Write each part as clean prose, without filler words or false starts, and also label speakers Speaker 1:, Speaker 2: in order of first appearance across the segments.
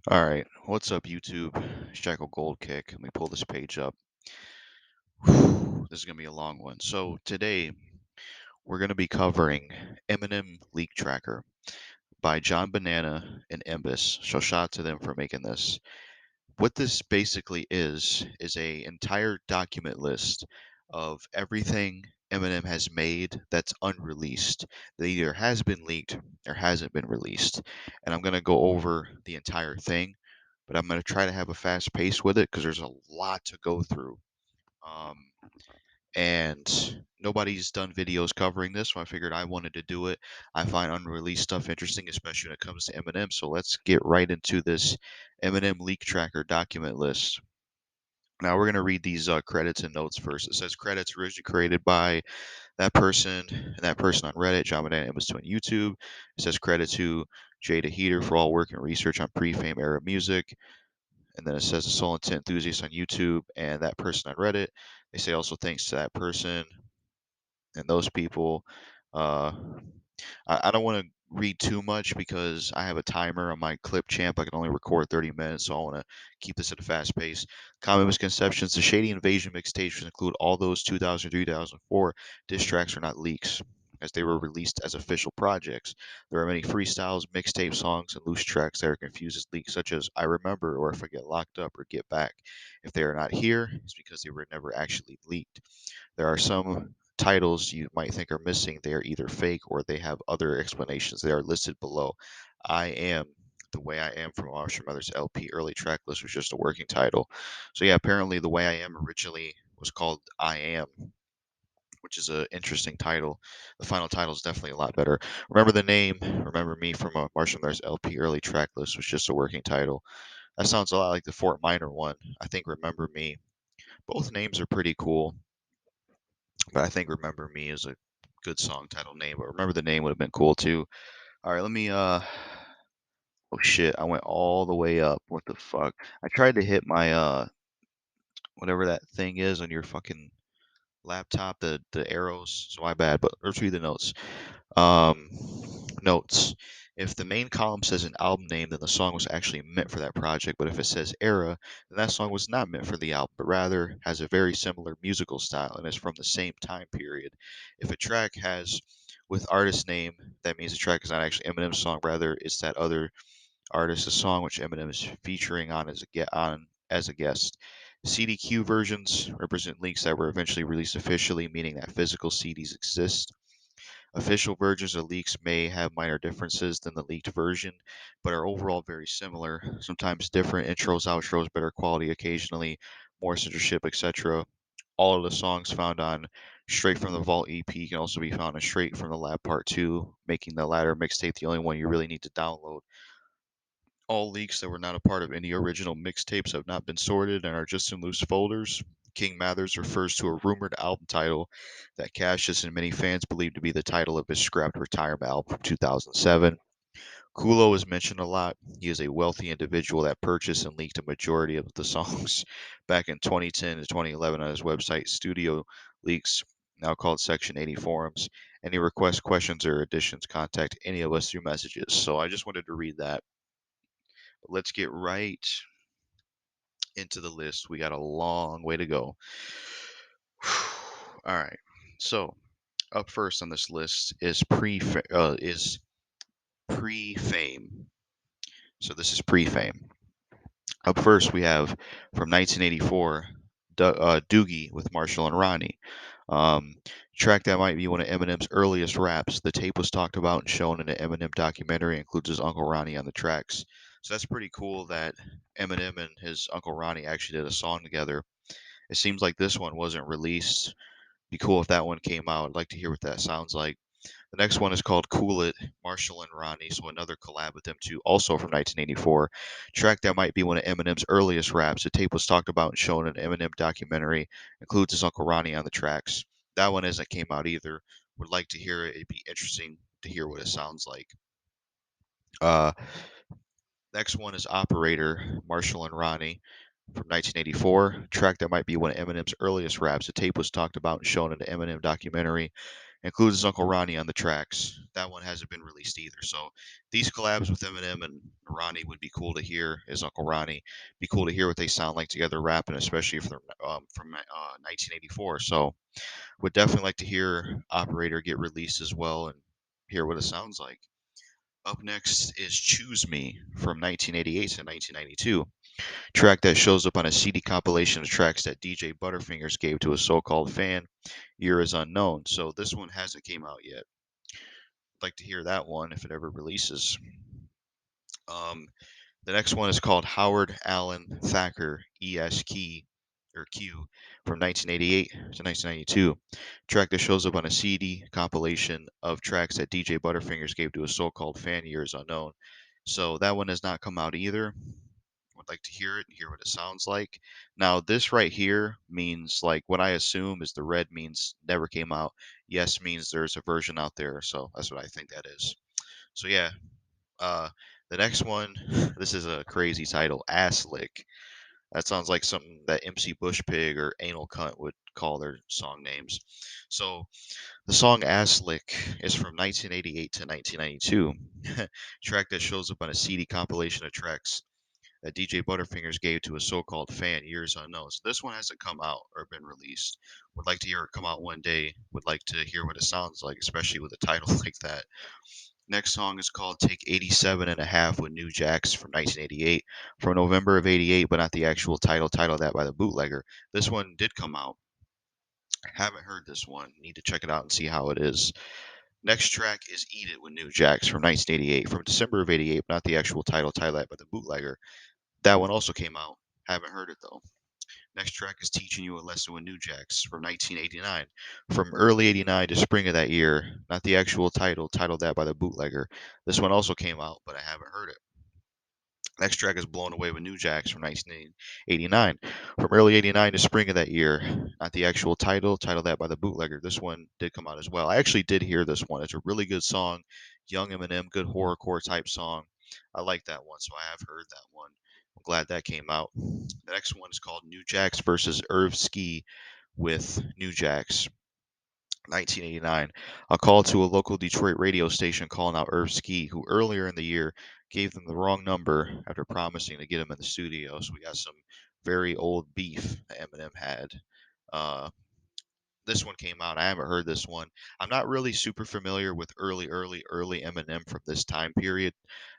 Speaker 1: All right, what's up, YouTube? It's JackalGoldKick. Let me pull this page up. This is gonna be a long one. So today we're gonna be covering Eminem Leak Tracker by John Banana and Imbus. So shout out to them for making this. What this basically is a entire document list of everything Eminem has made that's unreleased, that either has been leaked or hasn't been released. And I'm gonna go over the entire thing, but I'm gonna try to have a fast pace with it because there's a lot to go through. Um, and nobody's done videos covering this, so I figured I wanted to do it. I find unreleased stuff interesting, especially when it comes to Eminem. So let's get right into this Eminem Leak Tracker document list. Now we're going to read these credits and notes first. It says credits originally created by that person and that person on Reddit, John Banana Imbus on YouTube. It says credit to Jada Heater for all work and research on pre-fame era music. And then it says the Soul Intent Enthusiast on YouTube and that person on Reddit. They say also thanks to that person and those people. Uh, I don't want to read too much because I have a timer on my clip champ. I can only record 30 minutes, so I want to keep this at a fast pace. Common misconceptions: the Shady Invasion mixtapes include all those 2003, 2004 diss tracks are not leaks, as they were released as official projects. There are many freestyles, mixtape songs, and loose tracks that are confused as leaks, such as "I Remember" or "If I Get Locked Up" or "Get Back." If they are not here, it's because they were never actually leaked. There are some titles you might think are missing. They are either fake or they have other explanations. They are listed below. I Am the Way I Am from Marshall Mathers LP early track list was just a working title. So yeah, apparently The Way I Am originally was called I Am, which is an interesting title. The final title is definitely a lot better. Remember the Name, Remember Me from a Marshall Mathers LP early track list was just a working title. That sounds a lot like the Fort Minor one. I think Remember Me. Both names are pretty cool. But I think Remember Me is a good song title name, but Remember the Name would have been cool too. All right, let me oh shit, I went all the way up. What the fuck? I tried to hit my whatever that thing is on your fucking laptop, the arrows. So my bad, but let's read the notes. Um, Notes. If the main column says an album name, then the song was actually meant for that project. But if it says era, then that song was not meant for the album, but rather has a very similar musical style and is from the same time period. If a track has with artist name, that means the track is not actually Eminem's song, rather it's that other artist's song which Eminem is featuring on as a guest. CDQ versions represent leaks that were eventually released officially, meaning that physical CDs exist. Official versions of leaks may have minor differences than the leaked version, but are overall very similar. Sometimes different intros, outros, better quality occasionally, more censorship, etc. All of the songs found on Straight from the Vault EP can also be found on Straight from the Lab Part 2, making the latter mixtape the only one you really need to download. All leaks that were not a part of any original mixtapes have not been sorted and are just in loose folders. King Mathers refers to a rumored album title that Cassius and many fans believe to be the title of his scrapped retirement album from 2007. Kulo is mentioned a lot. He is a wealthy individual that purchased and leaked a majority of the songs back in 2010 to 2011 on his website Studio Leaks, now called Section 80 Forums. Any requests, questions, or additions, contact any of us through messages. So I just wanted to read that. But let's get right into the list. We got a long way to go. All right. So up first on this list is pre-fame. So this is pre-fame. Up first we have from 1984, Doogie with Marshall and Ronnie. Um, Track that might be one of Eminem's earliest raps. The tape was talked about and shown in an Eminem documentary. Includes his Uncle Ronnie on the tracks. So that's pretty cool that Eminem and his Uncle Ronnie actually did a song together. It seems like this one wasn't released. Be cool if that one came out. I'd like to hear what that sounds like. The next one is called Cool It, Marshall and Ronnie, so another collab with them too, also from 1984. Track that might be one of Eminem's earliest raps. The tape was talked about and shown in an Eminem documentary. Includes his Uncle Ronnie on the tracks. That one isn't came out either. Would like to hear it. It'd be interesting to hear what it sounds like. Uh, Next one is Operator, Marshall and Ronnie from 1984. Track that might be one of Eminem's earliest raps. The tape was talked about and shown in the Eminem documentary. includes his Uncle Ronnie on the tracks. That one hasn't been released either. So these collabs with Eminem and Ronnie would be cool to hear. His Uncle Ronnie, be cool to hear what they sound like together rapping, especially from 1984. So would definitely like to hear Operator get released as well and hear what it sounds like. Up next is Choose Me from 1988 to 1992, track that shows up on a CD compilation of tracks that DJ Butterfingers gave to a so-called fan. Year is unknown, so this one hasn't came out yet. I'd like to hear that one if it ever releases. Um, the next one is called Howard Allen Thacker Q from 1988 to 1992. Track that shows up on a CD compilation of tracks that DJ Butterfingers gave to a so-called fan. Year is unknown. So that one has not come out either. Would like to hear it and hear what it sounds like. Now, this right here means like what I assume is the red means never came out. Yes means there's a version out there. So that's what I think that is. So yeah, uh, the next one, this is a crazy title, Ass Lick. That sounds like something that MC Bush Pig or Anal Cunt would call their song names. So the song Ass Lick is from 1988 to 1992. Track that shows up on a CD compilation of tracks that DJ Butterfingers gave to a so-called fan. Years unknown. So this one hasn't come out or been released. Would like to hear it come out one day. Would like to hear what it sounds like, especially with a title like that. Next song is called Take 87 and a Half with New Jacks from 1988, from November of 88, but not the actual title of that by the bootlegger. This one did come out. Haven't heard this one. Need to check it out and see how it is. Next track is Eat It with New Jacks from 1988, from December of 88, but not the actual title that by the bootlegger. That one also came out. Haven't heard it though. Next track is Teaching You a Lesson with New Jacks from 1989. From early 89 to spring of that year, not the actual title that by the bootlegger. This one also came out, but I haven't heard it. Next track is Blown Away with New Jacks from 1989. From early 89 to spring of that year, not the actual title that by the bootlegger. This one did come out as well. I actually did hear this one. It's a really good song. Young Eminem, good horrorcore type song. I like that one, so I have heard that one. I'm glad that came out. The next one is called New Jacks versus Irv Ski with New Jacks. 1989, a call to a local Detroit radio station calling out Irv Ski, who earlier in the year gave them the wrong number after promising to get him in the studio. So we got some very old beef that Eminem had. Uh, this one came out. I haven't heard this one. I'm not really super familiar with early Eminem from this time period.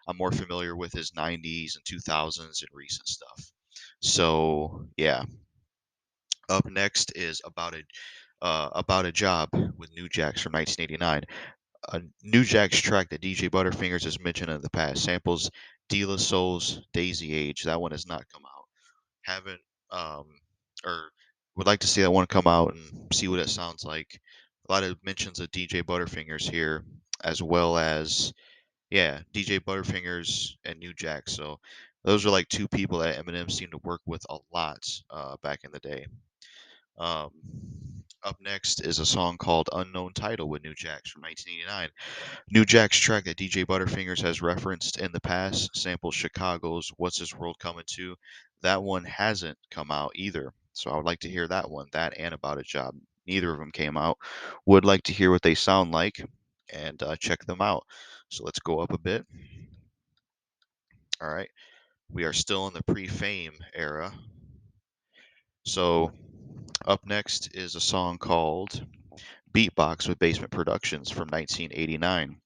Speaker 1: I'm more familiar with his 90s and 2000s and recent stuff. So yeah. Up next is about a job with New Jacks from 1989. A New Jack's track that DJ Butterfingers has mentioned in the past samples De La Soul's Daisy Age. That one has not come out. Haven't um or would like to see that one come out and see what it sounds like. A lot of mentions of DJ Butterfingers here, as well as yeah, DJ Butterfingers and New Jack. So those are like two people that Eminem seemed to work with a lot back in the day. Um, Up next is a song called Unknown Title with New Jacks from 1989. New Jack's track that DJ Butterfingers has referenced in the past samples Chicago's What's This World Coming To. That one hasn't come out either. So I would like to hear that one, that and About a Job. Neither of them came out. Would like to hear what they sound like and check them out. So let's go up a bit. All right. We are still in the pre fame era. So up next is a song called Beatbox with Bassmint Productions from 1989.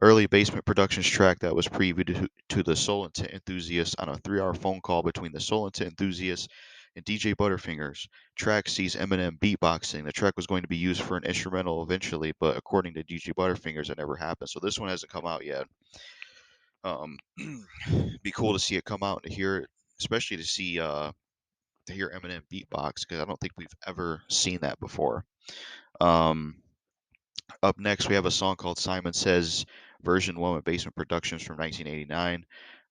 Speaker 1: Early Bassmint Productions track that was previewed to the Soul Intent Enthusiast on a 3-hour phone call between the Soul Intent Enthusiast and DJ Butterfingers. Track sees Eminem beatboxing. The track was going to be used for an instrumental eventually, but according to DJ Butterfingers, it never happened. So this one hasn't come out yet. Be cool to see it come out and to hear it, especially to hear Eminem beatbox because I don't think we've ever seen that before. Um, Up next, we have a song called Simon Says version 1 with Bassmint Productions from 1989.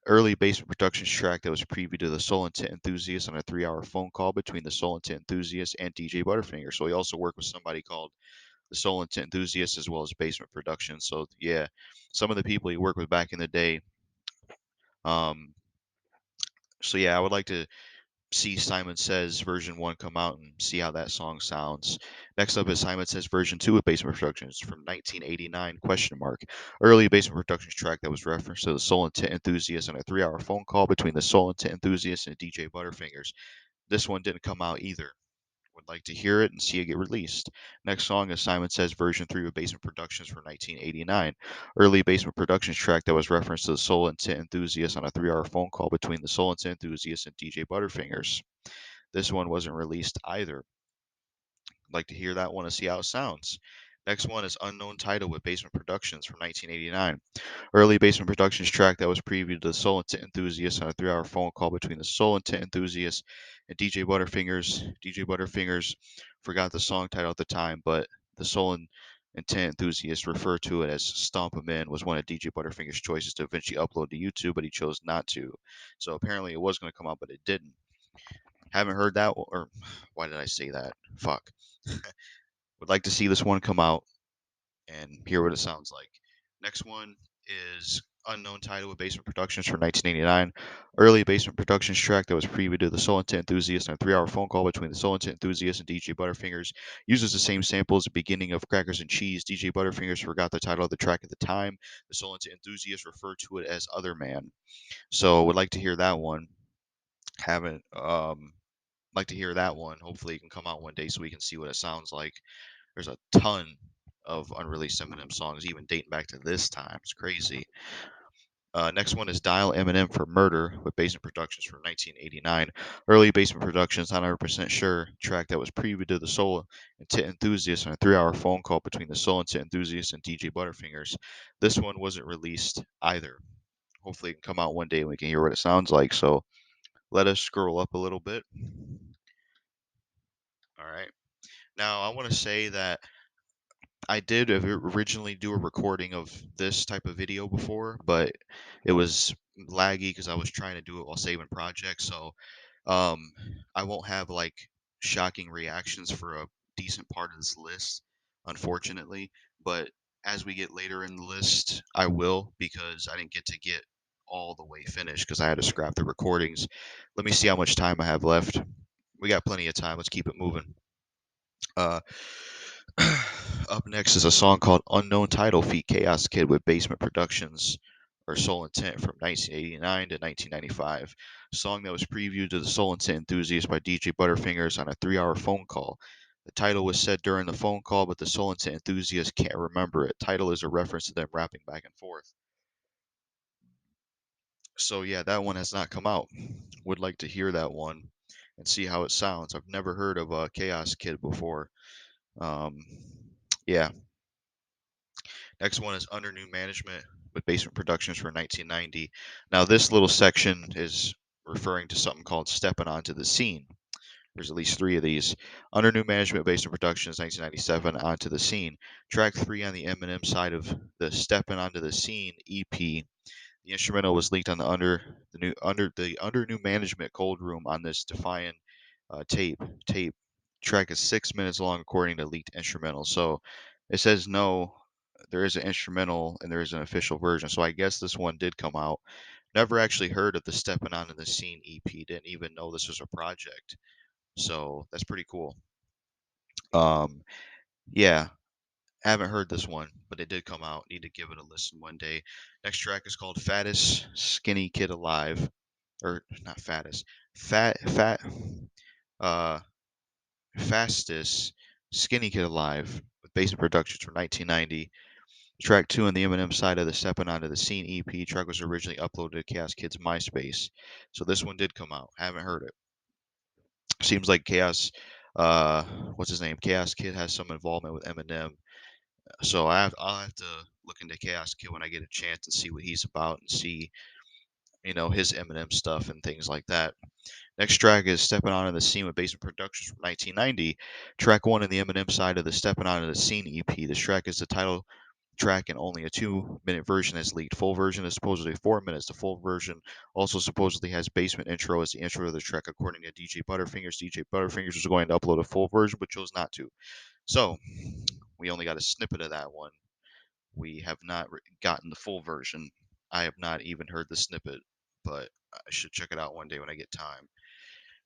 Speaker 1: Early Bassmint Productions track that was previewed to the Soul Intent Enthusiast on a 3-hour phone call between the Soul Intent Enthusiast and DJ Butterfinger. So he also worked with somebody called the Soul Intent Enthusiast as well as Bassmint Productions. So yeah, some of the people he worked with back in the day. Um, so yeah, I would like to see Simon Says version 1 come out and see how that song sounds. Next up is Simon Says version 2 of Bassmint Productions from 1989 question mark. Early Bassmint Productions track that was referenced to the Soul and Tit Enthusiast on a 3-hour phone call between the Soul and Tit Enthusiast and DJ Butterfingers. This one didn't come out either. Would like to hear it and see it get released. Next song is Simon Says version 3 of Bassmint Productions from 1989. Early Bassmint Productions track that was referenced to the Soul and Tit Enthusiast on a 3-hour phone call between the Soul and Tit Enthusiast and DJ Butterfingers. This one wasn't released either. Like to hear that one and see how it sounds. Next one is Unknown Title with Bassmint Productions from 1989. Early Bassmint Productions track that was previewed to the Soul and Tit Enthusiast on a 3-hour phone call between the Soul and Tit Enthusiast and DJ Butterfingers. DJ Butterfingers forgot the song title at the time, but the Soul and Tit Enthusiast referred to it as Stomp 'em In, was one of DJ Butterfingers' choices to eventually upload to YouTube, but he chose not to. So apparently it was going to come out, but it didn't. Haven't heard that, or why did I say that? Fuck. Would like to see this one come out and hear what it sounds like. Next one is Unknown Title with Bassmint Productions from 1989. Early Bassmint Productions track that was previewed to the Soul and Tit Enthusiast on a 3-hour phone call between the Soul and Tit Enthusiast and DJ Butterfingers. Uses the same sample as the beginning of Crackers and Cheese. DJ Butterfingers forgot the title of the track at the time. The Soul and Tit Enthusiast referred to it as Other Man. So would like to hear that one. Haven't like to hear that one. Hopefully it can come out one day so we can see what it sounds like. There's a ton of unreleased Eminem songs, even dating back to this time. It's crazy. Next one is Dial Eminem for Murder with Bassmint Productions from 1989. Early Bassmint Productions, not 100% sure, track that was previewed to the Soul and Tit Enthusiast on a 3-hour phone call between the Soul and Tit Enthusiast and DJ Butterfingers. This one wasn't released either. Hopefully it can come out one day and we can hear what it sounds like. So let us scroll up a little bit. All right. Now I want to say that I did originally do a recording of this type of video before, but it was laggy because I was trying to do it while saving projects. So um, I won't have like shocking reactions for a decent part of this list, unfortunately. But as we get later in the list, I will, because I didn't get all the way finished because I had to scrap the recordings. Let me see how much time I have left. We got plenty of time. Let's keep it moving. Uh, Up next is a song called Unknown Title feat. Chaos Kid with Bassmint Productions or Soul Intent from 1989 to 1995. A song that was previewed to the Soul Intent Enthusiast by DJ Butterfingers on a 3-hour phone call. The title was said during the phone call, but the Soul Intent Enthusiast can't remember it. Title is a reference to them rapping back and forth. So yeah, that one has not come out. Would like to hear that one and see how it sounds. I've never heard of Chaos Kid before. Um, yeah, Next one is Under New Management with Bassmint Productions for 1990. Now, this little section is referring to something called Stepping Onto the Scene. There's at least 3 of these. Under New Management, Bassmint Productions, 1997, Onto the Scene. Track 3 on the Eminem side of the Stepping Onto the Scene EP. The instrumental was leaked on the New Management Cold Room on this Defiant tape. Track is 6 minutes long according to leaked instrumental. So it says no, there is an instrumental and there is an official version. So I guess this one did come out. Never actually heard of the Stepping Onto the Scene EP. Didn't even know this was a project. So that's pretty cool. Um, yeah, haven't heard this one, but it did come out. Need to give it a listen one day. Next track is called Fattest Skinny Kid Alive. Or not fattest. Fat uh Fastest Skinny Kid Alive with Bassmint Productions from 1990. Track 2 on the Eminem side of the Steppin' Onto the Scene EP. Track was originally uploaded to Chaos Kid's MySpace. So this one did come out. Haven't heard it. Seems like what's his name? Chaos Kid has some involvement with Eminem. So I'll have to look into Chaos Kid when I get a chance and see what he's about and see, his Eminem stuff and things like that. Next track is Stepping Onto the Scene with Bassmint Productions from 1990. Track 1 in the Eminem side of the Stepping Onto the Scene EP. This track is the title track and only a 2-minute version is leaked. Full version is supposedly 4 minutes. The full version also supposedly has Bassmint intro as the intro of the track, according to DJ Butterfingers. DJ Butterfingers was going to upload a full version, but chose not to. So we only got a snippet of that one. We have not gotten the full version. I have not even heard the snippet, but I should check it out one day when I get time.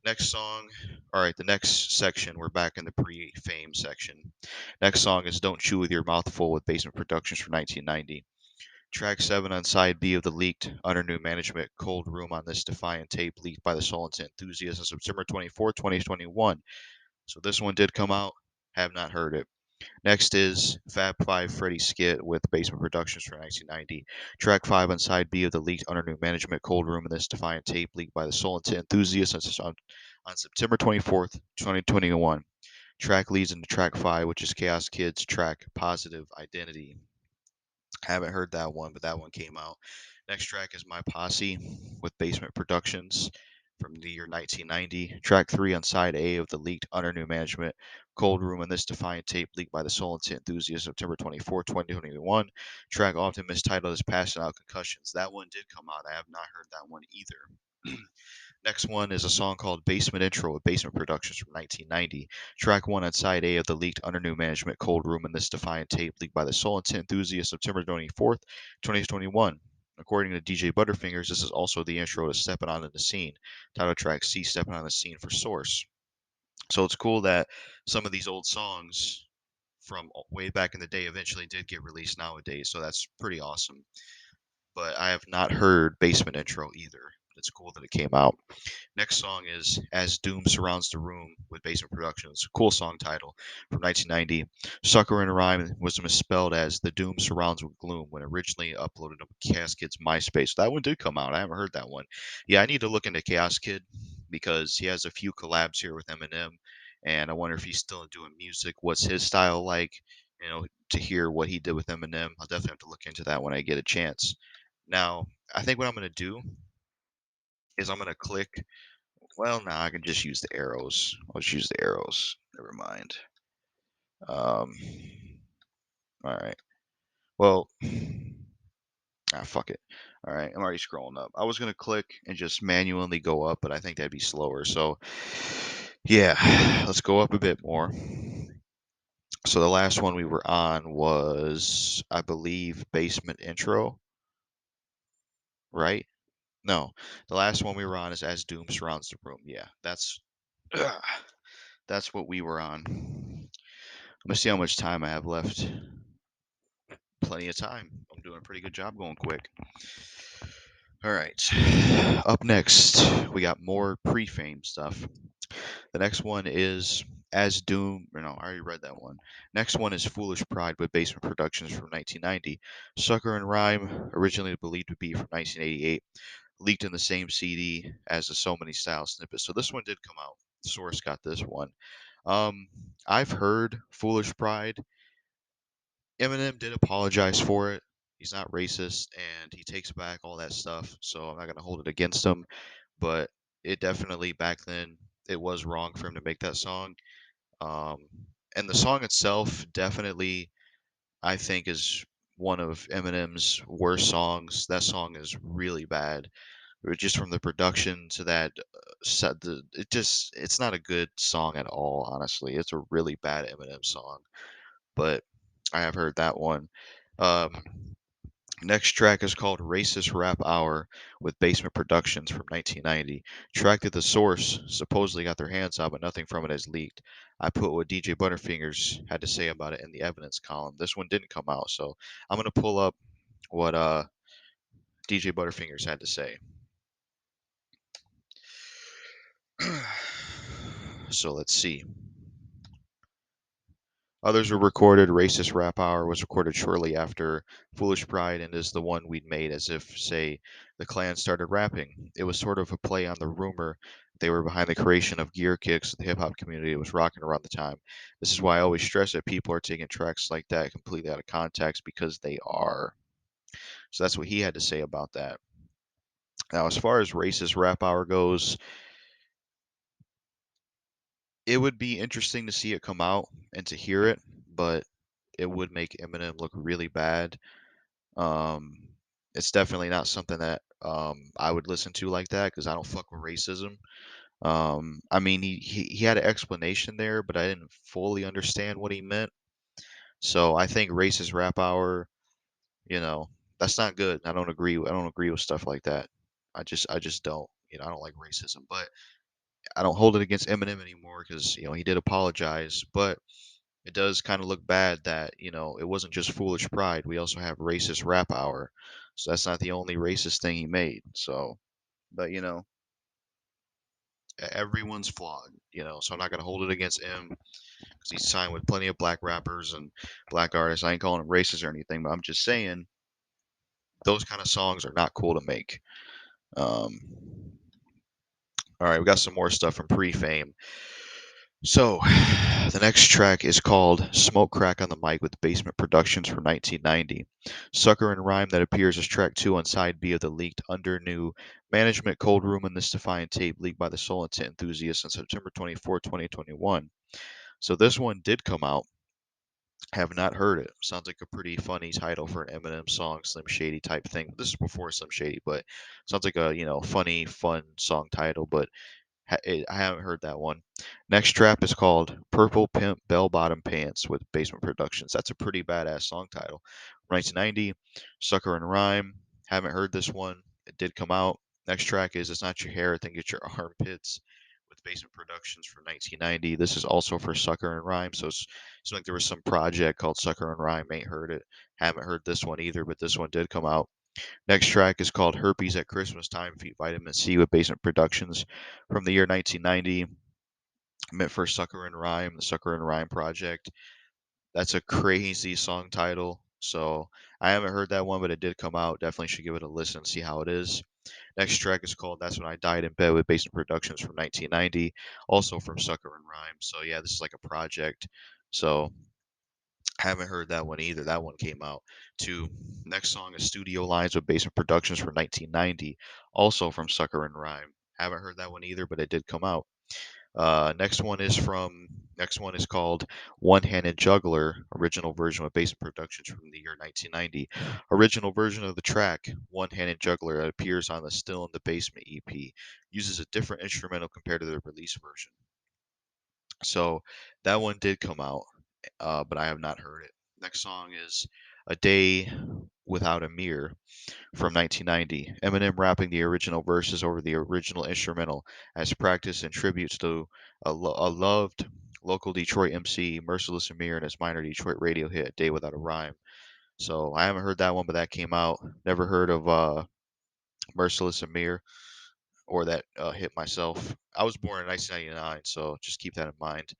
Speaker 1: Next song, all right, the next section, we're back in the pre-fame section. Next song is Don't Chew With Your Mouth Full with Bassmint Productions from 1990. Track 7 on side B of the leaked, under new management, Cold Room on this Defiant tape leaked by the Soul into Enthusiasts on September 24th, 2021. So this one did come out. Have not heard it. Next is Fab Five Freddy Skit with Bassmint Productions from 1990. Track 5 on side B of the leaked, under new management, Cold Room in this Defiant tape leaked by the Soul into Enthusiasts on September 24th, 2021. Track leads into track 5, which is Chaos Kid's track Positive Identity. Haven't heard that one, but that one came out. Next track is My Posse with Bassmint Productions from the year 1990. Track 3 on side A of the leaked Under New Management Cold Room and this Defiant tape leaked by the Soul Intent Enthusiast September 24, 2021. Track often mistitled as Passing Out Concussions. That one did come out. I have not heard that one either. Next one is a song called Basement Intro with Bassmint Productions from 1990. Track 1 on side A of the leaked Under New Management Cold Room and this Defiant tape leaked by the Soul Intent Enthusiast September 24th, 2021. According to DJ Butterfingers, this is also the intro to Stepping On the Scene. Title track C, Stepping On the Scene for Source. So it's cool that some of these old songs from way back in the day eventually did get released nowadays. So that's pretty awesome. But I have not heard Basement Intro either. It's cool that it came out. Next song is As Doom Surrounds the Room with Bassmint Productions. Cool song title from 1990. Sucker and Rhyme was misspelled as The Doom Surrounds with Gloom when originally uploaded on Chaos Kid's MySpace. That one did come out. I haven't heard that one. Yeah, I need to look into Chaos Kid because he has a few collabs here with Eminem, and I wonder if he's still doing music. What's his style like? To hear what he did with Eminem. I'll definitely have to look into that when I get a chance. Now, I think what I'm going to do is I'm going to click well, now I can just use the arrows. I'll just use the arrows. Never mind. Um, all right. Well, fuck it. All right, I'm already scrolling up. I was gonna click and just manually go up, but I think that'd be slower. So, yeah, let's go up a bit more. So the last one we were on was, I believe, Basement Intro, right? No, the last one we were on is As Doom Surrounds the Room. Yeah, that's what we were on. Let me see how much time I have left. Plenty of time. I'm doing a pretty good job going quick. All right. Up next, we got more pre-fame stuff. The next one is As Doom. Or no, I already read that one. Next one is Foolish Pride with Basement Productions from 1990. Sucker and Rhyme, originally believed to be from 1988, leaked in the same CD as the So Many Style snippets. So this one did come out. Source got this one. I've heard Foolish Pride. Eminem did apologize for it. He's not racist and he takes back all that stuff. So I'm not going to hold it against him. But it definitely back then, it was wrong for him to make that song. Um, and the song itself definitely, I think, is one of Eminem's worst songs. That song is really bad. Just from the production to that, it's not a good song at all. Honestly, it's a really bad Eminem song. But I have heard that one. Um, Next track is called Racist Rap Hour with Basement Productions from 1990. Track that the Source supposedly got their hands on, but nothing from it has leaked. I put what DJ Butterfingers had to say about it in the evidence column. This one didn't come out, so I'm gonna pull up what DJ Butterfingers had to say. So let's see. Others were recorded. Racist Rap Hour was recorded shortly after Foolish Pride and is the one we'd made as if, say, the clan started rapping. It was sort of a play on the rumor they were behind the creation of gear kicks the hip hop community was rocking around the time. This is why I always stress that people are taking tracks like that completely out of context because they are. So that's what he had to say about that. Now, as far as Racist Rap Hour goes, it would be interesting to see it come out and to hear it, but it would make Eminem look really bad. Um, it's definitely not something that I would listen to like that because I don't fuck with racism. I mean, he had an explanation there, but I didn't fully understand what he meant. So I think racist rap hour, you know, that's not good. I don't agree with stuff like that. I just don't. I don't like racism. But I don't hold it against Eminem anymore because he did apologize, but it does kind of look bad that it wasn't just foolish pride. We also have racist rap hour, so that's not the only racist thing he made. So, but everyone's flawed, so I'm not gonna hold it against him because he's signed with plenty of black rappers and black artists. I ain't calling him racist or anything, but I'm just saying those kind of songs are not cool to make. Um, all right, we got some more stuff from pre-fame. So, the next track is called Smoke Crack on the Mic with Bassmint Productions from 1990. Sucker and Rhyme that appears as track 2 on side B of the leaked Under New Management Cold Room and This Defiant tape leaked by the Soul Intent Enthusiasts on September 24, 2021. So this one did come out. Have not heard it. Sounds like a pretty funny title for an Eminem song, Slim Shady type thing. This is before Slim Shady, but sounds like a funny, fun song title. But I haven't heard that one. Next trap is called Purple Pimp Bell Bottom Pants with Basement Productions. That's a pretty badass song title. 1990, Sucker and Rhyme. Haven't heard this one. It did come out. Next track is It's Not Your Hair, I Think It's Your Armpits with Basement Productions from 1990. This is also for Sucker and Rhyme. So it's like there was some project called Sucker and Rhyme. Ain't heard it. Haven't heard this one either, but this one did come out. Next track is called Herpes at Christmas Time feat. Vitamin C with Basement Productions from the year 1990. Meant for Sucker and Rhyme, the Sucker and Rhyme project. That's a crazy song title. So I haven't heard that one, but it did come out. Definitely should give it a listen, see how it is. Next track is called That's When I Died in Bed with Basement Productions from 1990, also from Sucker and Rhyme. So yeah, this is like a project. So haven't heard that one either. That one came out too. Next song is Studio Lines with Basement Productions from 1990, also from Sucker and Rhyme. Haven't heard that one either, but it did come out. Next one is called One Handed Juggler, original version with Basement Productions from the year 1990. Original version of the track, One Handed Juggler, that appears on the Still in the Basement EP, uses a different instrumental compared to the release version. So that one did come out, but I have not heard it. Next song is A Day Without a Mirror from 1990. Eminem rapping the original verses over the original instrumental as practice and tributes to a loved local Detroit MC, Merciless Amir, and his minor Detroit radio hit, A Day Without a Rhyme. So I haven't heard that one, but that came out. Never heard of Merciless Amir or that hit myself. I was born in 1999, so just keep that in mind.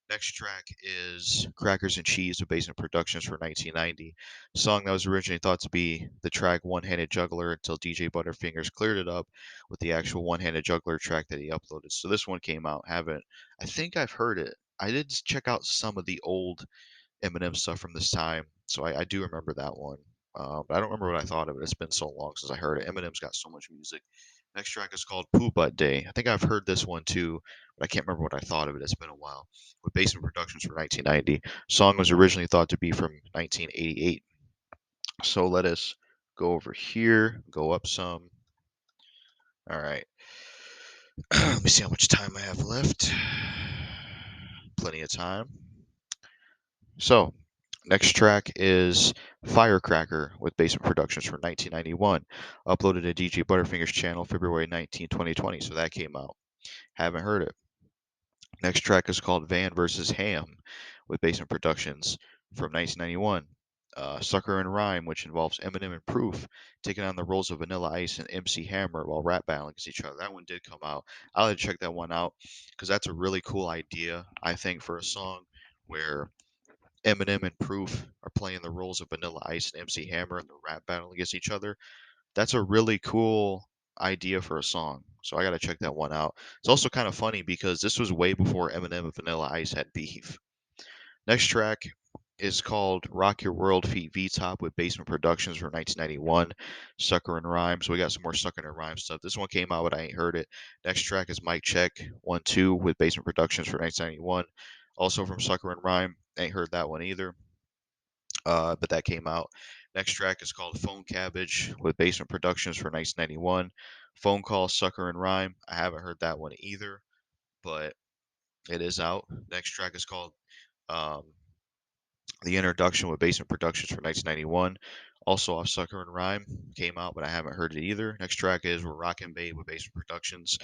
Speaker 1: Next track is Crackers and Cheese with Basement Productions for 1990. A song that was originally thought to be the track One Handed Juggler until DJ Butterfingers cleared it up with the actual One Handed Juggler track that he uploaded. So this one came out. Haven't. I think I've heard it. I did check out some of the old Eminem stuff from this time, so I do remember that one. But I don't remember what I thought of it. It's been so long since I heard it. Eminem's got so much music. Next track is called Poo Butt Day. I think I've heard this one too, but I can't remember what I thought of it. It's been a while. With Basement Productions from 1990. Song was originally thought to be from 1988. So let us go over here, go up some. All right. Let me see how much time I have left. Plenty of time. So, next track is Firecracker with Basement Productions from 1991. Uploaded to DJ Butterfinger's channel February 19, 2020. So that came out. Haven't heard it. Next track is called Van vs. Ham with Basement Productions from 1991. Sucker and Rhyme, which involves Eminem and Proof taking on the roles of Vanilla Ice and MC Hammer while rap battling against each other. That one did come out. I'll have to check that one out because that's a really cool idea, I think, for a song where Eminem and Proof are playing the roles of Vanilla Ice and MC Hammer in the rap battle against each other. That's a really cool idea for a song. So I got to check that one out. It's also kind of funny because this was way before Eminem and Vanilla Ice had beef. Next track is called Rock Your World feat. V-Top with Basement Productions from 1991. Sucker and Rhyme. So we got some more Sucker and Rhyme stuff. This one came out, but I ain't heard it. Next track is Mic Check 1-2 with Basement Productions from 1991. Also from Sucker and Rhyme. Ain't heard that one either, but that came out. Next track is called Phone Cabbage with Basement Productions for 1991. Phone Call, Sucker and Rhyme. I haven't heard that one either, but it is out. Next track is called um, The Introduction with Basement Productions for 1991. Also off Sucker and Rhyme, came out, but I haven't heard it either. Next track is We're Rockin' Babe with Bassmint Productions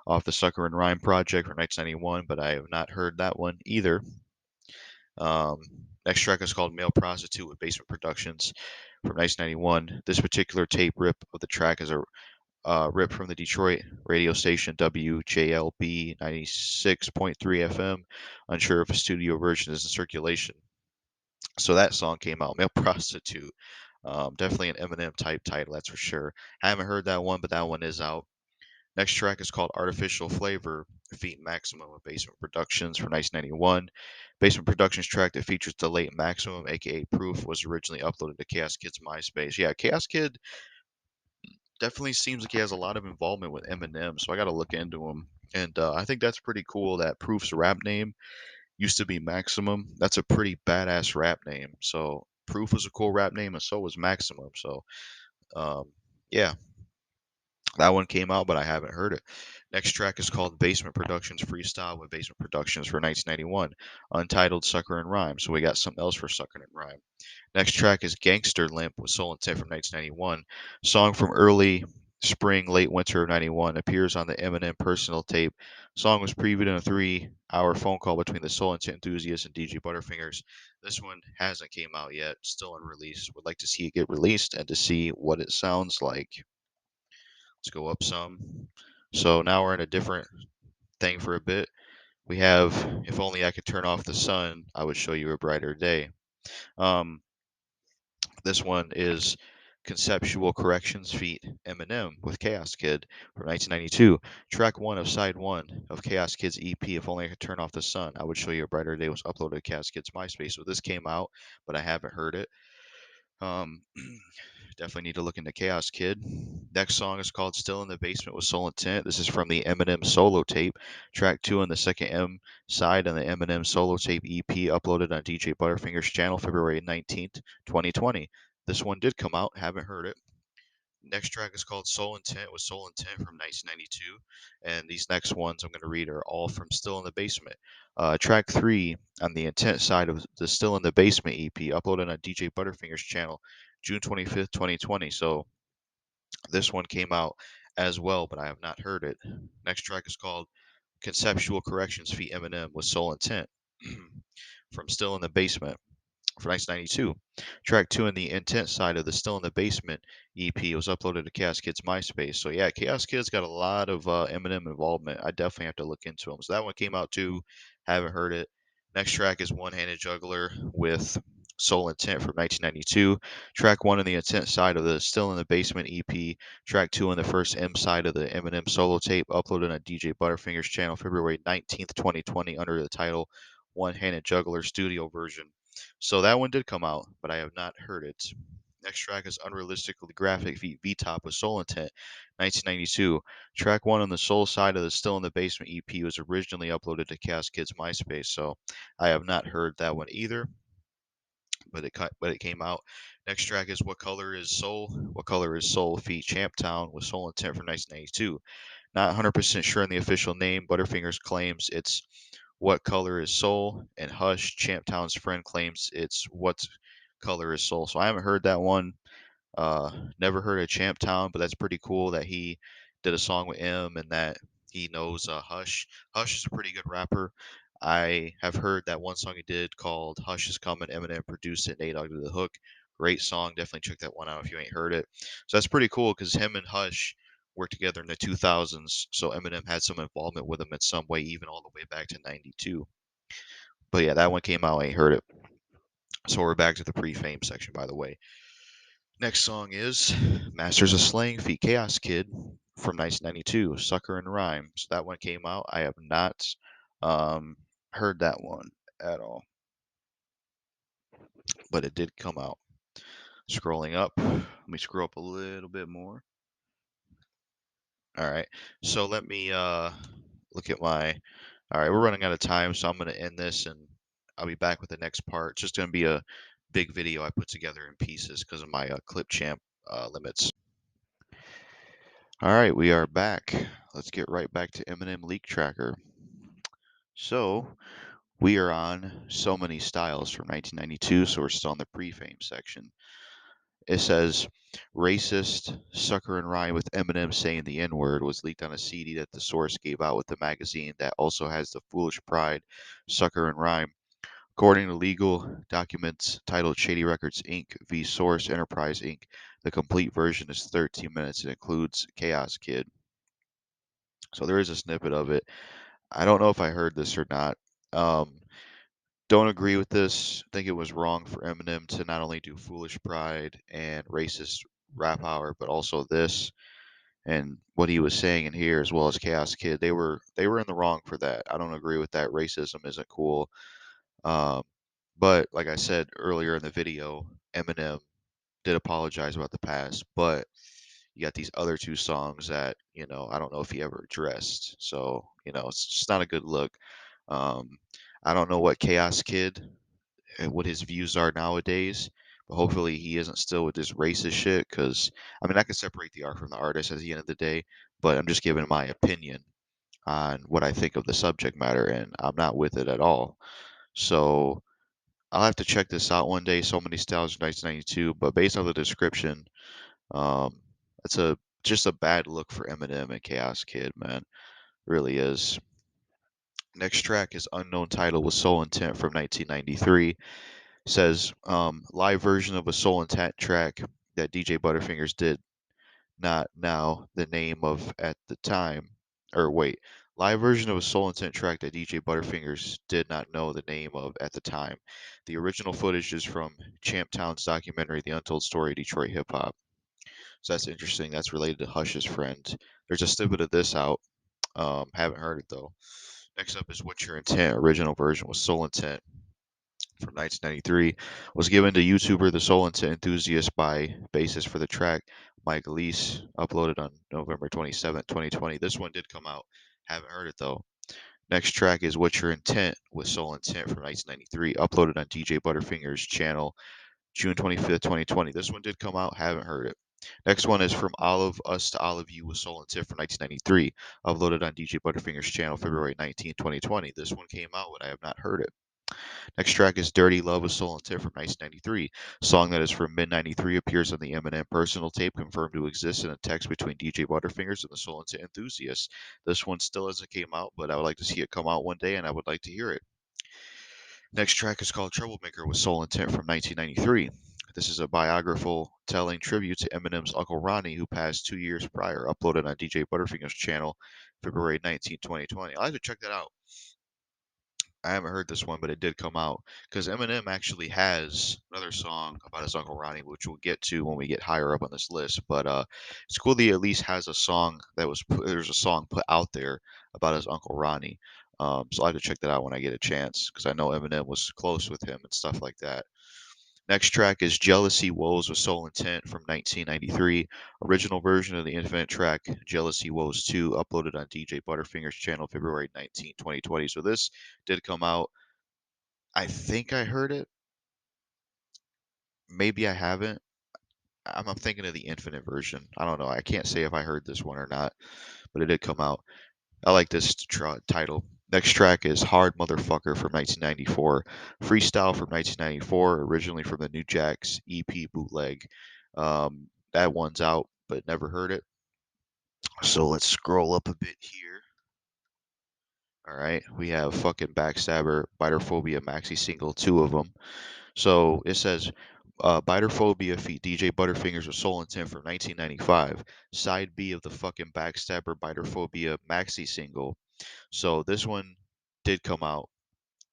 Speaker 1: off the Sucker and Rhyme project from 1991, but I have not heard that one either. Um, Next track is called Male Prostitute with Bassmint Productions from 1991. This particular tape rip of the track is a rip from the Detroit radio station WJLB 96.3 FM. Unsure if a studio version is in circulation. So that song came out, Male Prostitute. Definitely an Eminem type title, that's for sure. I haven't heard that one, but that one is out. Next track is called Artificial Flavor, feat Maximum of Bassmint Productions from 1991. Bassmint Productions track that features the late Maximum, aka Proof, was originally uploaded to Chaos Kid's MySpace. Yeah, Chaos Kid definitely seems like he has a lot of involvement with Eminem, so I got to look into him. And I think that's pretty cool that Proof's rap name used to be Maximum. That's a pretty badass rap name. So Proof was a cool rap name, and so was Maximum. So um, yeah, that one came out, but I haven't heard it. Next track is called Bassmint Productions Freestyle with Bassmint Productions for 1991, untitled Sucker and Rhyme. So we got something else for Sucker and Rhyme. Next track is Gangster Limp with Soul Intent from 1991. Song from early spring, late winter of 91 appears on the Eminem personal tape. Song was previewed in a 3-hour phone call between the Soul Intent enthusiast and DJ Butterfingers. This one hasn't came out yet, still unreleased. Would like to see it get released and to see what it sounds like. Let's go up some. So now we're in a different thing for a bit. We have If Only I Could Turn Off the Sun, I Would Show You a Brighter Day. Um, This one is Conceptual Corrections feat Eminem with Chaos Kid from 1992. Track 1 of side 1 of Chaos Kid's EP, If Only I Could Turn Off the Sun, I Would Show You a Brighter Day, was uploaded to Chaos Kid's MySpace. So this came out, but I haven't heard it. Um, Definitely need to look into Chaos Kid. Next song is called Still in the Basement with Soul Intent. This is from the Eminem solo tape. Track 2 on the second M side on the Eminem solo tape EP, uploaded on DJ Butterfinger's channel February 19th, 2020. This one did come out, haven't heard it. Next track is called Soul Intent with Soul Intent from 1992. And these next ones I'm going to read are all from Still in the Basement. Track 3 on the Intent side of the Still in the Basement EP, uploaded on DJ Butterfinger's channel June 25th, 2020. So this one came out as well, but I have not heard it. Next track is called Conceptual Corrections feat Eminem with Soul Intent from Still in the Basement for 1992. Track 2 in the Intent side of the Still in the Basement EP was uploaded to Chaos Kid's MySpace. So yeah, Chaos Kid's got a lot of Eminem involvement. I definitely have to look into him. So that one came out too. Haven't heard it. Next track is One Handed Juggler with Soul Intent from 1992. Track 1 on the Intent side of the Still in the Basement EP. Track 2 on the first M side of the Eminem solo tape, uploaded on DJ Butterfinger's channel February 19th, 2020, under the title One Handed Juggler Studio Version. So that one did come out, but I have not heard it. Next track is Unrealistically Graphic feat V-Top with Soul Intent, 1992. Track 1 on the Soul side of the Still in the Basement EP was originally uploaded to Chaos Kid's MySpace, so I have not heard that one either, but it came out. Next track is What Color Is Soul? What Color Is Soul feat Champtown with Soul Intent from 1992. Not 100% sure on the official name. Butterfingers claims it's What Color Is Soul, and Hush, Champtown's friend, claims it's What Color Is Soul. So I haven't heard that one. Never heard of Champtown, but that's pretty cool that he did a song with him and that he knows Hush. Hush is a pretty good rapper. I have heard that one song he did called Hush Is Coming. Eminem produced it. Nate Dogg did the hook. Great song. Definitely check that one out if you ain't heard it. So that's pretty cool because him and Hush worked together in the 2000s. So Eminem had some involvement with him in some way, even all the way back to 92. But yeah, that one came out. I ain't heard it. So we're back to the pre-fame section, by the way. Next song is Masters of Slang feat Chaos Kid from 1992, Sucker and Rhyme. So that one came out. I have not heard that one at all, but it did come out. Scrolling up, let me scroll up a little bit more. All right, so let me look at my. All right, we're running out of time, so I'm going to end this and I'll be back with the next part. It's just going to be a big video I put together in pieces because of my clip champ limits. All right, we are back. Let's get right back to Eminem Leak Tracker. So we are on So Many Styles from 1992, so we're still in the pre-fame section. It says racist sucker and rhyme with Eminem saying the N word was leaked on a CD that the source gave out with the magazine that also has the Foolish Pride sucker and rhyme. According to legal documents titled Shady Records Inc. v. Source Enterprise Inc., the complete version is 13 minutes and includes Chaos Kid. So there is a snippet of it. I don't know if I heard this or not. Um, don't agree with this. I think it was wrong for Eminem to not only do Foolish Pride and Racist Rap Hour, but also this and what he was saying in here, as well as Chaos Kid. They were in the wrong for that. I don't agree with that. Racism isn't cool. Um, but like I said earlier in the video, Eminem did apologize about the past, but you got these other two songs that, I don't know if he ever addressed. So, it's just not a good look. Um, I don't know what Chaos Kid and what his views are nowadays, but hopefully he isn't still with this racist shit. Because, I mean, I can separate the art from the artist at the end of the day, but I'm just giving my opinion on what I think of the subject matter, and I'm not with it at all. So, I'll have to check this out one day. So Many Styles 1992, but based on the description, um, it's a just a bad look for Eminem and Chaos Kid, man. Really is. Next track is Unknown Title with Soul Intent from 1993. Says live version of a Soul Intent track that DJ Butterfingers did not know the name of at the time. Or wait, live version of a Soul Intent track that DJ Butterfingers did not know the name of at the time. The original footage is from Champ Town's documentary, The Untold Story of Detroit Hip Hop. So that's interesting. That's related to Hush's friend. There's a snippet of this out. Haven't heard it though. Next up is What's Your Intent? Original version was Soul Intent from 1993. Was given to YouTuber The Soul Intent Enthusiast by bassist for the track, Mike Leese. Uploaded on November 27th, 2020. This one did come out. Haven't heard it though. Next track is What's Your Intent with Soul Intent from 1993. Uploaded on DJ Butterfinger's channel June 25th, 2020. This one did come out. Haven't heard it. Next one is From All of Us to All of You with Soul and Tip from 1993, uploaded on DJ Butterfinger's channel February 19th, 2020. This one came out, but I have not heard it. Next track is Dirty Love with Soul and Tip from 1993. Song that is from mid 93 appears on the Eminem personal tape, confirmed to exist in a text between DJ Butterfingers and the Soul and Tip enthusiast. This one still hasn't came out, but I would like to see it come out one day, and I would like to hear it. Next track is called Troublemaker with Soul Intent from 1993. This is a biographical telling tribute to Eminem's Uncle Ronnie, who passed 2 years prior, uploaded on DJ Butterfinger's channel February 19th, 2020. I'll have to check that out. I haven't heard this one, but it did come out because Eminem actually has another song about his Uncle Ronnie, which we'll get to when we get higher up on this list. But it's cool that he at least has a song there's a song put out there about his Uncle Ronnie. So I have to check that out when I get a chance because I know Eminem was close with him and stuff like that. Next track is Jealousy Woes with Soul Intent from 1993. Original version of the Infinite track, Jealousy Woes 2, uploaded on DJ Butterfinger's channel February 19th, 2020. So this did come out. I think I heard it. Maybe I haven't. I'm thinking of the Infinite version. I don't know. I can't say if I heard this one or not, but it did come out. I like this title. Next track is Hard Motherfucker from 1994. Freestyle from 1994, originally from the New Jacks EP bootleg. That one's out, but never heard it. So let's scroll up a bit here. All right, we have fucking Backstabber, Biterphobia maxi single, two of them. So it says Biterphobia feat DJ Butterfingers with Soul Intent from 1995. Side B of the fucking Backstabber Biterphobia maxi single. So this one did come out,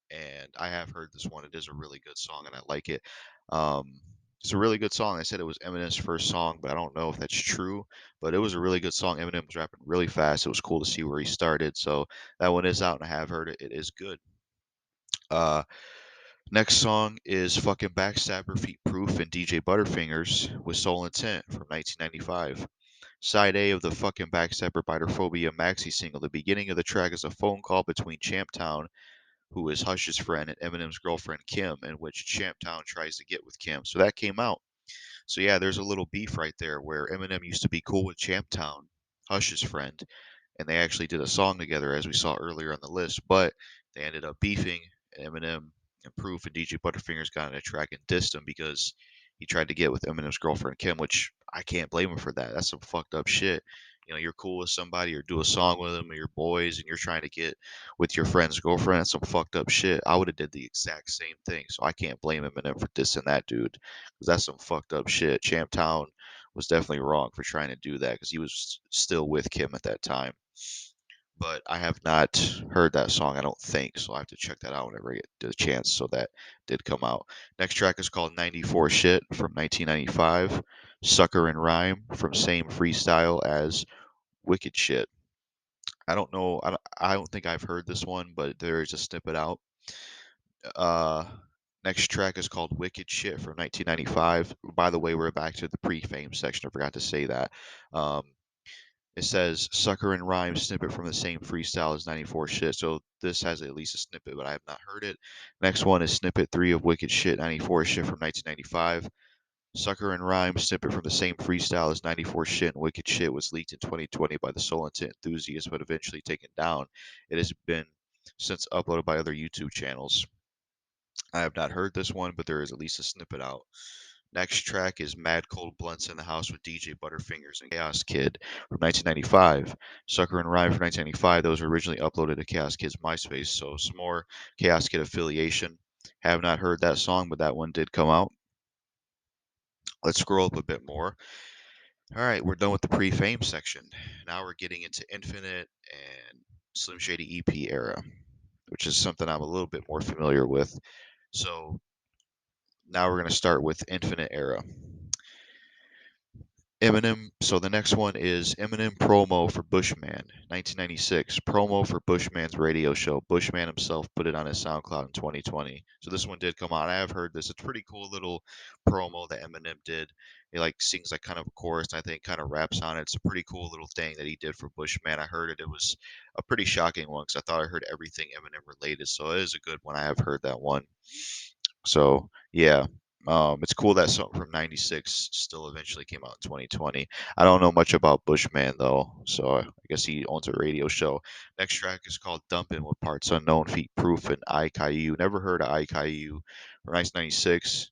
Speaker 1: and I have heard this one. It is a really good song, and I like it. Um, it's a really good song. I said it was Eminem's first song, but I don't know if that's true. But it was a really good song. Eminem was rapping really fast. It was cool to see where he started. So that one is out, and I have heard it. It is good. Uh, Next song is fucking Backstabber Feet Proof and DJ Butterfingers with Soul Intent from 1995. Side A of the fucking Backstabber Biterphobia maxi single. The beginning of the track is a phone call between Champtown, who is Hush's friend, and Eminem's girlfriend Kim, in which Champtown tries to get with Kim. So that came out. So yeah, there's a little beef right there where Eminem used to be cool with Champtown, Hush's friend, and they actually did a song together, as we saw earlier on the list. But they ended up beefing. Eminem and Proof and DJ Butterfingers got on a track and dissed him because he tried to get with Eminem's girlfriend Kim, which I can't blame him for that. That's some fucked up shit. You're cool with somebody or do a song with them or your boys, and you're trying to get with your friend's girlfriend. That's some fucked up shit. I would have did the exact same thing, so I can't blame Eminem for dissing that dude, because that's some fucked up shit. Champtown was definitely wrong for trying to do that because he was still with Kim at that time. But I have not heard that song, I don't think, so I have to check that out whenever I get the chance. So that did come out. Next track is called 94 Shit from 1995. Sucker and Rhyme from same freestyle as Wicked Shit. I don't know. I don't think I've heard this one, but there is a snippet out. Uh, Next track is called Wicked Shit from 1995. By the way, we're back to the pre-fame section. I forgot to say that. Um, It says Sucker and Rhyme snippet from the same freestyle as 94 Shit. So this has at least a snippet, but I have not heard it. Next one is snippet 3 of Wicked Shit 94 Shit from 1995. Sucker and Rhyme snippet from the same freestyle as 94 Shit and Wicked Shit was leaked in 2020 by the Soul Intent enthusiast, but eventually taken down. It has been since uploaded by other YouTube channels. I have not heard this one, but there is at least a snippet out. Next track is Mad Cold Blunts in the House with DJ Butterfingers and Chaos Kid from 1995. Sucker and Rhyme from 1995. Those were originally uploaded to Chaos Kid's MySpace, so some more Chaos Kid affiliation. Have not heard that song, but that one did come out. Let's scroll up a bit more. All right, we're done with the pre-fame section. Now we're getting into Infinite and Slim Shady EP era, which is something I'm a little bit more familiar with. So now we're going to start with Infinite era. Eminem. So the next one is Eminem promo for Bushman, 1996. Promo for Bushman's radio show. Bushman himself put it on his SoundCloud in 2020. So this one did come out. I have heard this. It's a pretty cool little promo that Eminem did. He like sings like kind of a chorus, and I think kind of raps on it. It's a pretty cool little thing that he did for Bushman. I heard it. It was a pretty shocking one because I thought I heard everything Eminem related. So it is a good one. I have heard that one. So yeah, it's cool that song from '96 still eventually came out in 2020. I don't know much about Bushman though, so I guess he owns a radio show. Next track is called "Dumpin' with Parts Unknown, Feet Proof, and I Caillou. Never heard of I Caillou from 1996.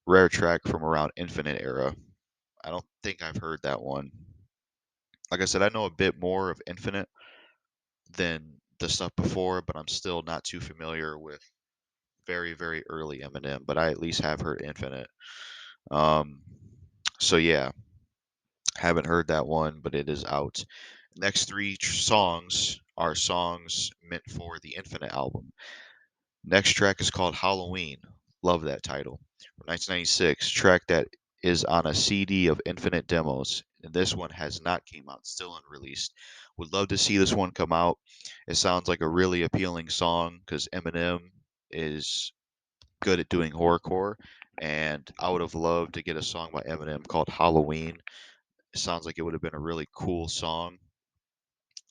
Speaker 1: Rare track from around Infinite era. I don't think I've heard that one. Like I said, I know a bit more of Infinite than the stuff before, but I'm still not too familiar with very, very early Eminem, but I at least have heard Infinite. Um, so yeah, haven't heard that one, but it is out. Next three songs are songs meant for the Infinite album. Next track is called Halloween. Love that title. From 1996, track that is on a CD of Infinite demos. And this one has not came out, still unreleased. Would love to see this one come out. It sounds like a really appealing song because Eminem is good at doing horrorcore, and I would have loved to get a song by Eminem called Halloween. It sounds like it would have been a really cool song.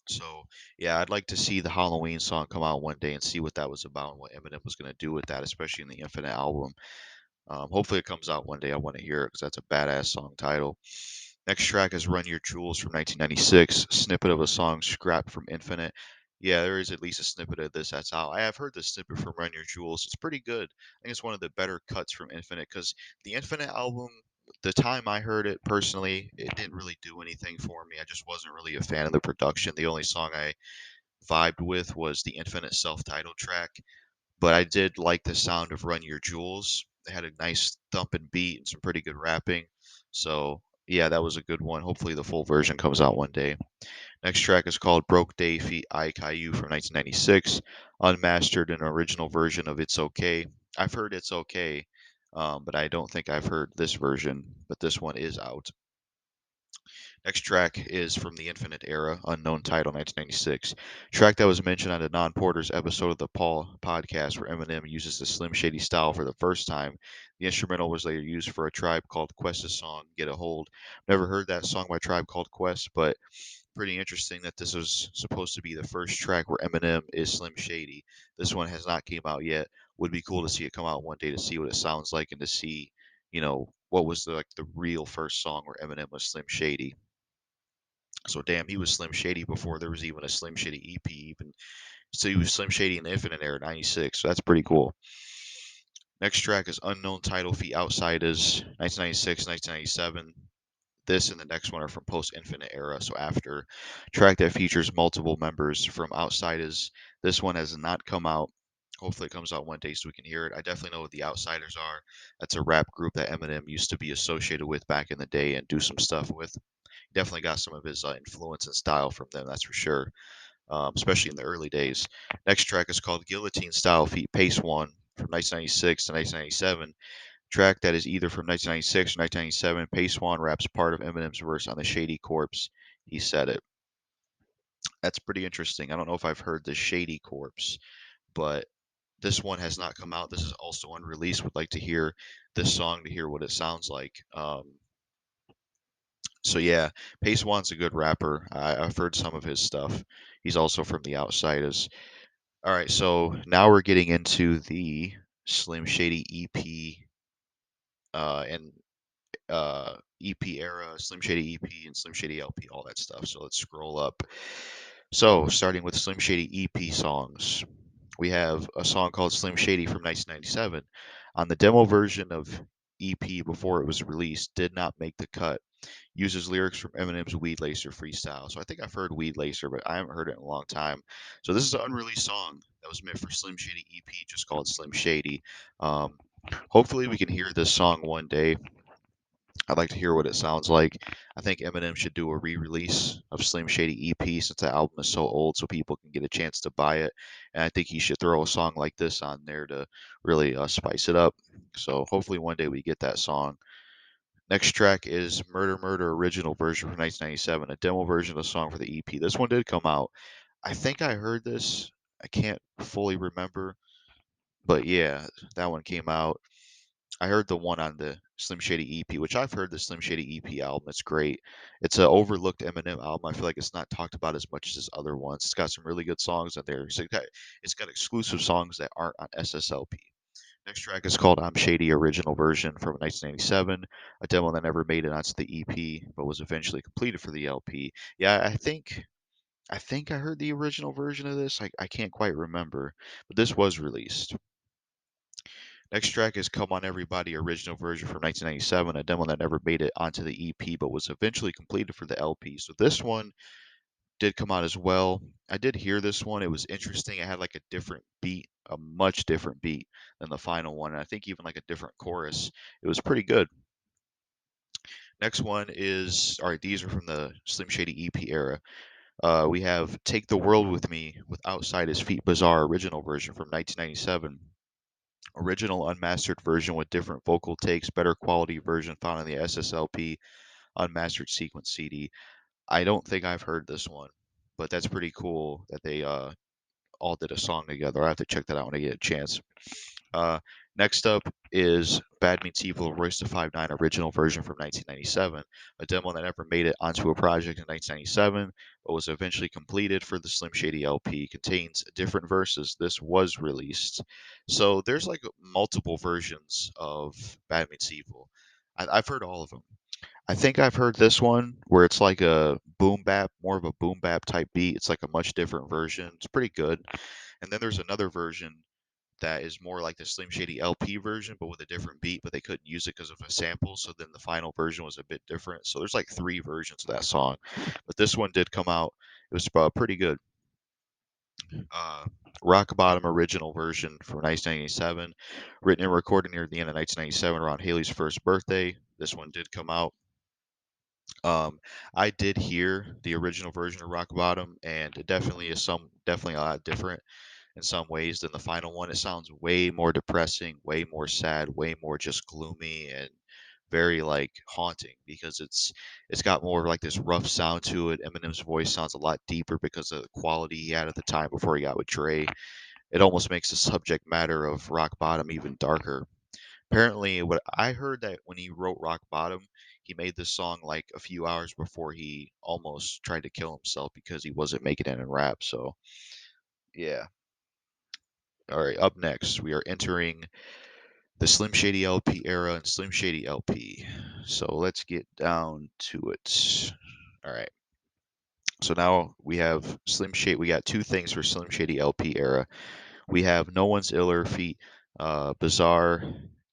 Speaker 1: So yeah, I'd like to see the Halloween song come out one day and see what that was about and what Eminem was going to do with that, especially in the Infinite album. Hopefully it comes out one day. I want to hear it because that's a badass song title. Next track is Run Your Jewels from 1996. Snippet of a song scrapped from Infinite. Yeah, there is at least a snippet of this that's out. I have heard the snippet from Run Your Jewels. It's pretty good. I think it's one of the better cuts from Infinite because the Infinite album, the time I heard it personally, it didn't really do anything for me. I just wasn't really a fan of the production. The only song I vibed with was the Infinite self-titled track, but I did like the sound of Run Your Jewels. They had a nice thumping beat and some pretty good rapping. So, yeah, that was a good one. Hopefully, the full version comes out one day. Next track is called Broke Day Feet I Caillou from 1996, unmastered and original version of It's Okay. I've heard It's Okay, but I don't think I've heard this version, but this one is out. Next track is from the Infinite Era, unknown title, 1996. Track that was mentioned on the Non Porters episode of the Paul podcast, where Eminem uses the Slim Shady style for the first time. The instrumental was later used for a Tribe Called Quest's song "Get a Hold." Never heard that song by Tribe Called Quest, but pretty interesting that this was supposed to be the first track where Eminem is Slim Shady. This one has not came out yet. Would be cool to see it come out one day to see what it sounds like and to see, what was the real first song where Eminem was Slim Shady. So damn, he was Slim Shady before there was even a Slim Shady EP. Even so, he was Slim Shady in the Infinite Era '96. So that's pretty cool. Next track is Unknown Title feat. Outsiders, 1996, 1997. This and the next one are from post Infinite era, so after. Track that features multiple members from Outsiders. This one has not come out. Hopefully it comes out one day so we can hear it. I definitely know what the Outsiders are. That's a rap group that Eminem used to be associated with back in the day and do some stuff with. Definitely got some of his influence and style from them, that's for sure, especially in the early days. Next track is called Guillotine Style feat. Pace One from 1996 to 1997. Track that is either from 1996 or 1997. Pace One raps part of Eminem's verse on the Shady Corpse. He said it. That's pretty interesting. I don't know if I've heard the Shady Corpse, but this one has not come out. This is also unreleased. Would like to hear this song to hear what it sounds like. So yeah, Pace One's a good rapper. I've heard some of his stuff. He's also from the Outsiders. All right, so now we're getting into the Slim Shady EP and EP era, Slim Shady EP and Slim Shady LP, all that stuff. So let's scroll up. So starting with Slim Shady EP songs, we have a song called Slim Shady from 1997. On the demo version of EP before it was released, did not make the cut. Uses lyrics from Eminem's Weed Lacer freestyle. So I think I've heard Weed Lacer, but I haven't heard it in a long time. So this is an unreleased song that was meant for Slim Shady EP, just called Slim Shady. Um, Hopefully we can hear this song one day. I'd like to hear what it sounds like. I think Eminem should do a re-release of Slim Shady EP since the album is so old, so people can get a chance to buy it. And I think he should throw a song like this on there to really spice it up. So hopefully one day we get that song. Next track is Murder Murder original version from 1997, a demo version of the song for the EP. This one did come out. I think I heard this. I can't fully remember, but yeah, that one came out. I heard the one on the Slim Shady EP, which I've heard the Slim Shady EP album. It's great. It's an overlooked Eminem album. I feel like it's not talked about as much as his other ones. It's got some really good songs on there. It's got exclusive songs that aren't on SSLP. Next track is called I'm Shady original version from 1997, a demo that never made it onto the EP, but was eventually completed for the LP. Yeah, I think I heard the original version of this. I can't quite remember, but this was released. Next track is Come On Everybody original version from 1997, a demo that never made it onto the EP but was eventually completed for the LP. So this one did come out as well. I did hear this one. It was interesting. It had like a different beat, a much different beat than the final one. And I think even like a different chorus. It was pretty good. Next one is, all right, these are from the Slim Shady EP era. We have Take the World With Me with Outside His Feet Bizarre original version from 1997. Original unmastered version with different vocal takes, better quality version found on the SSLP unmastered sequence CD. I don't think I've heard this one, but that's pretty cool that they all did a song together. I have to check that out when I get a chance. Uh, Next up is Bad Meets Evil Royce da 5'9" original version from 1997, a demo that never made it onto a project in 1997, but was eventually completed for the Slim Shady LP. Contains different verses. This was released. So there's like multiple versions of Bad Meets Evil. I've heard all of them. I think I've heard this one where it's like a boom bap, more of a boom bap type beat. It's like a much different version. It's pretty good. And then there's another version that is more like the Slim Shady LP version, but with a different beat, but they couldn't use it because of a sample. So then the final version was a bit different. So there's like three versions of that song. But this one did come out. It was pretty good. Uh, Rock Bottom original version from 1997, written and recorded near the end of 1997 around Haley's first birthday. This one did come out. Um, I did hear the original version of Rock Bottom, and it definitely is definitely a lot different in some ways than the final one. It sounds way more depressing, way more sad, way more just gloomy and very like haunting because it's got more of like this rough sound to it. Eminem's voice sounds a lot deeper because of the quality he had at the time before he got with Dre. It almost makes the subject matter of Rock Bottom even darker. Apparently, what I heard that when he wrote Rock Bottom, he made this song like a few hours before he almost tried to kill himself because he wasn't making it in rap. So, yeah. All right, up next, we are entering the Slim Shady LP era and Slim Shady LP. So let's get down to it. All right. So now we have Slim Shady. We got two things for Slim Shady LP era. We have No One's Iller feat. Bizarre,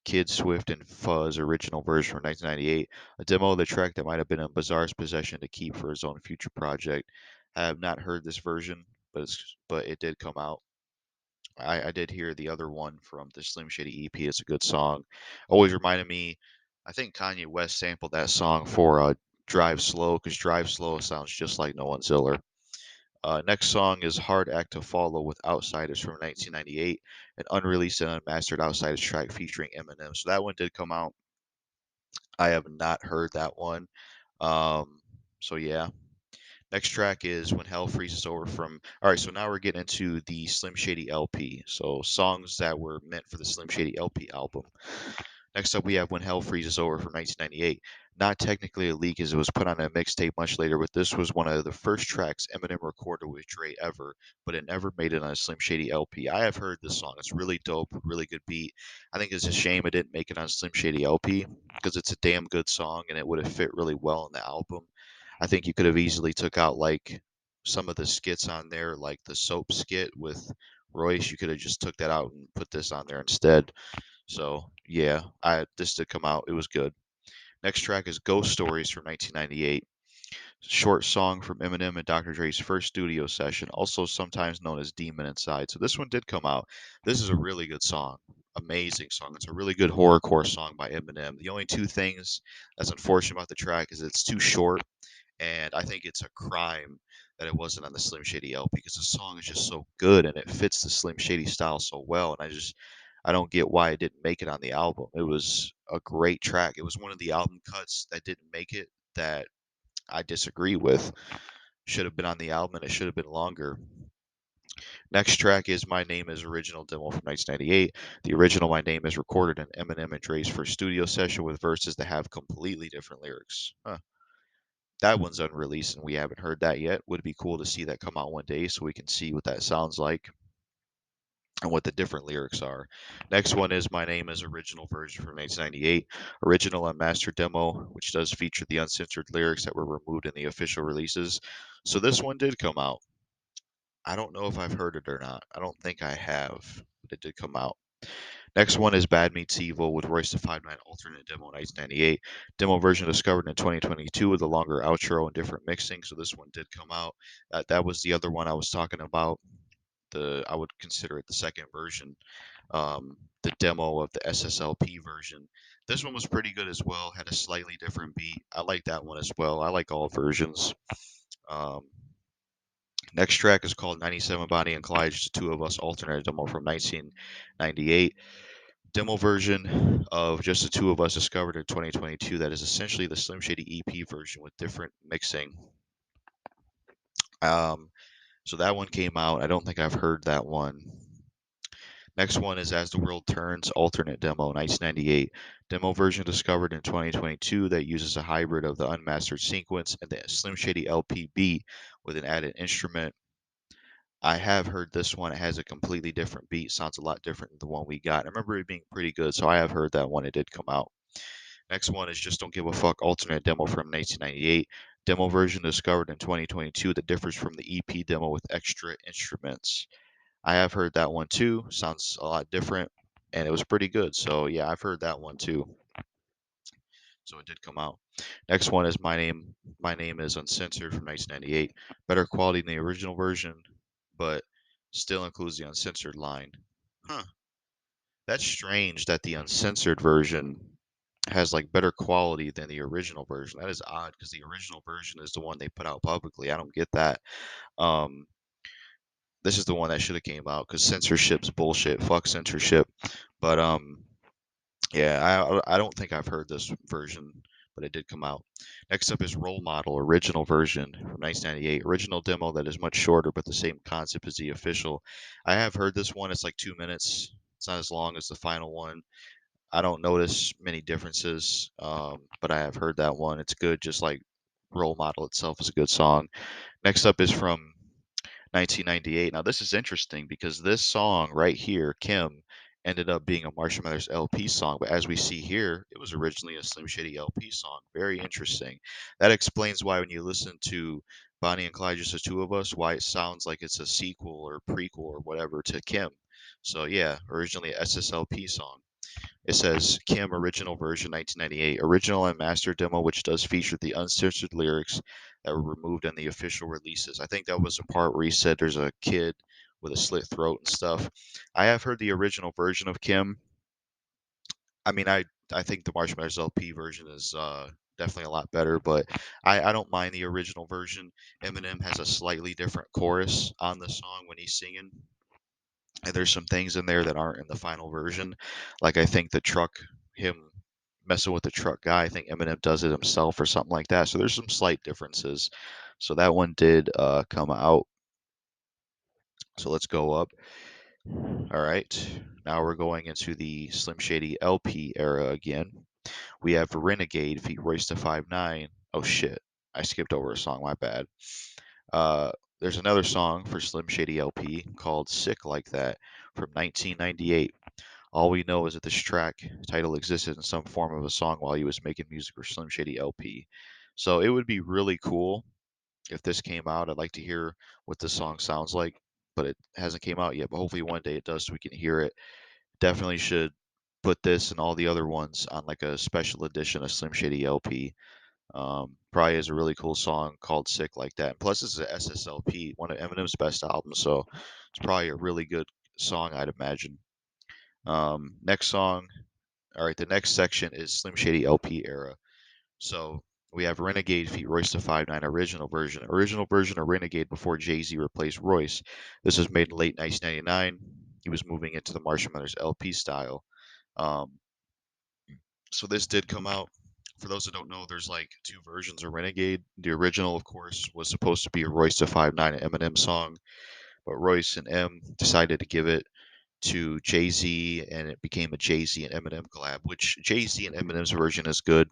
Speaker 1: Kid Swift and Fuzz original version from 1998. A demo of the track that might have been in Bizarre's possession to keep for his own future project. I have not heard this version, but it did come out. I did hear the other one from the Slim Shady EP. It's a good song. Always reminded me, I think Kanye West sampled that song for Drive Slow, because Drive Slow sounds just like No One Ziller. Next song is Hard Act to Follow with Outsiders from 1998, an unreleased and unmastered Outsiders track featuring Eminem. So that one did come out. I have not heard that one. Um, so yeah. Next track is When Hell Freezes Over from. All right, so now we're getting into the Slim Shady LP. So songs that were meant for the Slim Shady LP album. Next up, we have When Hell Freezes Over from 1998. Not technically a leak as it was put on a mixtape much later, but this was one of the first tracks Eminem recorded with Dre ever, but it never made it on a Slim Shady LP. I have heard this song. It's really dope, really good beat. I think it's a shame it didn't make it on Slim Shady LP because it's a damn good song and it would have fit really well in the album. I think you could have easily took out like some of the skits on there, like the soap skit with Royce. You could have just took that out and put this on there instead. So yeah, I this did come out. It was good. Next track is Ghost Stories from 1998. Short song from Eminem and Dr. Dre's first studio session, also sometimes known as Demon Inside. So this one did come out. This is a really good song. Amazing song. It's a really good horrorcore song by Eminem. The only two things that's unfortunate about the track is it's too short, and I think it's a crime that it wasn't on the Slim Shady LP because the song is just so good and it fits the Slim Shady style so well. And I don't get why it didn't make it on the album. It was a great track. It was one of the album cuts that didn't make it that I disagree with. Should have been on the album and it should have been longer. Next track is My Name Is original demo from 1998. The original My Name Is recorded in Eminem and Dre's first studio session with verses that have completely different lyrics. Huh. That one's unreleased and we haven't heard that yet. Would be cool to see that come out one day so we can see what that sounds like and what the different lyrics are. Next one is My Name Is original version from 1998, original unmastered demo, which does feature the uncensored lyrics that were removed in the official releases. So this one did come out. I don't know if I've heard it or not. I don't think I have, but it did come out. Next one is Bad Meets Evil with Royce the 5'9" alternate demo 1998. Demo version discovered in 2022 with a longer outro and different mixing. So this one did come out. That was the other one I was talking about. I would consider it the second version, the demo of the SSLP version. This one was pretty good as well. Had a slightly different beat. I like that one as well. I like all versions. Um, Next track is called 97 Bonnie and Clyde, just the two of us alternate demo from 1998. Demo version of just the two of us discovered in 2022 that is essentially the Slim Shady EP version with different mixing. Um, so that one came out. I don't think I've heard that one. Next one is As the World Turns alternate demo 1998. Demo version discovered in 2022 that uses a hybrid of the unmastered sequence and the Slim Shady LP beat with an added instrument. I have heard this one. It has a completely different beat. Sounds a lot different than the one we got. I remember it being pretty good, so I have heard that one. It did come out. Next one is Just Don't Give a Fuck alternate demo from 1998. Demo version discovered in 2022 that differs from the EP demo with extra instruments. I have heard that one too. Sounds a lot different, and it was pretty good. So yeah, I've heard that one too. So it did come out. Next one is My Name is Uncensored from 1998. Better quality than the original version, but still includes the uncensored line. Huh. That's strange that the uncensored version has like better quality than the original version. That is odd because the original version is the one they put out publicly. I don't get that. Um, this is the one that should have came out because censorship's bullshit. Fuck censorship. But yeah, I don't think I've heard this version, but it did come out. Next up is Role Model original version from 1998. Original demo that is much shorter but the same concept as the official. I have heard this one. It's like 2 minutes. It's not as long as the final one. I don't notice many differences, but I have heard that one. It's good, just like Role Model itself is a good song. Next up is from 1998. Now, this is interesting because this song right here, Kim, ended up being a Marshall Mathers LP song, but as we see here, it was originally a Slim Shady LP song. Very interesting. That explains why when you listen to Bonnie and Clyde, just the two of us, why it sounds like it's a sequel or prequel or whatever to Kim. So yeah, originally a SSLP song. It says Kim original version 1998, original and master demo, which does feature the uncensored lyrics that were removed in the official releases. I think that was a part where he said there's a kid with a slit throat and stuff. I have heard the original version of Kim. I mean, I think the Marshmallows LP version is definitely a lot better, but I don't mind the original version. Eminem has a slightly different chorus on the song when he's singing, and there's some things in there that aren't in the final version. Like I think the truck, him messing with the truck guy, I think Eminem does it himself or something like that. So there's some slight differences. So that one did come out. So let's go up. All right. Now we're going into the Slim Shady LP era again. We have Renegade feat. Royce da 5'9". Oh shit. I skipped over a song, my bad. There's another song for Slim Shady LP called Sick Like That from 1998. All we know is that this track title existed in some form of a song while he was making music for Slim Shady LP. So it would be really cool if this came out. I'd like to hear what this song sounds like, but it hasn't came out yet. But hopefully one day it does so we can hear it. Definitely should put this and all the other ones on like a special edition of Slim Shady LP. Probably is a really cool song called Sick Like That. And plus, it's a SSLP, one of Eminem's best albums, so it's probably a really good song, I'd imagine. Next song, all right, the next section is Slim Shady LP era. So we have Renegade feat. Royce da 5'9" original version. Original version of Renegade before Jay-Z replaced Royce. This was made in late 1999. He was moving into the Marshall Mathers LP style. Um, so this did come out. For those that don't know, there's like two versions of Renegade. The original, of course, was supposed to be a Royce da 5'9" and Eminem song, but Royce and M decided to give it to Jay Z, and it became a Jay Z and Eminem collab, which Jay Z and Eminem's version is good.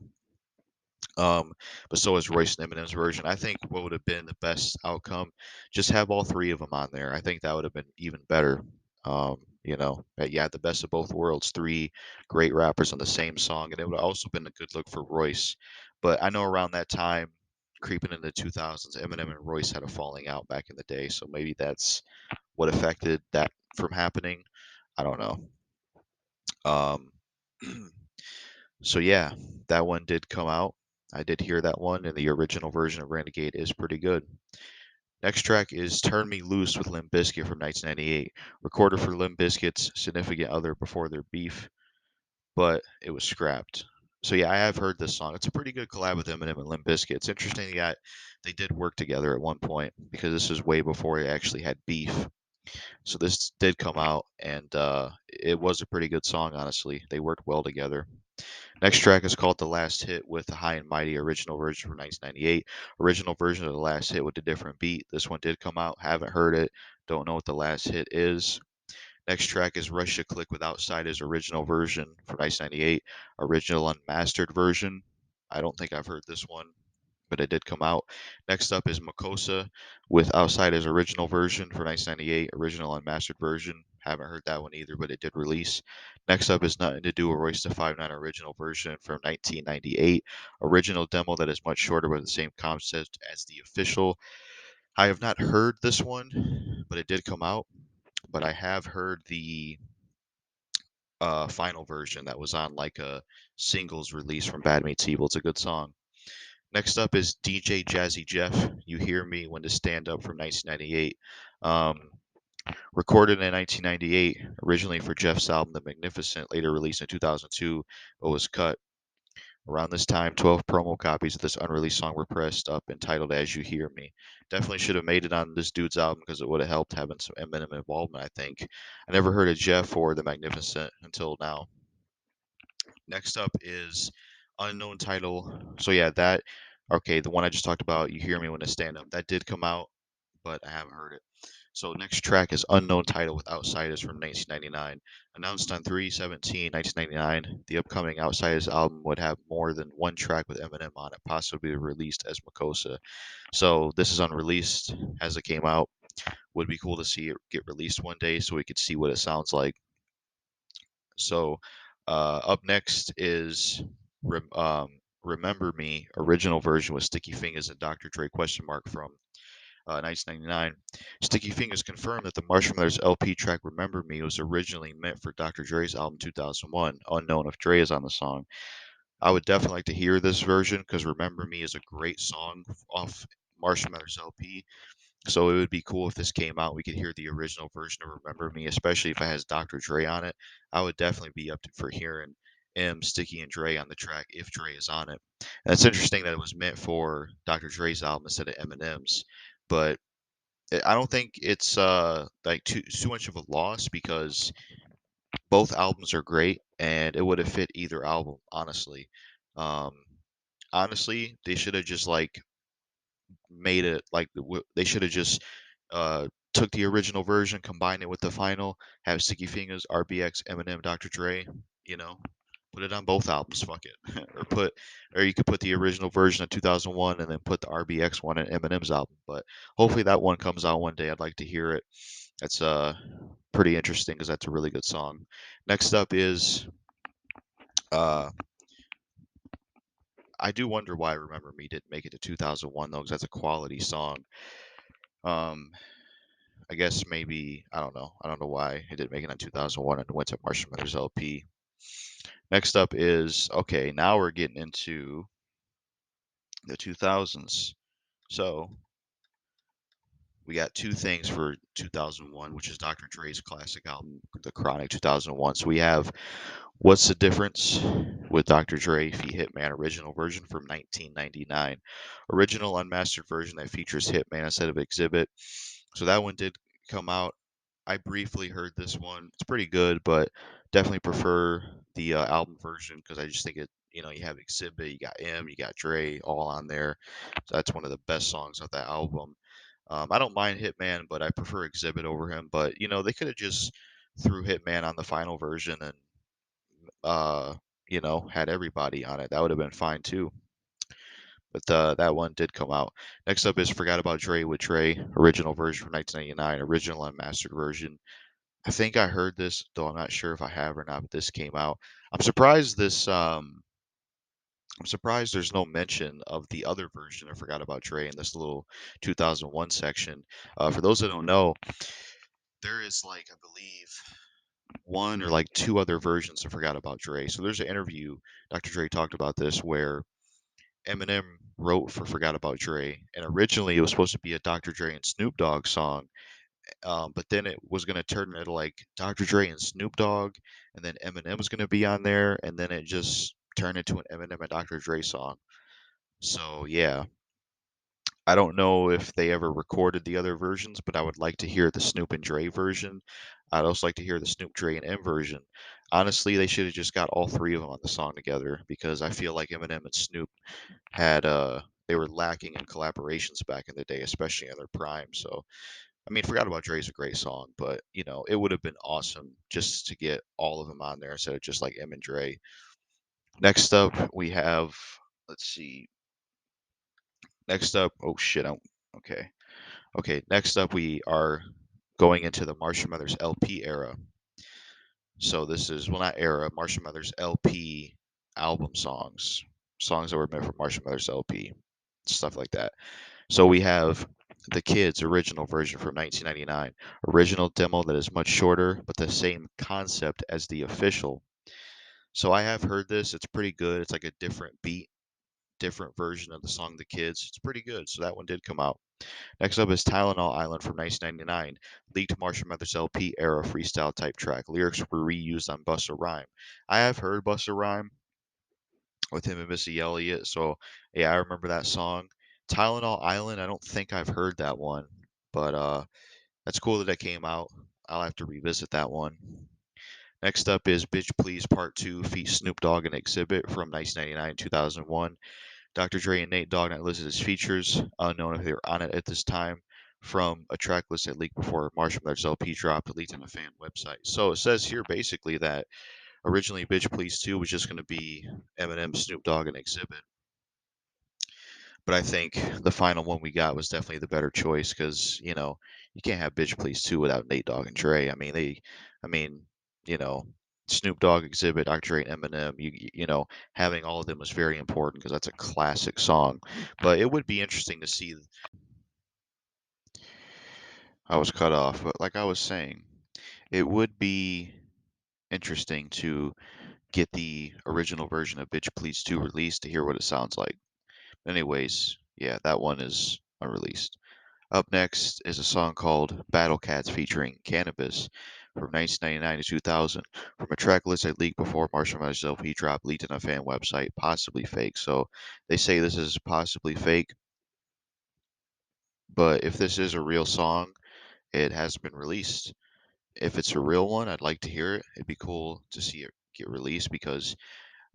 Speaker 1: Um, but so is Royce and Eminem's version. I think what would have been the best outcome, just have all three of them on there. I think that would have been even better. Yeah, the best of both worlds, three great rappers on the same song, and it would have also been a good look for Royce. But I know around that time, creeping into the 2000s, Eminem and Royce had a falling out back in the day, so maybe that's what affected that from happening. I don't know. Um, So yeah, that one did come out. I did hear that one, and the original version of Renegade is pretty good. Next track is Turn Me Loose with Limp Bizkit from 1998, recorded for Limp Bizkit's significant other before their beef, but it was scrapped. So yeah, I have heard this song. It's a pretty good collab with Eminem and Limp Bizkit. It's interesting that they did work together at one point because this is way before they actually had beef. So this did come out, and it was a pretty good song, honestly. They worked well together. Next track is called The Last Hit with the High and Mighty original version from 1998. Original version of The Last Hit with a different beat. This one did come out. Haven't heard it. Don't know what The Last Hit is. Next track is Russia Click with Outside's original version from 1998. Original unmastered version. I don't think I've heard this one, but it did come out. Next up is Makosa with Outsider's original version for 1998, original unmastered version. Haven't heard that one either, but it did release. Next up is Nothing to Do with Royce da 5'9" original version from 1998, original demo that is much shorter but the same concept as the official. I have not heard this one, but it did come out. But I have heard the final version that was on like a singles release from Bad Meets Evil. It's a good song. Next up is DJ Jazzy Jeff. You Hear Me When to Stand Up from 1998. Recorded in 1998, originally for Jeff's album The Magnificent, later released in 2002, but was cut. Around this time, 12 promo copies of this unreleased song were pressed up entitled As You Hear Me. Definitely should have made it on this dude's album because it would have helped having some Eminem involvement, I think. I never heard of Jeff or The Magnificent until now. Next up is unknown title. So yeah, that okay, the one I just talked about, You Hear Me When I Stand Up, that did come out, but I haven't heard it. So next track is unknown title with Outsiders from 1999. Announced on 3/17/1999, the upcoming Outsiders album would have more than one track with Eminem on it, possibly released as Makosa. So this is unreleased as it came out. Would be cool to see it get released one day so we could see what it sounds like. So, up next is Remember Me, original version with Sticky Fingers and Dr. Dre question mark from 1999. Sticky Fingers confirmed that the Marshall Mathers LP track "Remember Me" was originally meant for Dr. Dre's album 2001. Unknown if Dre is on the song. I would definitely like to hear this version because "Remember Me" is a great song off Marshall Mathers LP. So it would be cool if this came out. We could hear the original version of "Remember Me," especially if it has Dr. Dre on it. I would definitely be up for hearing Sticky, and Dre on the track if Dre is on it. And it's interesting that it was meant for Dr. Dre's album instead of Eminem's, but I don't think it's like too much of a loss because both albums are great and it would have fit either album. Um, honestly, they should have just like made it like they should have just took the original version, combined it with the final, have Sticky Fingers, RBX, Eminem, Dr. Dre, you know, put it on both albums. Fuck it, or you could put the original version of 2001 and then put the RBX one in Eminem's album. But hopefully that one comes out one day. I'd like to hear it. That's pretty interesting because that's a really good song. Next up is uh I do wonder why Remember Me didn't make it to 2001 though, because that's a quality song. Um, I guess maybe I don't know. I don't know why it didn't make it on 2001 and went to Marshall Mathers LP. Next up is okay. Now we're getting into the 2000s. So we got two things for 2001, which is Dr. Dre's classic album, The Chronic 2001. So we have What's the Difference with Dr. Dre Feat Hitman original version from 1999. Original unmastered version that features Hitman instead of Exhibit. So that one did come out. I briefly heard this one. It's pretty good, but definitely prefer the album version because I just think it. You have Exhibit, you got you got Dre, all on there. So that's one of the best songs of that album. I don't mind Hitman, but I prefer Exhibit over him. But they could have just threw Hitman on the final version and uh, had everybody on it. That would have been fine too. But that one did come out. Next up is Forgot About Dre with Dre, original version from 1999, original unmastered version. I think I heard this, though I'm not sure if I have or not, but this came out. I'm surprised I'm surprised there's no mention of the other version I Forgot About Dre in this little 2001 section. For those that don't know, there is like I believe one or like two other versions of Forgot About Dre. So there's an interview Dr. Dre talked about this where Eminem wrote for Forgot About Dre, and originally it was supposed to be a Dr. Dre and Snoop Dogg song, but then it was gonna turn into like Dr. Dre and Snoop Dogg, and then Eminem was gonna be on there, and then it just turned into an Eminem and Dr. Dre song. So yeah, I don't know if they ever recorded the other versions, but I would like to hear the Snoop and Dre version. I'd also like to hear the Snoop, Dre, and M version. Honestly, they should have just got all three of them on the song together because I feel like Eminem and Snoop had they were lacking in collaborations back in the day, especially in their prime. So I mean, Forgot About Dre is a great song, but it would have been awesome just to get all of them on there instead of just like M and Dre. Next up, we have, let's see. Next up, oh shit, okay. Okay, next up we are going into the Marshall Mathers LP era. So this is, well, not era, Marshall Mathers LP album songs that were meant for Marshall Mathers LP, stuff like that. So we have the Kids original version from 1999, original demo that is much shorter, but the same concept as the official. So I have heard this. It's pretty good. It's like a different beat, different version of the song The Kids. It's pretty good. So that one did come out. Next up is Tylenol Island from 1999, leaked Marshall Mathers LP era freestyle type track. Lyrics were reused on Busta Rhyme. I have heard Busta Rhyme with him and Missy Elliott. So yeah, I remember that song. Tylenol Island, I don't think I've heard that one, but that's cool that it came out. I'll have to revisit that one. Next up is Bitch Please Part 2 feat Snoop Dogg and Exhibit from 1999 2001. Dr. Dre and Nate Dogg not listed as features, unknown if they were on it at this time, from a track list that leaked before Marshall Mathers LP dropped, leaked on a fan website. So it says here basically that originally Bitch Please 2 was just going to be Eminem, Snoop Dogg, and Exhibit. But I think the final one we got was definitely the better choice because, you can't have Bitch Please 2 without Nate Dogg and Dre. I mean, you know, Snoop Dogg, Exhibit, Dr. Dre, and Eminem, having all of them was very important because that's a classic song. But it would be interesting to see. I was cut off, but like I was saying, it would be interesting to get the original version of Bitch Please 2 released to hear what it sounds like. Anyways, yeah, that one is unreleased. Up next is a song called Battle Cats featuring Cannabis from 1999 to 2000 from a track list I leaked before Marshall Mathers LP dropped, leaked in a fan website, possibly fake. So they say this is possibly fake, but if this is a real song, it has been released. If it's a real one, I'd like to hear it. It'd be cool to see it get released because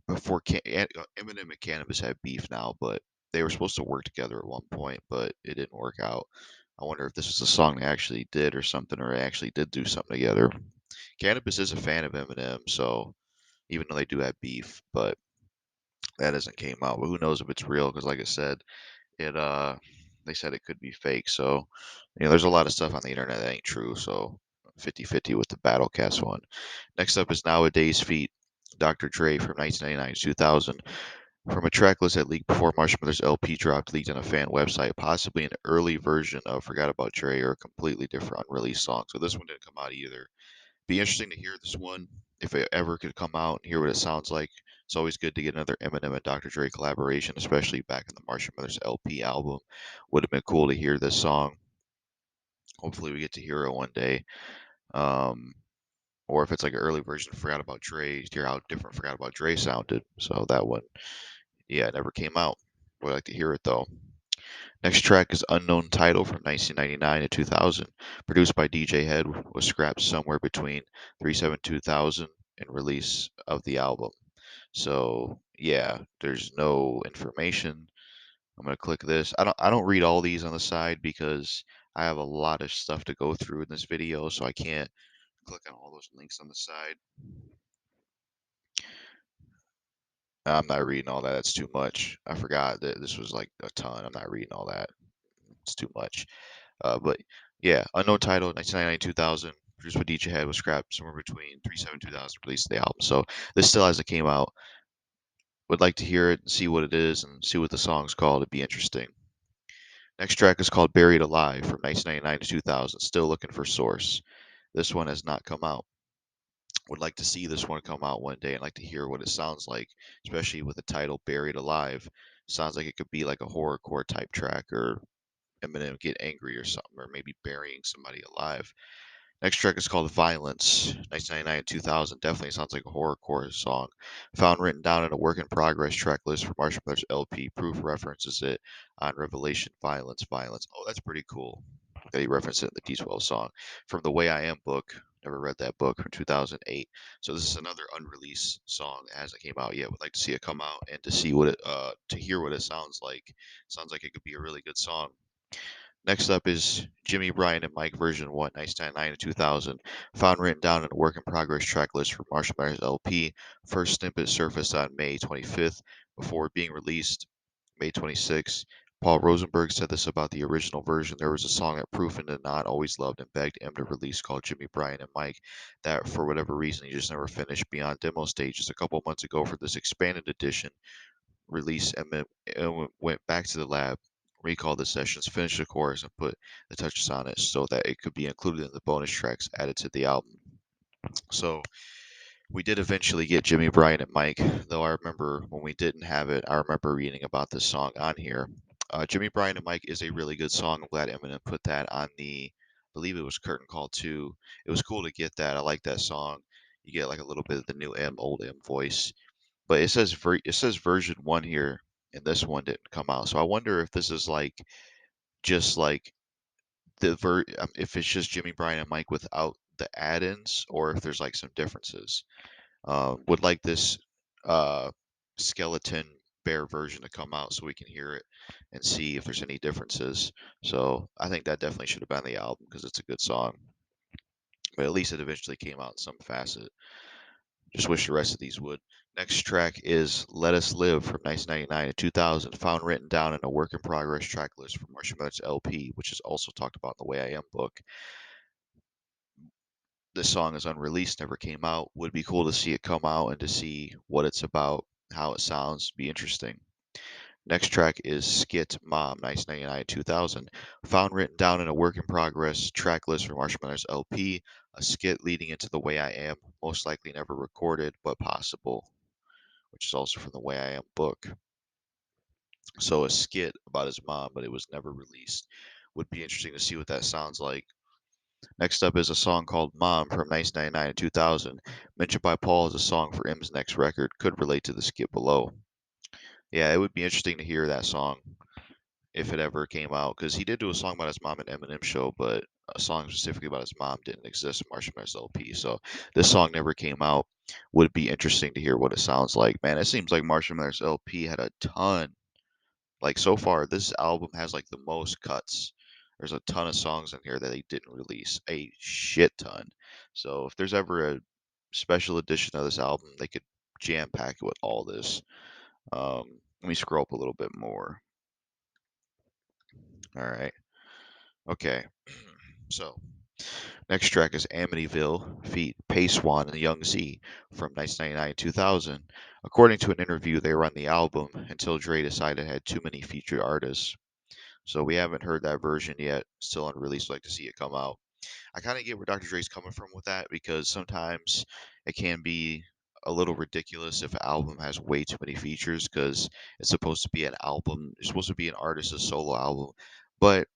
Speaker 1: Eminem and Cannabis have beef now, but they were supposed to work together at one point, but it didn't work out. I wonder if this is a song they actually did or something, or they actually did do something together. Cannabis is a fan of Eminem, so even though they do have beef, but that hasn't came out. But who knows if it's real? Because like I said, it they said it could be fake. So there's a lot of stuff on the internet that ain't true. So 50-50 with the Battlecast one. Next up is Nowadays Feat. Dr. Dre from 1999 to 2000. From a track list that leaked before Marshall Mathers LP dropped, leaked on a fan website, possibly an early version of Forgot About Dre or a completely different unreleased song. So this one didn't come out either. Be interesting to hear this one if it ever could come out and hear what it sounds like. It's always good to get another Eminem and Dr. Dre collaboration, especially back in the Marshall Mathers LP album. Would have been cool to hear this song. Hopefully, we get to hear it one day. Um, or if it's like an early version of Forgot About Dre, to hear how different Forgot About Dre sounded. So that one, yeah, it never came out. Would like to hear it though. Next track is Unknown Title from 1999 to 2000, produced by DJ Head, was scrapped somewhere between 3/7/2000 and release of the album. So yeah, there's no information. I'm gonna click this. I don't read all these on the side because I have a lot of stuff to go through in this video, so I can't click on all those links on the side. I'm not reading all that. That's too much. I forgot that this was like a ton. I'm not reading all that. It's too much. But yeah, Unknown Title, 1999, 2000, produced by DJ Head, was scrapped somewhere between 3/7 2000 release of the album. So this still hasn't came out. Would like to hear it and see what it is and see what the song's called. It'd be interesting. Next track is called Buried Alive from 1999 to 2000. Still looking for source. This one has not come out. Would like to see this one come out one day and like to hear what it sounds like, especially with the title Buried Alive. Sounds like it could be like a horrorcore type track or Eminem get angry or something, or maybe burying somebody alive. Next track is called Violence, 1999 and 2000. Definitely sounds like a horrorcore song. Found written down in a work in progress track list for Marshall Mathers LP. Proof references it on Revelation Violence, Violence. Oh, that's pretty cool that he referenced it in the D12 song. From the Way I Am book, never read that book, from 2008. So this is another unreleased song that hasn't came out yet. Would like to see it come out and to see what it, to hear what it sounds like. Sounds like it could be a really good song. Next up is Jimmy Bryan and Mike version 1, 1999 to 2000. Found written down in a work in progress track list for Marshall Mathers LP. First snippet surfaced on May 25th before being released May 26th. Paul Rosenberg said this about the original version. There was a song that Proofin did not always loved and begged him to release called Jimmy Bryan and Mike that for whatever reason he just never finished beyond demo stages. A couple months ago for this expanded edition, release and went back to the lab, recalled the sessions, finished the chorus, and put the touches on it so that it could be included in the bonus tracks added to the album. So we did eventually get Jimmy Bryan and Mike, though I remember when we didn't have it, I remember reading about this song on here. Jimmy Bryan and Mike is a really good song. I'm glad Eminem put that on the, I believe it was Curtain Call 2. It was cool to get that. I like that song. You get like a little bit of the new M, old M voice. But it says version 1 here, and this one didn't come out. So I wonder if this is like just like if it's just Jimmy Bryan and Mike without the add-ins, or if there's like some differences. Would like this uh, skeleton bear version to come out so we can hear it and see if there's any differences. So I think that definitely should have been the album because it's a good song. But at least it eventually came out in some facet. Just wish the rest of these would. Next track is Let Us Live from 1999 to 2000, found written down in a work in progress track list from Marshall Mathers LP, which is also talked about in the Way I Am book. This song is unreleased, never came out. Would be cool to see it come out and to see what it's about, how it sounds. Be interesting. Next track is Skit Mom, 1999 2000. Found written down in a work in progress track list for Marshall Mathers LP. A skit leading into The Way I Am, most likely never recorded, but possible, which is also from the Way I Am book. So a skit about his mom, but it was never released. Would be interesting to see what that sounds like. Next up is a song called Mom from 1999 and 2000. Mentioned by Paul as a song for M's next record. Could relate to the skit below. Yeah, it would be interesting to hear that song if it ever came out, because he did do a song about his mom at Eminem show, but a song specifically about his mom didn't exist in Marshall Mathers LP. So this song never came out. Would be interesting to hear what it sounds like. Man, it seems like Marshall Mathers LP had a ton. Like so far, this album has like the most cuts. There's a ton of songs in here that they didn't release, a shit ton. So if there's ever a special edition of this album, they could jam pack it with all this. Let me scroll up a little bit more. All right. Okay. So next track is Amityville feat. Pace One and Young Z from 1999-2000. According to an interview, they were on the album until Dre decided it had too many featured artists. So we haven't heard that version yet. Still unreleased. Like to see it come out. I kind of get where Dr. Dre's coming from with that because sometimes it can be a little ridiculous if an album has way too many features because it's supposed to be an album. It's supposed to be an artist's solo album, but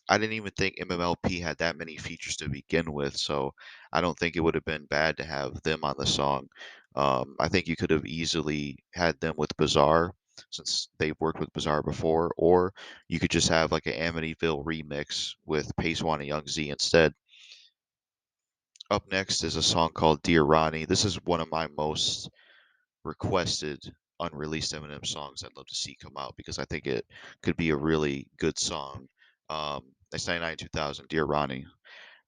Speaker 1: I didn't even think MMLP had that many features to begin with, so I don't think it would have been bad to have them on the song. I think you could have easily had them with Bizarre since they've worked with Bizarre before, or you could just have like an Amityville remix with Pace One and Young Z instead. Up next is a song called Dear Ronnie. This is one of my most requested unreleased Eminem songs I'd love to see come out because I think it could be a really good song. That's 99 2000, Dear Ronnie.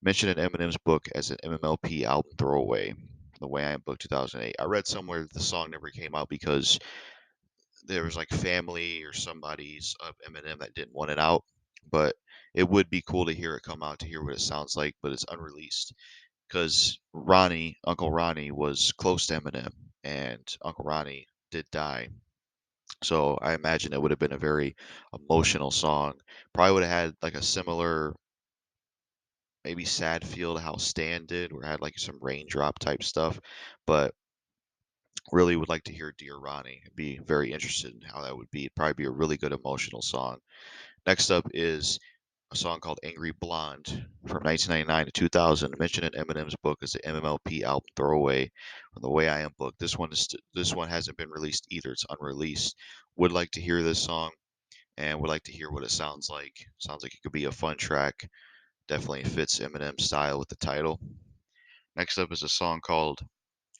Speaker 1: Mentioned in Eminem's book as an MMLP album throwaway. The Way I Am book 2008. I read somewhere that the song never came out because there was like family or somebody's of Eminem that didn't want it out. But it would be cool to hear it come out to hear what it sounds like, but it's unreleased because Uncle Ronnie, was close to Eminem, and Uncle Ronnie did die. So I imagine it would have been a very emotional song. Probably would have had like a similar, maybe sad feel to how Stan did, where it had like some raindrop type stuff. But really would like to hear Dear Ronnie. I'd be very interested in how that would be. It'd probably be a really good emotional song. Next up is a song called Angry Blonde from 1999 to 2000, mentioned in Eminem's book as the MMLP album throwaway from the Way I Am book. This one hasn't been released either. It's unreleased. Would like to hear this song and would like to hear what it sounds like. Sounds like it could be a fun track. Definitely fits Eminem's style with the title. Next up is a song called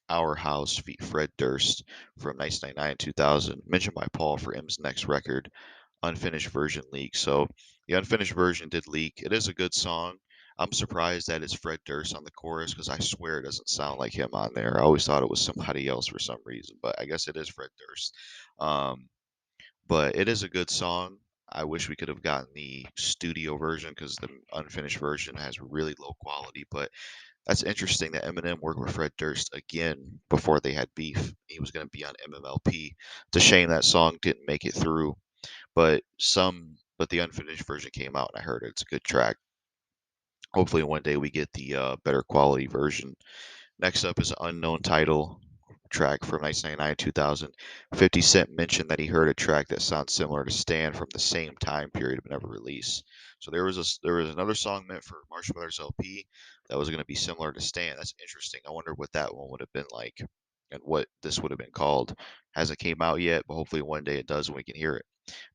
Speaker 1: Our House feat. Fred Durst from 1999 2000, mentioned by Paul for M's next record. Unfinished version leak. So the unfinished version did leak. It is a good song. I'm surprised that it's Fred Durst on the chorus because I swear it doesn't sound like him on there. I always thought it was somebody else for some reason, but I guess it is Fred Durst. Um, but it is a good song. I wish we could have gotten the studio version because the unfinished version has really low quality. But that's interesting that Eminem worked with Fred Durst again before they had beef. He was going to be on MMLP. It's a shame that song didn't make it through, but the unfinished version came out and I heard it. It's a good track. Hopefully one day we get the better quality version. Next up is an unknown title track from 1999 2000. 50 Cent mentioned that he heard a track that sounds similar to Stan from the same time period but never released. So there was another song meant for Marshall Mathers LP that was going to be similar to Stan. That's interesting. I wonder what that one would have been like and what this would have been called. Hasn't came out yet, but hopefully one day it does and we can hear it.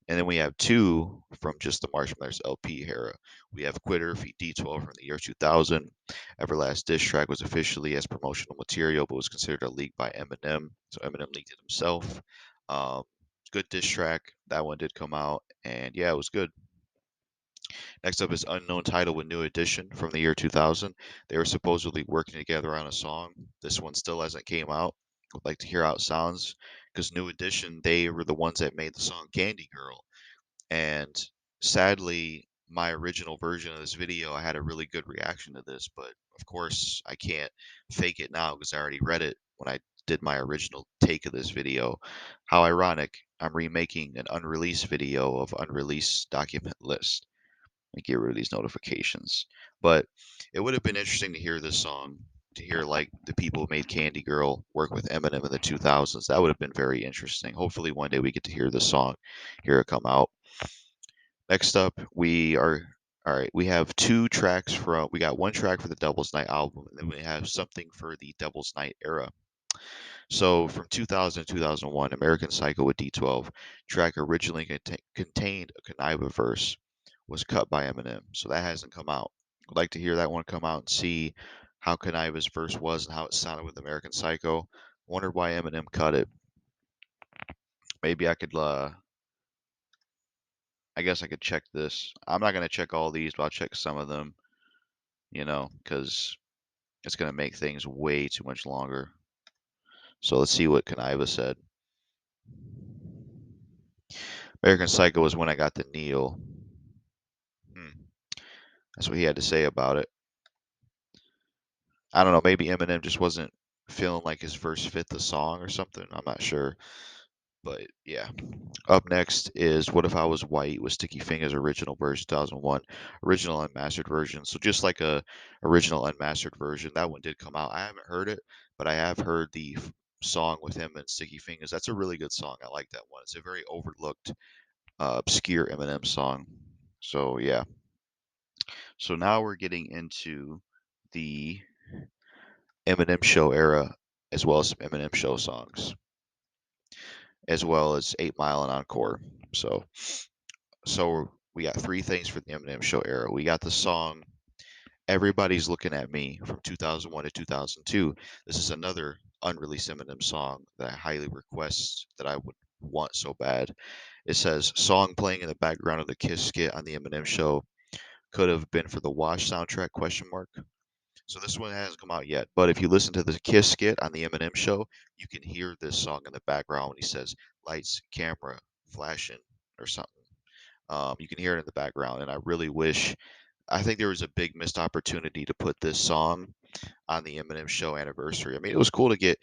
Speaker 1: And then we have two from just the Marshall Mathers LP era. We have Quitter feat. D12 from the year 2000. Everlast diss track was officially as promotional material, but was considered a leak by Eminem. So Eminem leaked it himself. Um, Good diss track. That one did come out, and yeah, it was good. Next up is Unknown Title with New Edition from the year 2000. They were supposedly working together on a song. This one still hasn't came out. Would like to hear how it sounds because New Edition, they were the ones that made the song Candy Girl. And sadly, my original version of this video, I had a really good reaction to this, but of course, I can't fake it now because I already read it when I did my original take of this video. How ironic, I'm remaking an unreleased video of unreleased document list. And get rid of these notifications. But it would have been interesting to hear this song, to hear like the people who made Candy Girl work with Eminem in the 2000s. That would have been very interesting. Hopefully one day we get to hear this song, hear it come out. Next up, we are all right. We have two tracks from. We got one track for the Devil's Night album, and then we have something for the Devil's Night era. So from 2000 to 2001, American Psycho with D12 track originally contained a Kaniva verse was cut by Eminem. So that hasn't come out. I'd like to hear that one come out and see how Kaniva's verse was and how it sounded with American Psycho. Wondered why Eminem cut it. Maybe I could I guess I could check this. I'm not gonna check all these, but I'll check some of them, because it's gonna make things way too much longer. So let's see what Kaniva said. American Psycho was when I got the Neil. That's what he had to say about it. I don't know, maybe Eminem just wasn't feeling like his verse fit the song or something. I'm not sure. But yeah. Up next is What If I Was White with Sticky Fingers original version 2001, original unmastered version. So just like a original unmastered version, that one did come out. I haven't heard it, but I have heard the song with him and Sticky Fingers. That's a really good song. I like that one. It's a very overlooked, obscure Eminem song. So yeah. So now we're getting into the Eminem Show era, as well as some Eminem Show songs, as well as 8 Mile and Encore. So, so we got three things for the Eminem Show era. We got the song "Everybody's Looking at Me" from 2001 to 2002. This is another unreleased Eminem song that I highly request that I would want so bad. It says song playing in the background of the Kiss skit on the Eminem Show could have been for the Wash soundtrack question mark. So this one hasn't come out yet, but if you listen to the Kiss skit on the Eminem Show, you can hear this song in the background when he says "lights, camera, flashing" or something. You can hear it in the background, and I really wish. I think there was a big missed opportunity to put this song on the Eminem Show anniversary. I mean, it was cool to get.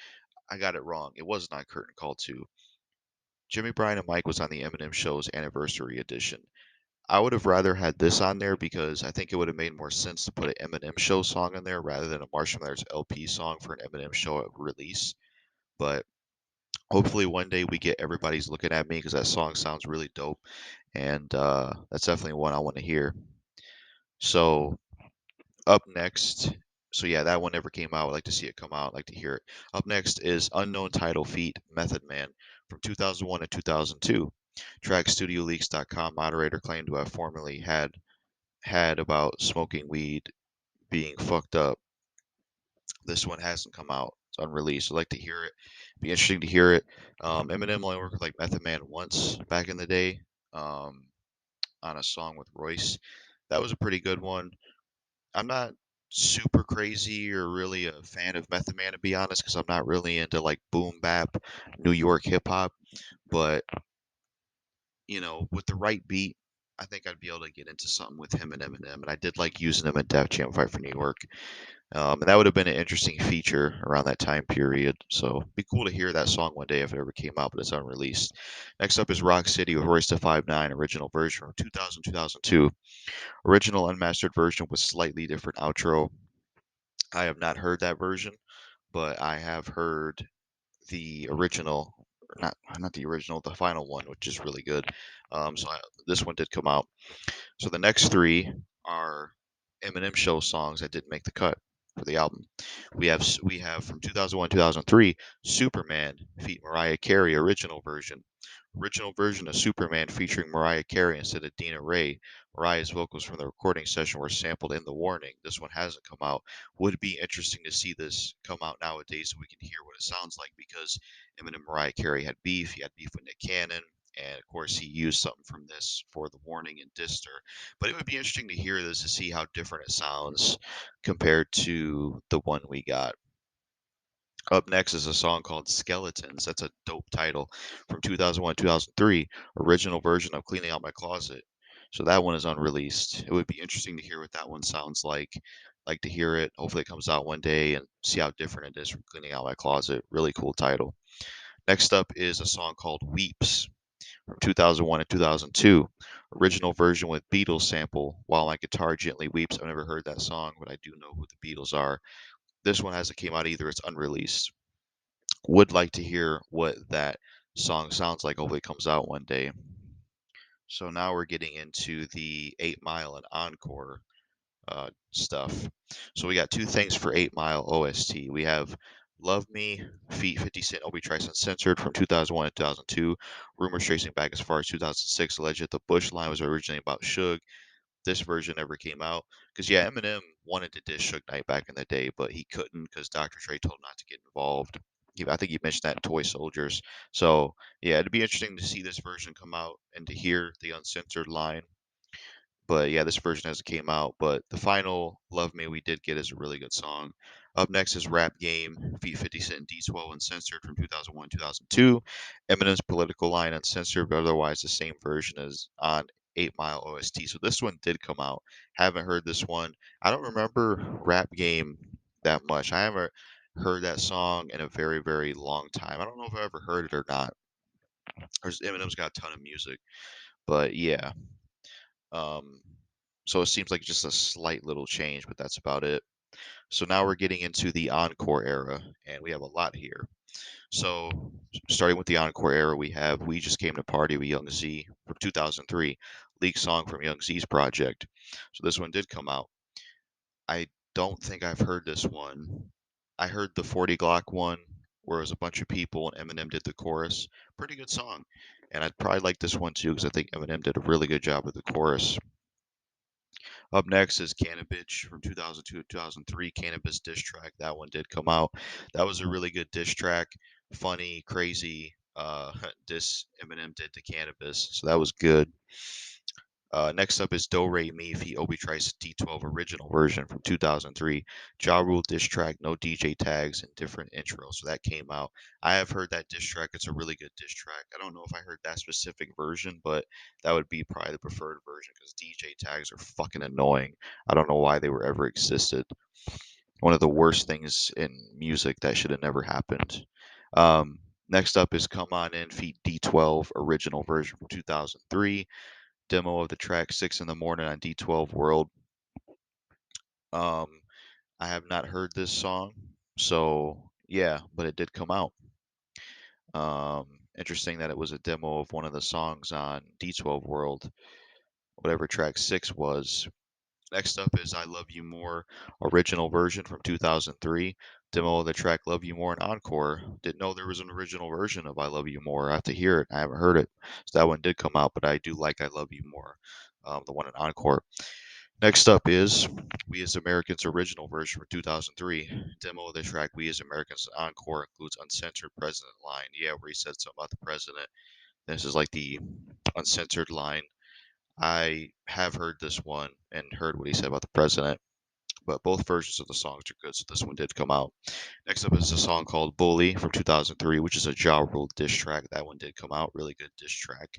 Speaker 1: I got it wrong. It wasn't on Curtain Call 2. Jimmy Bryan and Mike was on the Eminem Show's anniversary edition. I would have rather had this on there because I think it would have made more sense to put an Eminem Show song in there rather than a Marshall Mathers LP song for an Eminem Show release. But hopefully one day we get Everybody's Looking at Me because that song sounds really dope, and that's definitely one I want to hear. So up next, so yeah, that one never came out. I'd like to see it come out. I'd like to hear it. Up next is Unknown Title feat Method Man from 2001 to 2002. Track StudioLeaks.com moderator claimed to have formerly had about smoking weed being fucked up. This one hasn't come out. It's unreleased. I'd like to hear it. Be interesting to hear it. Eminem only worked with like Method Man once back in the day, um, on a song with Royce. That was a pretty good one. I'm not super crazy or really a fan of Method Man to be honest, because I'm not really into like boom bap, New York hip hop. But with the right beat, I think I'd be able to get into something with him and Eminem. And I did like using him at Def Jam Fight for New York. And that would have been an interesting feature around that time period. So it'd be cool to hear that song one day if it ever came out, but it's unreleased. Next up is Rock City with Royce da 5'9", original version from 2000 2002. Original unmastered version with slightly different outro. I have not heard that version, but I have heard the original, not the original, the final one, which is really good. This one did come out. So the next three are Eminem Show songs that didn't make the cut for the album. We have from 2001 2003 Superman feat Mariah Carey original version of Superman featuring Mariah Carey instead of Dina Ray. Mariah's vocals from the recording session were sampled in The Warning. This one hasn't come out. Would be interesting to see this come out nowadays so we can hear what it sounds like because Eminem and Mariah Carey had beef. He had beef with Nick Cannon. And of course, he used something from this for The Warning and Dister. But it would be interesting to hear this to see how different it sounds compared to the one we got. Up next is a song called Skeletons. That's a dope title from 2001 2003, original version of Cleaning Out My Closet. So that one is unreleased. It would be interesting to hear what that one sounds like. like to hear it. Hopefully, it comes out one day and see how different it is from cleaning out my closet. Really cool title. Next up is a song called Weeps from 2001 and 2002. Original version with Beatles sample, While My Guitar Gently Weeps. I've never heard that song, but I do know who the Beatles are. This one hasn't came out either. It's unreleased. Would like to hear what that song sounds like. Hopefully, it comes out one day. So now we're getting into the 8 Mile and Encore stuff. So we got two things for 8 Mile OST. We have Love Me, feat 50 Cent, Obi Trice Uncensored from 2001 and 2002. Rumors tracing back as far as 2006 alleged that the Bush line was originally about Suge. This version never came out. Because, yeah, Eminem wanted to diss Suge Knight back in the day, but he couldn't because Dr. Dre told him not to get involved. I think you mentioned that in Toy Soldiers. So, yeah, it'd be interesting to see this version come out and to hear the uncensored line. But yeah, this version hasn't came out. But the final "Love Me" we did get is a really good song. Up next is "Rap Game" feat 50 Cent and D12 Uncensored from 2001 2002. Eminem's political line uncensored, but otherwise the same version as on 8 Mile OST. So this one did come out. Haven't heard this one. I don't remember "Rap Game" that much. I haven't heard that song in a very very long time. I don't know if I ever heard it or not. Eminem's got a ton of music, but yeah. Um, so it seems like just a slight little change, but that's about it. So now we're getting into the Encore era, and we have a lot here. So starting with the Encore era, we have "We Just Came to Party" with Young Z from 2003, leaked song from Young Z's project. So this one did come out. I don't think I've heard this one. I heard the 40 Glock one, where it was a bunch of people and Eminem did the chorus. Pretty good song. And I'd probably like this one too, because I think Eminem did a really good job with the chorus. Up next is Cannabis from 2002 to 2003, Cannabis diss track. That one did come out. That was a really good diss track. Funny, crazy diss Eminem did to Cannabis. So that was good. Next up is Do Re Mi feat. Obi Trice D12 original version from 2003. Ja Rule diss track, no DJ tags, and different intro. So that came out. I have heard that diss track. It's a really good diss track. I don't know if I heard that specific version, but that would be probably the preferred version because DJ tags are fucking annoying. I don't know why they were ever existed. One of the worst things in music that should have never happened. Next up is Come On In feat. D12 original version from 2003. Demo of the track 6 in the morning on D12 World. Um, I have not heard this song, so yeah, but it did come out. Interesting that it was a demo of one of the songs on D12 World, whatever track 6 was. Next up is I Love You More, original version from 2003. Demo of the track Love You More and Encore. Didn't know there was an original version of I Love You More. I have to hear it. I haven't heard it. So that one did come out, but I do like I Love You More, the one in Encore. Next up is We As Americans original version from 2003. Demo of the track We As Americans Encore includes uncensored president line. Yeah, where he said something about the president. This is like the uncensored line. I have heard this one and heard what he said about the president, but both versions of the songs are good, so this one did come out. Next up is a song called Bully from 2003, which is a Ja Rule diss track. That one did come out. Really good diss track.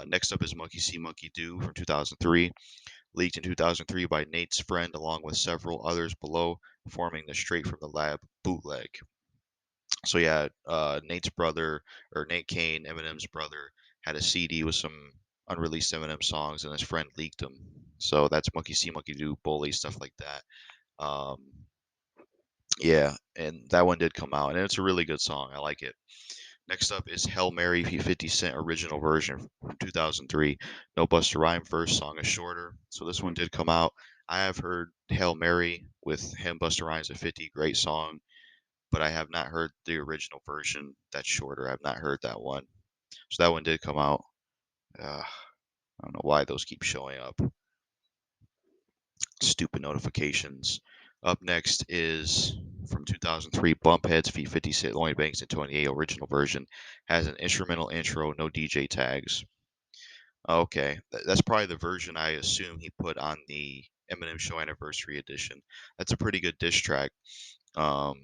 Speaker 1: Next up is Monkey See, Monkey Do from 2003. Leaked in 2003 by Nate's friend along with several others below, forming the Straight from the Lab bootleg. So yeah, Nate's brother, or Nate Kane, Eminem's brother, had a CD with some unreleased Eminem songs, and his friend leaked them. So that's Monkey See, Monkey Do, Bully, stuff like that. Um, yeah, and that one did come out, and it's a really good song. I like it. Next up is Hail Mary, 50 Cent original version from 2003. No Busta Rhymes first, song is shorter. So this one did come out. I have heard Hail Mary with him, Busta Rhymes at 50, great song, but I have not heard the original version that's shorter. I've not heard that one. So that one did come out. I don't know why those keep showing up. Stupid notifications. Up next is from 2003, Bumpheads feat 50 Cent, Lloyd Banks, and 28 original version. Has an instrumental intro, no DJ tags. Okay, that's probably the version I assume he put on the Eminem Show Anniversary Edition. That's a pretty good diss track. Um,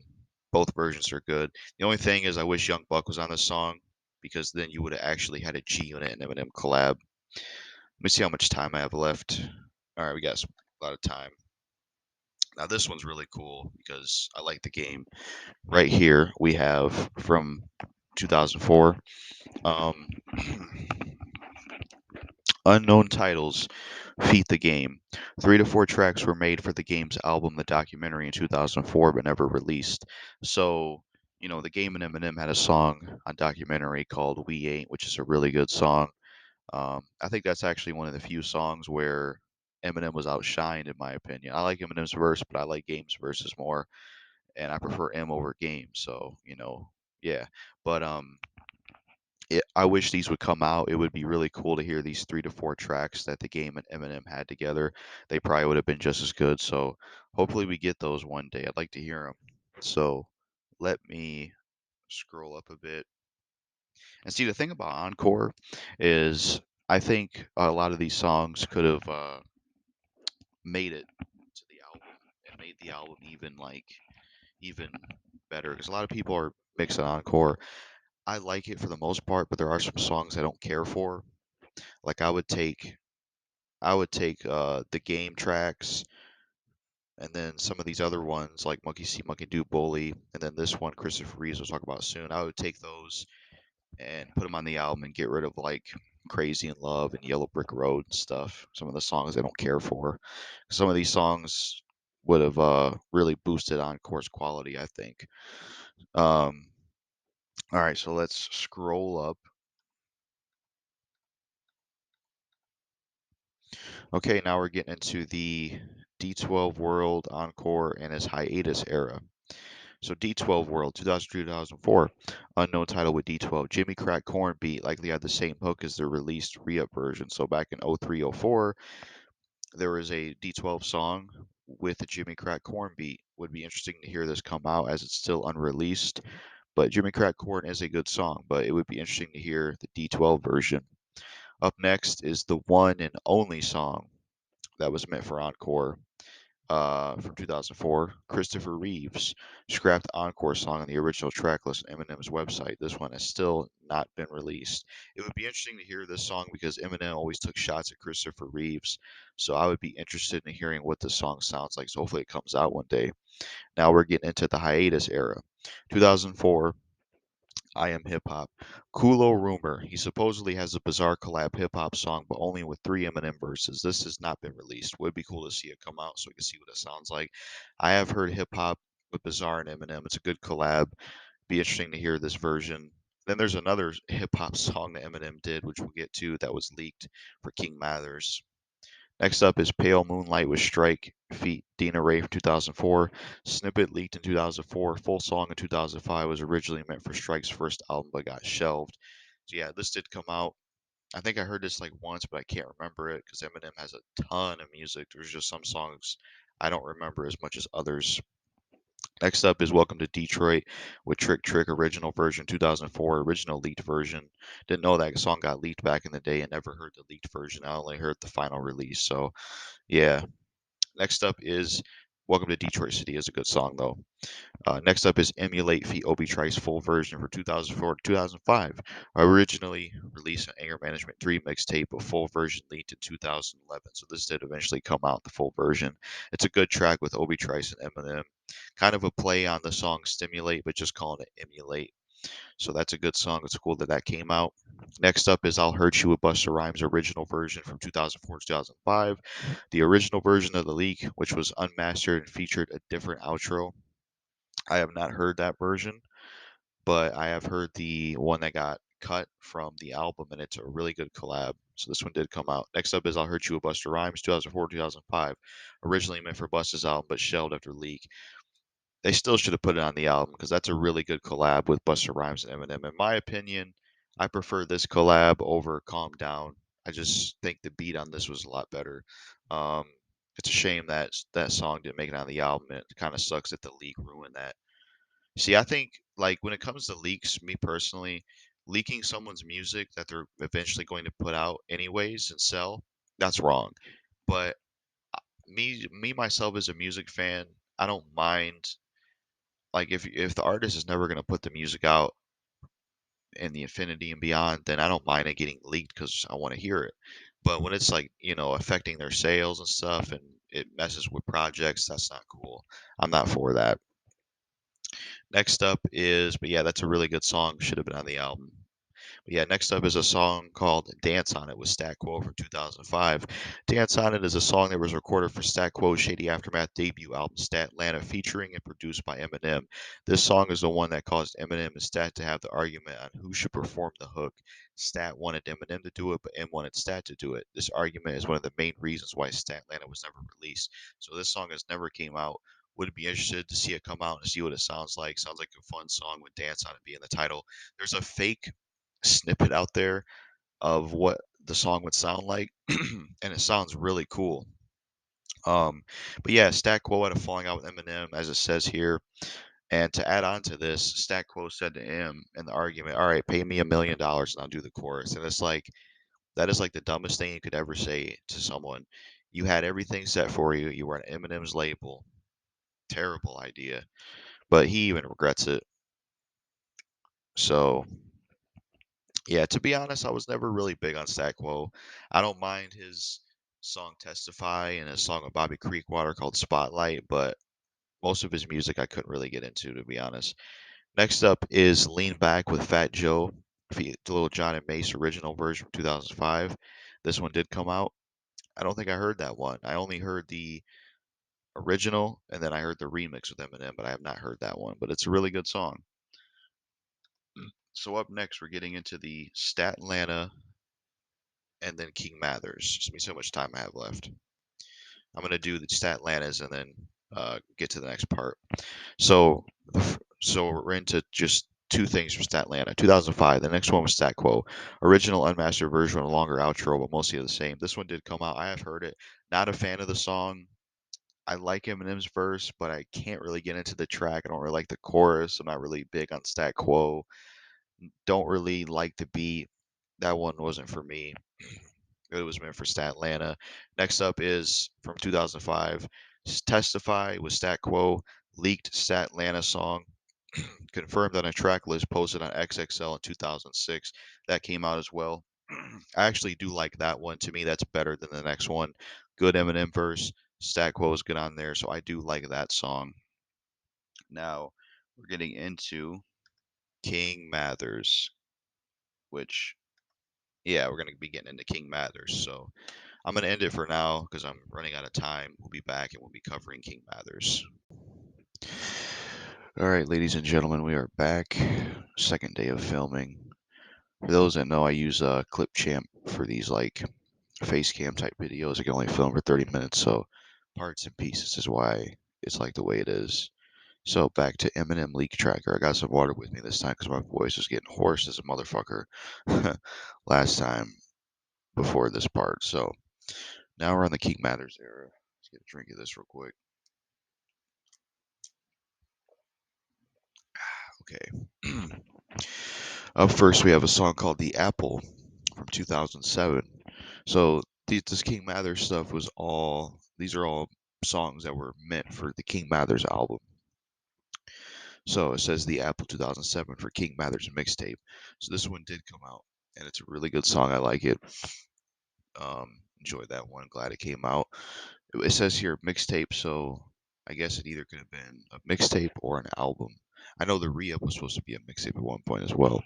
Speaker 1: both versions are good. The only thing is, I wish Young Buck was on this song because then you would have actually had a G Unit and Eminem collab. Let me see how much time I have left. All right, we got a lot of time. Now this one's really cool because I like the game. Right here we have from 2004. Um, Unknown titles feat the game. 3 to 4 tracks were made for the game's album, The Documentary, in 2004, but never released. So, the game and Eminem had a song on Documentary called We Ain't, which is a really good song. I think that's actually one of the few songs where Eminem was outshined, in my opinion. I like Eminem's verse, but I like Game's verses more, and I prefer M over Game. So, yeah. But I wish these would come out. It would be really cool to hear these 3 to 4 tracks that the game and Eminem had together. They probably would have been just as good. So hopefully we get those one day. I'd like to hear them. So let me scroll up a bit and see. The thing about Encore is I think a lot of these songs could have made it to the album and made the album even better because a lot of people are mixing Encore. I like it for the most part, but there are some songs I don't care for. Like I would take the game tracks and then some of these other ones like Monkey See, Monkey Do, Bully, and then this one Christopher Reeves we'll talk about soon. I would take those and put them on the album and get rid of like Crazy in Love and Yellow Brick Road and stuff. Some of the songs I don't care for. Some of these songs would have really boosted Encore's quality, I think. Um, all right, so let's scroll up. Okay, now we're getting into the D12 World Encore and his hiatus era. So D12 World, 2003-2004, unknown title with D12. Jimmy Crack Corn beat likely had the same hook as the released re-up version. So back in 03-04, there was a D12 song with a Jimmy Crack Corn beat. Would be interesting to hear this come out as it's still unreleased. But Jimmy Crack Corn is a good song, but it would be interesting to hear the D12 version. Up next is the one and only song that was meant for Encore from 2004. Christopher Reeves scrapped the Encore song on the original track list on Eminem's website. This one has still not been released. It would be interesting to hear this song because Eminem always took shots at Christopher Reeves. So I would be interested in hearing what the song sounds like. So hopefully it comes out one day. Now we're getting into the hiatus era. 2004, I Am Hip Hop. Kulo Rumor. He supposedly has a bizarre collab hip hop song, but only with 3 Eminem verses. This has not been released. Would be cool to see it come out so we can see what it sounds like. I have heard hip hop with Bizarre and Eminem. It's a good collab. Be interesting to hear this version. Then there's another hip hop song that Eminem did, which we'll get to, that was leaked for King Mathers. Next up is Pale Moonlight with Strike feat. Dina Ray from 2004. Snippet leaked in 2004. Full song in 2005 was originally meant for Strike's first album but got shelved. So yeah, this did come out. I think I heard this like once, but I can't remember it because Eminem has a ton of music. There's just some songs I don't remember as much as others. Next up is Welcome to Detroit with Trick Trick original version 2004, original leaked version. Didn't know that song got leaked back in the day and never heard the leaked version. I only heard the final release. So yeah. Next up is Welcome to Detroit City is a good song though. Next up is Emulate feat. Obi Trice full version for 2004 to 2005. Originally released an Anger Management 3 mixtape, but full version leaked in 2011. So this did eventually come out, the full version. It's a good track with Obi Trice and Eminem. Kind of a play on the song Stimulate, but just calling it Emulate. So that's a good song. It's cool that that came out. Next up is I'll Hurt You with Busta Rhymes original version from 2004 to 2005. The original version of the leak, which was unmastered and featured a different outro. I have not heard that version, but I have heard the one that got cut from the album, and it's a really good collab. So this one did come out. Next up is I'll Hurt You with Busta Rhymes, 2004 2005. Originally meant for Busta's album, but shelved after leak. They still should have put it on the album because that's a really good collab with Busta Rhymes and Eminem. In my opinion, I prefer this collab over Calm Down. I just think the beat on this was a lot better. Um, it's a shame that that song didn't make it on the album. It kind of sucks that the leak ruined that. See, I think like when it comes to leaks, me personally, leaking someone's music that they're eventually going to put out anyways and sell, that's wrong. But me myself as a music fan, I don't mind like if the artist is never going to put the music out in the infinity and beyond, then I don't mind it getting leaked because I want to hear it. But when it's like affecting their sales and stuff, and it messes with projects. That's not cool. I'm not for that. Next up is, but yeah, that's a really good song. Should have been on the album. But yeah, next up is a song called Dance on It with Stat Quo from 2005. Dance on It is a song that was recorded for Stat Quo's Shady Aftermath debut album, Statlanta, featuring and produced by Eminem. This song is the one that caused Eminem and Stat to have the argument on who should perform the hook. Stat wanted Eminem to do it, but M wanted Stat to do it. This argument is one of the main reasons why Statlanta was never released. So this song has never came out. Would be interested to see it come out and see what it sounds like. Sounds like a fun song with Dance on It being the title. There's a fake snippet out there of what the song would sound like, and it sounds really cool. Um, but yeah, Stat Quo had a falling out with Eminem, as it says here. And to add on to this, Stat Quo said to him in the argument, "All right, pay me $1 million and I'll do the chorus." And it's like that is like the dumbest thing you could ever say to someone. You had everything set for you. You were on Eminem's label. Terrible idea. But he even regrets it. So yeah, to be honest, I was never really big on Stat Quo. I don't mind his song Testify and his song with Bobby Creekwater called Spotlight, but most of his music I couldn't really get into, to be honest. Next up is Lean Back with Fat Joe, the Little John and Mace original version from 2005. This one did come out. I don't think I heard that one. I only heard the original, and then I heard the remix with Eminem, but I have not heard that one. But it's a really good song. So up next, we're getting into the Statlanta and then King Mathers. Just me so much time I have left. I'm gonna do the Statlantas and then get to the next part. So, so we're into just two things from Statlanta. 2005. The next one was Stat Quo. Original unmastered version, a longer outro, but mostly the same. This one did come out. I have heard it. Not a fan of the song. I like Eminem's verse, but I can't really get into the track. I don't really like the chorus. I'm not really big on Stat Quo. Don't really like the beat. That one wasn't for me. It was meant for Statlanta. Next up is from 2005, Testify with Stat Quo, leaked Statlanta song, confirmed on a track list posted on XXL in 2006. That came out as well. I actually do like that one. To me, that's better than the next one. Good Eminem verse. Stat Quo is good on there, so I do like that song. Now, we're getting into King Mathers, which, yeah, we're going to be getting into King Mathers. So I'm going to end it for now because I'm running out of time. We'll be back and we'll be covering King Mathers. All right, ladies and gentlemen, we are back. Second day of filming. For those that know, I use ClipChamp for these like face cam type videos. I can only film for 30 minutes, so parts and pieces is why it's like the way it is. So back to Eminem Leak Tracker. I got some water with me this time because my voice was getting hoarse as a motherfucker last time before this part. So now we're on the King Mathers era. Let's get a drink of this real quick. Okay. Up first, we have a song called "The Apple" from 2007. So this King Mathers stuff was all. These are all songs that were meant for the King Mathers album. So it says "The Apple" 2007 for King Mathers mixtape. So this one did come out, and it's a really good song. I like it. Enjoyed that one. Glad it came out. It says here mixtape, so I guess it either could have been a mixtape or an album. I know the re-up was supposed to be a mixtape at one point as well.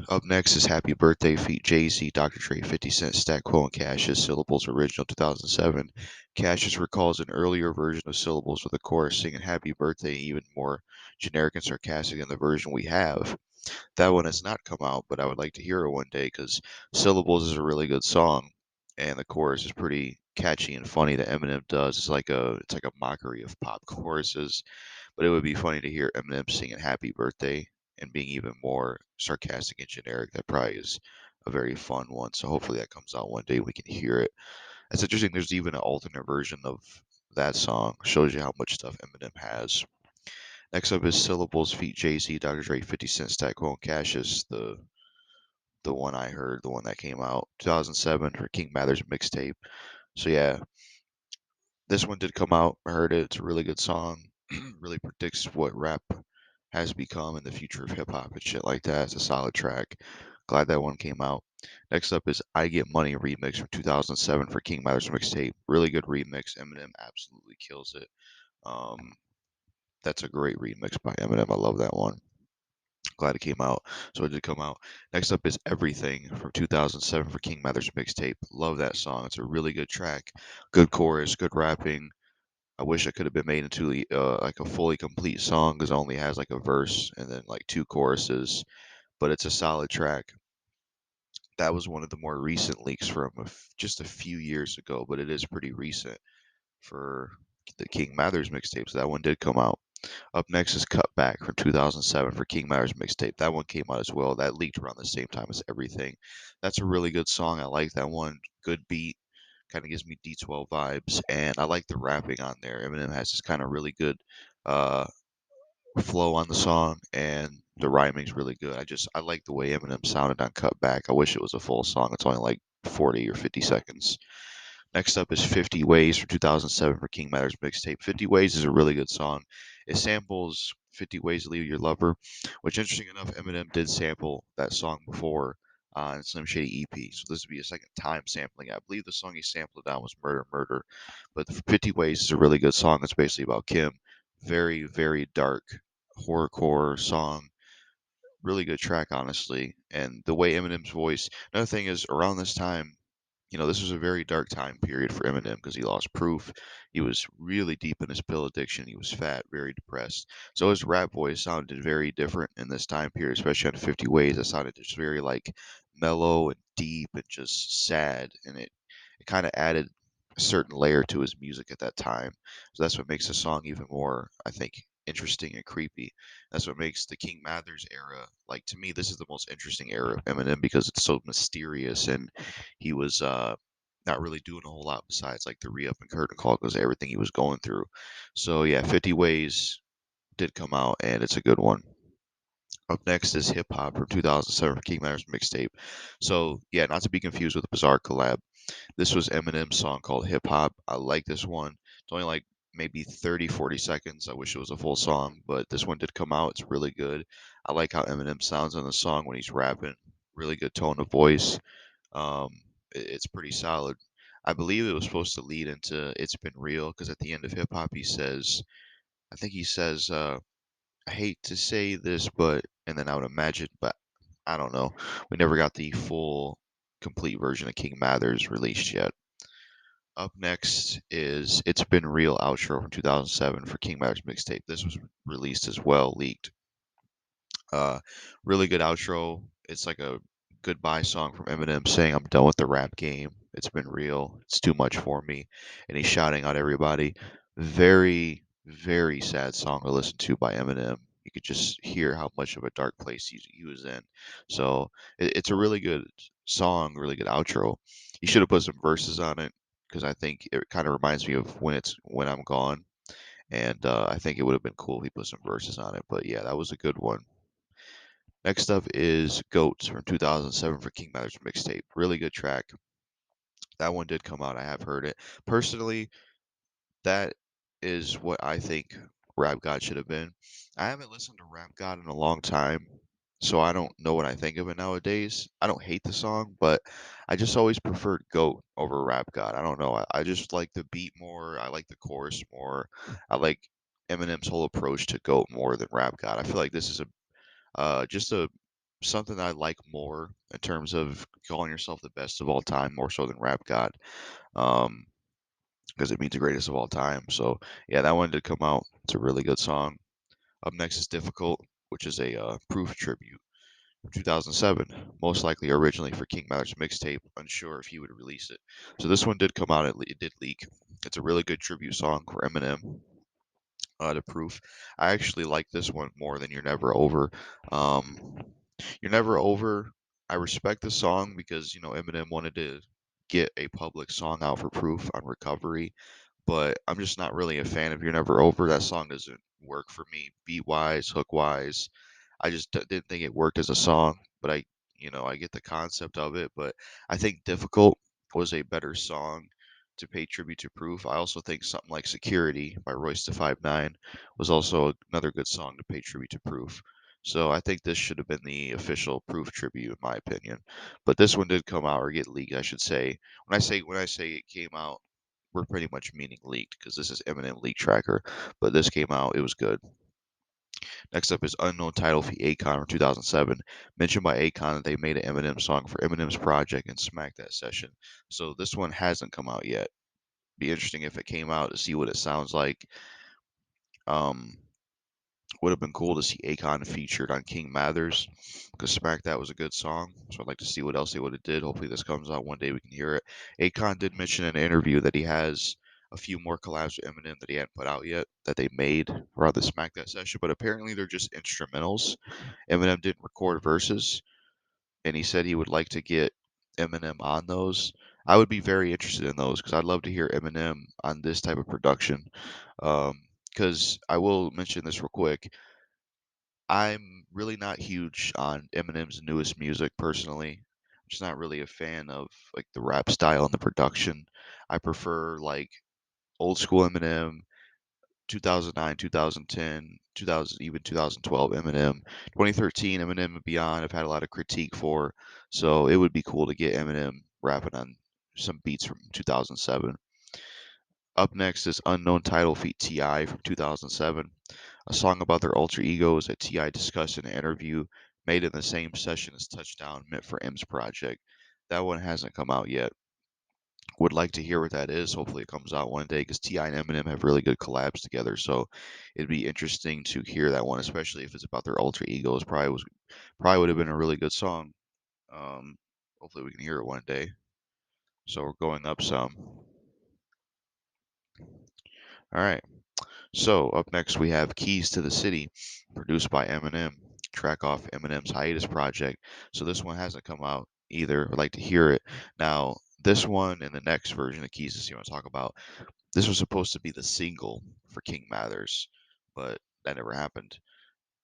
Speaker 1: Up next is Happy Birthday feat. Jay-Z, Dr. Dre, 50 Cent, Stat Quo, and Cassius. Syllables original 2007. Cassius recalls an earlier version of Syllables with a chorus singing Happy Birthday, even more generic and sarcastic than the version we have. That one has not come out, but I would like to hear it one day because Syllables is a really good song, and the chorus is pretty catchy and funny that Eminem does. It's like a mockery of pop choruses, but it would be funny to hear Eminem singing Happy Birthday and being even more sarcastic and generic. That probably is a very fun one. So hopefully that comes out one day. We can hear it. It's interesting. There's even an alternate version of that song. Shows you how much stuff Eminem has. Next up is Syllables feat. Jay-Z, Dr. Dre, 50 Cent, Stat Quo, and Cassius. The one I heard, the one that came out 2007 for King Mathers mixtape. So yeah, this one did come out. I heard it. It's a really good song. Really predicts what rap has become in the future of hip hop and shit like that. It's a solid track. Glad that one came out. Next up is I Get Money remix from 2007 for King Matters mixtape. Really good remix. Eminem absolutely kills it. Um, that's a great remix by Eminem. I love that one. Glad it came out. So it did come out. Next up is Everything from 2007 for King Mathers mixtape. Love that song. It's a really good track. Good chorus, good rapping. I wish it could have been made into like a fully complete song because it only has like a verse and then like two choruses, but it's a solid track. That was one of the more recent leaks from just a few years ago, but it is pretty recent for the King Mathers mixtape. So that one did come out. Up next is Cutback from 2007 for King Matters mixtape. That one came out as well. That leaked around the same time as Everything. That's a really good song. I like that one. Good beat. Kind of gives me D12 vibes. And I like the rapping on there. Eminem has this kind of really good uh, flow on the song. And the rhyming's really good. I like the way Eminem sounded on Cutback. I wish it was a full song. It's only like 40 or 50 seconds. Next up is 50 Ways from 2007 for King Matters mixtape. 50 Ways is a really good song. It samples 50 Ways to Leave Your Lover, which, interesting enough, Eminem did sample that song before on Slim Shady EP. So this would be a second time sampling. I believe the song he sampled on was Murder Murder. But 50 Ways is a really good song. It's basically about Kim. Very, very dark horrorcore song. Really good track, honestly. And the way Eminem's voice. Another thing is, around this time, this was a very dark time period for Eminem because he lost proof. He was really deep in his pill addiction. He was fat, very depressed. So his rap voice sounded very different in this time period, especially on 50 Ways. It sounded just very like mellow and deep and just sad. And it kind of added a certain layer to his music at that time. So that's what makes the song even more, I think, interesting and creepy. That's what makes the King Mathers era, like, to me, this is the most interesting era of Eminem because it's so mysterious and he was not really doing a whole lot besides like the re-up and curtain call because of everything he was going through. So yeah, 50 Ways did come out and it's a good one. Up next is Hip Hop from 2007 for King Matters mixtape. So yeah, not to be confused with the Bizarre collab. This was Eminem's song called Hip Hop. I like this one. It's only like maybe 30, 40 seconds. I wish it was a full song, but this one did come out. It's really good. I like how Eminem sounds on the song when he's rapping. Really good tone of voice. Um, it's pretty solid. I believe it was supposed to lead into "It's Been Real" because at the end of Hip Hop he says, I think he says, "I hate to say this, but," and then I would imagine, but I don't know. We never got the full, complete version of King Mathers released yet. Up next is "It's Been Real" outro from 2007 for King Mathers mixtape. This was released as well, leaked. Uh, really good outro. It's like a goodbye song from Eminem saying, "I'm done with the rap game. It's been real. It's too much for me." And he's shouting out everybody. Very, very sad song to listen to by Eminem. You could just hear how much of a dark place he was in. So it's a really good song, really good outro. You should have put some verses on it because I think it kind of reminds me of when I'm gone. And I think it would have been cool if he put some verses on it. But yeah, that was a good one. Next up is Goats from 2007 for King Mathers mixtape. Really good track. That one did come out. I have heard it. Personally, that is what I think Rap God should have been. I haven't listened to Rap God in a long time, so I don't know what I think of it nowadays. I don't hate the song, but I just always preferred Goat over Rap God. I don't know. I just like the beat more. I like the chorus more. I like Eminem's whole approach to Goat more than Rap God. I feel like this is just a something that I like more in terms of calling yourself the best of all time, more so than Rap God, um, because it means the greatest of all time. So yeah, that one did come out. It's a really good song. Up next is Difficult, which is a Proof tribute from 2007, most likely originally for King Mathers mixtape. Unsure if he would release it. So this one did come out. It did leak. It's a really good tribute song for Eminem. To Proof. I actually like this one more than You're Never Over. Um, You're Never Over. I respect the song because Eminem wanted to get a public song out for Proof on Recovery, but I'm just not really a fan of You're Never Over. That song doesn't work for me, beat wise, hook wise. I just didn't think it worked as a song, but I get the concept of it. But I think Difficult was a better song to pay tribute to Proof. I also think something like Security by Royce da 5'9" was also another good song to pay tribute to Proof. So I think this should have been the official proof tribute, in my opinion. But this one did come out or get leaked, I should say. When I say it came out, we're pretty much meaning leaked because this is Eminem Leak Tracker. But this came out, it was good. Next up is Unknown Title for Akon from 2007. Mentioned by Akon that they made an Eminem song for Eminem's project and smacked that session. So this one hasn't come out yet. Be interesting if it came out to see what it sounds like. Um, would have been cool to see Akon featured on King Mathers because Smack That was a good song. So I'd like to see what else they would have did. Hopefully this comes out one day we can hear it. Akon did mention in an interview that he has a few more collabs with Eminem that he hadn't put out yet that they made around the Smack That session, but apparently they're just instrumentals. Eminem didn't record verses, and he said he would like to get Eminem on those. I would be very interested in those because I'd love to hear Eminem on this type of production. Because I will mention this real quick. I'm really not huge on Eminem's newest music personally. I'm just not really a fan of like the rap style and the production. I prefer like old school Eminem, 2009, 2010, 2000, even 2012 Eminem, 2013 Eminem and beyond. I've had a lot of critique for, so it would be cool to get Eminem rapping on some beats from 2007. Up next is Unknown Title feat T.I. from 2007, a song about their alter egos that T.I. discussed in an interview made in the same session as Touchdown meant for M's project. That one hasn't come out yet. Would like to hear what that is. Hopefully it comes out one day because T.I. and Eminem have really good collabs together. So it'd be interesting to hear that one, especially if it's about their alter egos. Probably would have been a really good song. Um, hopefully we can hear it one day. So we're going up some. All right. So up next we have Keys to the City, produced by Eminem, track off Eminem's hiatus project. So this one hasn't come out either. I'd like to hear it. Now, this one and the next version of Keys to the City I want to talk about, this was supposed to be the single for King Mathers, but that never happened.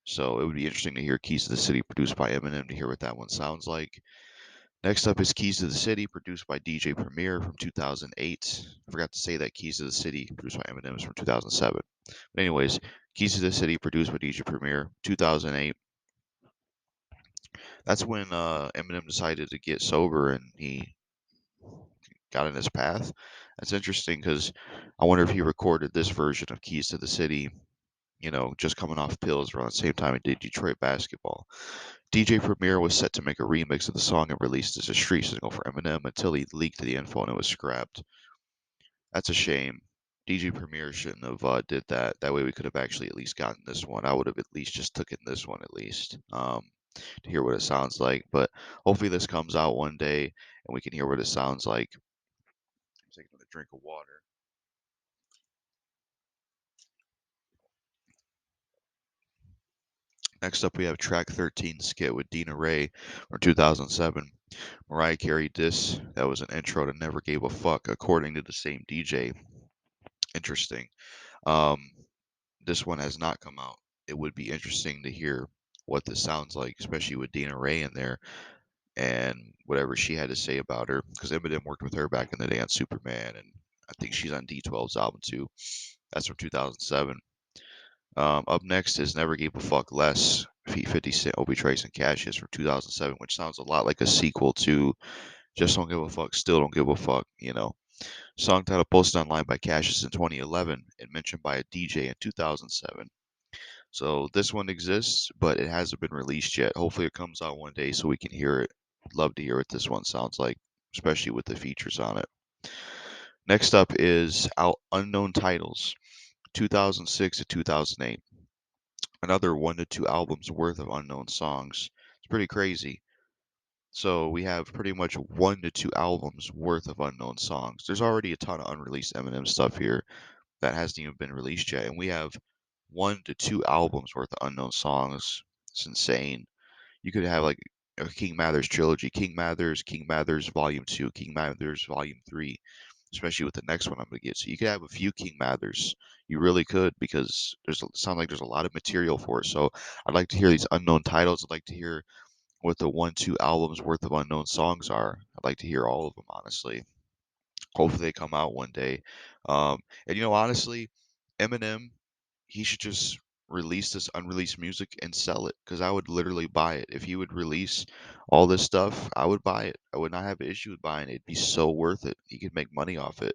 Speaker 1: So it would be interesting to hear Keys to the City produced by Eminem to hear what that one sounds like. Next up is Keys to the City, produced by DJ Premier from 2008. I forgot to say that Keys to the City, produced by Eminem, is from 2007. But anyways, Keys to the City, produced by DJ Premier, 2008. That's when Eminem decided to get sober and he got in his path. That's interesting because I wonder if he recorded this version of Keys to the City, just coming off pills around the same time he did Detroit basketball. DJ Premier was set to make a remix of the song and released as a street single for Eminem until he leaked the info and it was scrapped. That's a shame. DJ Premier shouldn't have did that. That way we could have actually at least gotten this one. I would have at least just taken this one at least to hear what it sounds like. But hopefully this comes out one day and we can hear what it sounds like. I'm taking a drink of water. Next up, we have track 13 skit with Dina Ray from 2007. Mariah Carey diss. That was an intro to Never Gave a Fuck, according to the same DJ. Interesting. Um, this one has not come out. It would be interesting to hear what this sounds like, especially with Dina Ray in there and whatever she had to say about her. Because Eminem worked with her back in the day on Superman, and I think she's on D12's album too. That's from 2007. Up next is Never Gave a Fuck Less, feat 50 Cent, Obi Trice, and Cassius from 2007, which sounds a lot like a sequel to Just Don't Give a Fuck, Still Don't Give a Fuck. Song title posted online by Cassius in 2011 and mentioned by a DJ in 2007. So this one exists, but it hasn't been released yet. Hopefully it comes out one day so we can hear it. Love to hear what this one sounds like, especially with the features on it. Next up is Out Unknown Titles, 2006 to 2008. Another 1 to 2 albums worth of unknown songs. It's pretty crazy. So we have pretty much 1 to 2 albums worth of unknown songs. There's already a ton of unreleased Eminem stuff here that hasn't even been released yet, and we have 1 to 2 albums worth of unknown songs. It's insane. You could have like a King Mathers trilogy, King Mathers Volume 2, King Mathers Volume 3, especially with the next one I'm gonna get. So you could have a few King Mathers. You really could because sound like there's a lot of material for it. So I'd like to hear these unknown titles. I'd like to hear what the 1 2 albums worth of unknown songs are. I'd like to hear all of them, honestly. Hopefully they come out one day. And honestly, Eminem, he should just release this unreleased music and sell it because I would literally buy it. If he would release all this stuff, I would buy it. I would not have an issue with buying it. It'd be so worth it. He could make money off it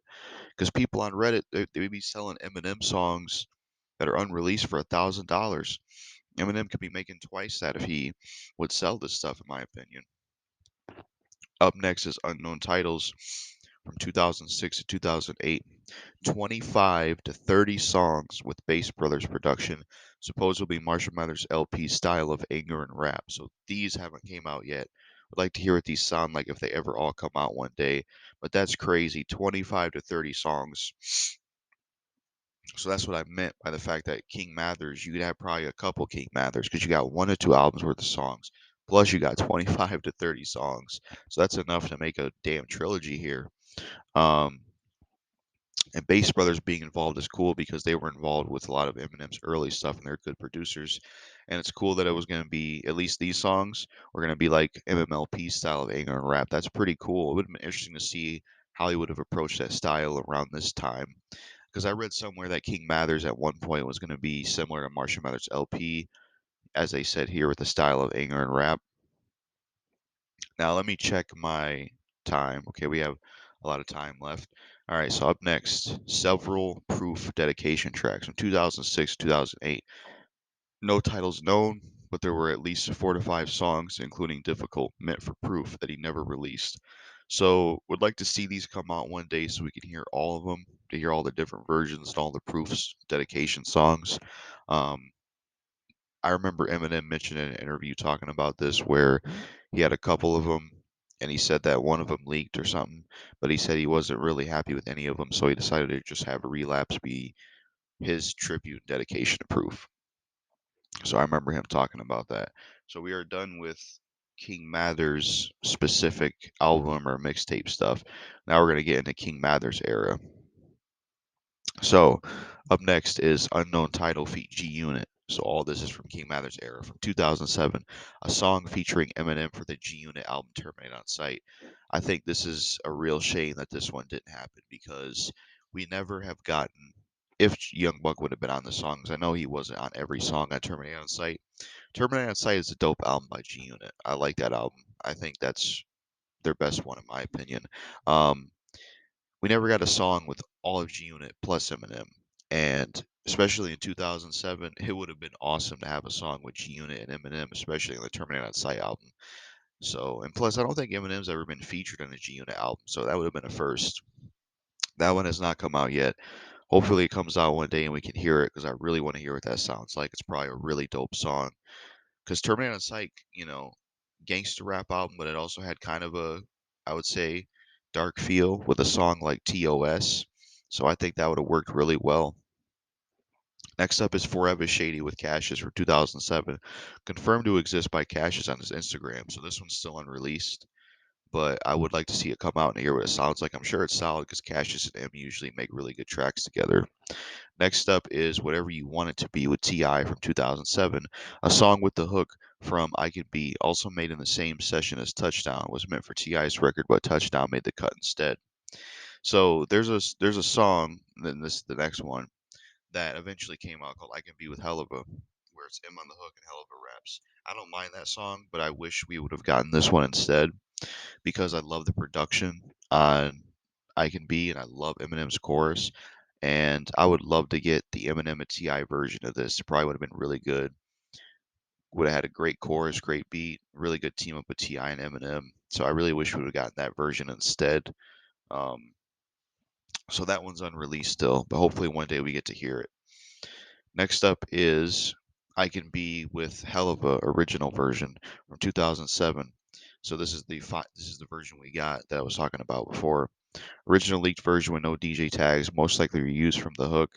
Speaker 1: because people on Reddit they would be selling Eminem songs that are unreleased for $1,000. Eminem could be making twice that if he would sell this stuff, in my opinion. Up next is Unknown Titles from 2006 to 2008. 25 to 30 songs with Bass Brothers production, supposedly Marshall Mathers LP style of anger and rap. So these haven't came out yet. I'd like to hear what these sound like if they ever all come out one day. But that's crazy. 25 to 30 songs. So that's what I meant by the fact that King Mathers, you could have probably a couple King Mathers because you got 1 or 2 albums worth of songs. Plus you got 25 to 30 songs. So that's enough to make a damn trilogy here. Um, and Bass Brothers being involved is cool because they were involved with a lot of Eminem's early stuff and they're good producers. And it's cool that it was going to be, at least these songs were going to be like MMLP style of anger and rap. That's pretty cool. It would have been interesting to see how he would have approached that style around this time. Because I read somewhere that King Mathers at one point was going to be similar to Marshall Mathers LP, as they said here, with the style of anger and rap. Now let me check my time. Okay, we have a lot of time left. All right, so up next, several proof dedication tracks from 2006 to 2008. No titles known, but there were at least 4 to 5 songs, including Difficult, meant for proof that he never released. So would like to see these come out one day so we can hear all of them, to hear all the different versions and all the proofs, dedication songs. Um, I remember Eminem mentioned in an interview talking about this where he had a couple of them and he said that one of them leaked or something, but he said he wasn't really happy with any of them, so he decided to just have a Relapse be his tribute dedication to Proof. So I remember him talking about that. So we are done with King Mather's specific album or mixtape stuff. Now we're going to get into King Mather's era. So, up next is Unknown Title feat. G Unit. So all this is from King Mather's era from 2007, a song featuring Eminem for the G Unit album Terminate on Sight. I think this is a real shame that this one didn't happen because we never have gotten, if Young Buck would have been on the songs, I know he wasn't on every song on Terminate on Sight. Terminate on Sight is a dope album by G Unit. I like that album. I think that's their best one in my opinion. Um, we never got a song with all of G Unit plus Eminem. And especially in 2007, it would have been awesome to have a song with G Unit and Eminem, especially on the Terminate on Sight album. So, and plus, I don't think Eminem's ever been featured on a G Unit album, so that would have been a first. That one has not come out yet. Hopefully, it comes out one day and we can hear it because I really want to hear what that sounds like. It's probably a really dope song. Because Terminator on Sight, gangster rap album, but it also had kind of a, I would say, dark feel with a song like TOS. So I think that would have worked really well. Next up is Forever Shady with Cassius from 2007, confirmed to exist by Cassius on his Instagram. So this one's still unreleased, but I would like to see it come out and hear what it sounds like. I'm sure it's solid because Cassius and M usually make really good tracks together. Next up is Whatever You Want It to Be with T.I. from 2007. A song with the hook from I Could Be, also made in the same session as Touchdown, was meant for T.I.'s record, but Touchdown made the cut instead. So there's a song, then this the next one, that eventually came out called I Can Be with Helluva, where it's M on the hook and Helluva raps. I don't mind that song, but I wish we would have gotten this one instead because I love the production on I Can Be and I love Eminem's chorus. And I would love to get the Eminem and T.I. version of this. It probably would have been really good. Would have had a great chorus, great beat, really good team up with T.I. and Eminem. So I really wish we would have gotten that version instead. Um, so that one's unreleased still, but hopefully one day we get to hear it. Next up is I Can Be with Helluva original version from 2007. So this is the version we got that I was talking about before. Original leaked version with no DJ tags, most likely reused from the hook.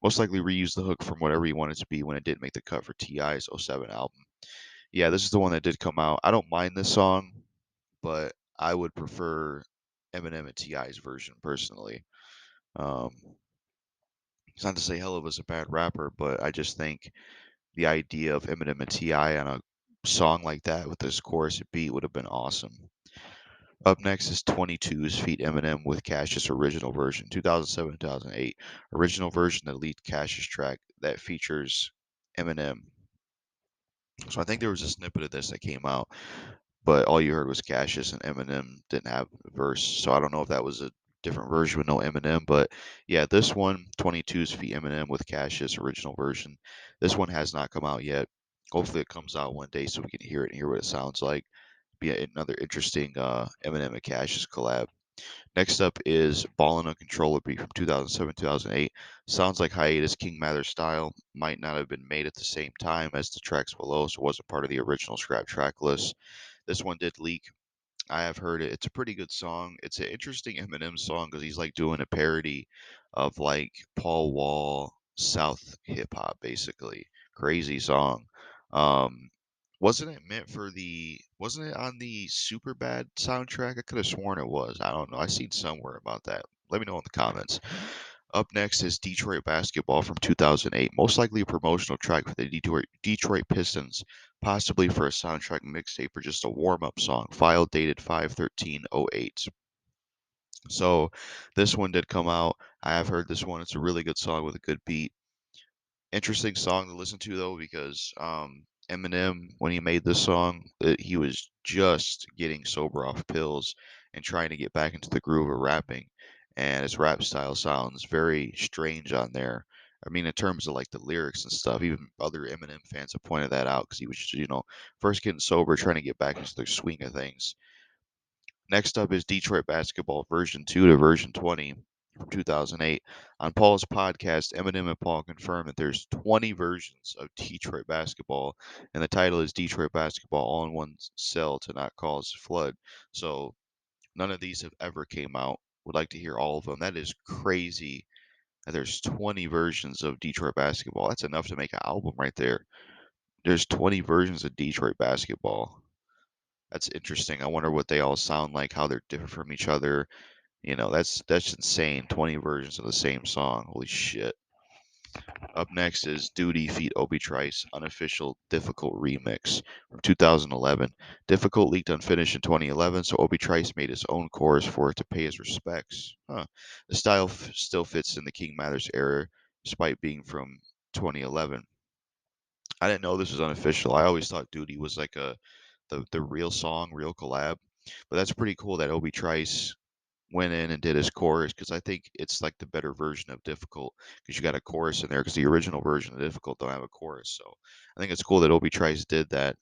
Speaker 1: Most likely reused the hook from whatever you want it to be when it didn't make the cut for T.I.'s '07 album. Yeah, this is the one that did come out. I don't mind this song, but I would prefer Eminem and T.I.'s version personally. Um, it's not to say Hella was a bad rapper, but I just think the idea of Eminem and T.I. on a song like that with this chorus and beat would have been awesome. Up next is 22's feat Eminem with Cash's original version, 2007-2008. Original version, the lead Cash's track that features Eminem. So I think there was a snippet of this that came out, but all you heard was Cassius and Eminem didn't have a verse. So I don't know if that was a different version with no Eminem, but yeah, this one, 22's Feet Eminem with Cassius original version. This one has not come out yet. Hopefully it comes out one day so we can hear it and hear what it sounds like. Be another interesting Eminem and Cassius collab. Next up is Ballin' Uncontrollably from 2007 2008. Sounds like Hiatus King Mather style. Might not have been made at the same time as the tracks below, so it wasn't part of the original scrap track list. This one did leak. I have heard it. It's a pretty good song. It's an interesting Eminem song because he's like doing a parody of like Paul Wall South hip hop, basically. Crazy song. Um, wasn't it meant for the? Wasn't it on the Super Bad soundtrack? I could have sworn it was. I don't know. I seen somewhere about that. Let me know in the comments. Up next is Detroit Basketball from 2008, most likely a promotional track for the Detroit Pistons, possibly for a soundtrack mixtape or just a warm-up song. File dated 5/13/08. So this one did come out. I have heard this one. It's a really good song with a good beat. Interesting song to listen to though because Eminem when he made this song he was just getting sober off pills and trying to get back into the groove of rapping, and his rap style sounds very strange on there. I mean in terms of like the lyrics and stuff, even other Eminem fans have pointed that out because he was just, first getting sober trying to get back into the swing of things. Next up is Detroit Basketball version 2 to version 20 from 2008. On Paul's podcast, Eminem and Paul confirmed that there's 20 versions of Detroit Basketball, and the title is Detroit Basketball all in one cell to not cause flood. So none of these have ever came out. Would like to hear all of them. That is crazy that there's 20 versions of Detroit Basketball. That's enough to make an album right there. There's 20 versions of Detroit Basketball. That's interesting. I wonder what they all sound like, how they're different from each other. That's insane. 20 versions of the same song. Holy shit. Up next is Duty feat. Obi Trice, unofficial Difficult remix from 2011. Difficult leaked unfinished in 2011, so Obi Trice made his own chorus for it to pay his respects. Huh. The style still fits in the King Matters era, despite being from 2011. I didn't know this was unofficial. I always thought Duty was like the real song, real collab. But that's pretty cool that Obi Trice went in and did his chorus because I think it's like the better version of Difficult because you got a chorus in there because the original version of Difficult don't have a chorus. So I think it's cool that Obi Trice did that.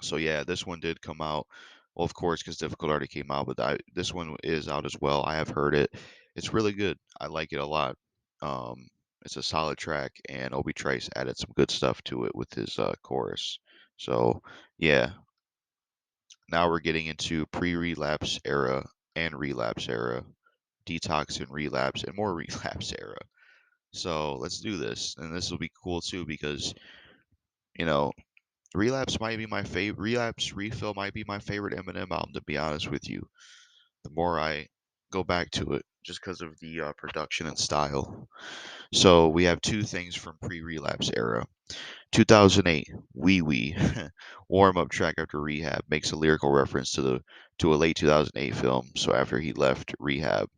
Speaker 1: So yeah, this one did come out. Well, of course, because Difficult already came out, but this one is out as well. I have heard it. It's really good. I like it a lot. Um, it's a solid track, and Obi Trice added some good stuff to it with his chorus. So yeah, now we're getting into pre-relapse era and relapse era, detox and relapse, and more relapse era. So let's do this, and this will be cool too because you know relapse might be my favorite. Relapse refill might be my favorite Eminem album, to be honest with you. The more I go back to it, just because of the production and style. So we have two things from pre-relapse era. 2008, Wee Wee, warm up track after rehab, makes a lyrical reference to a late 2008 film. So after he left rehab.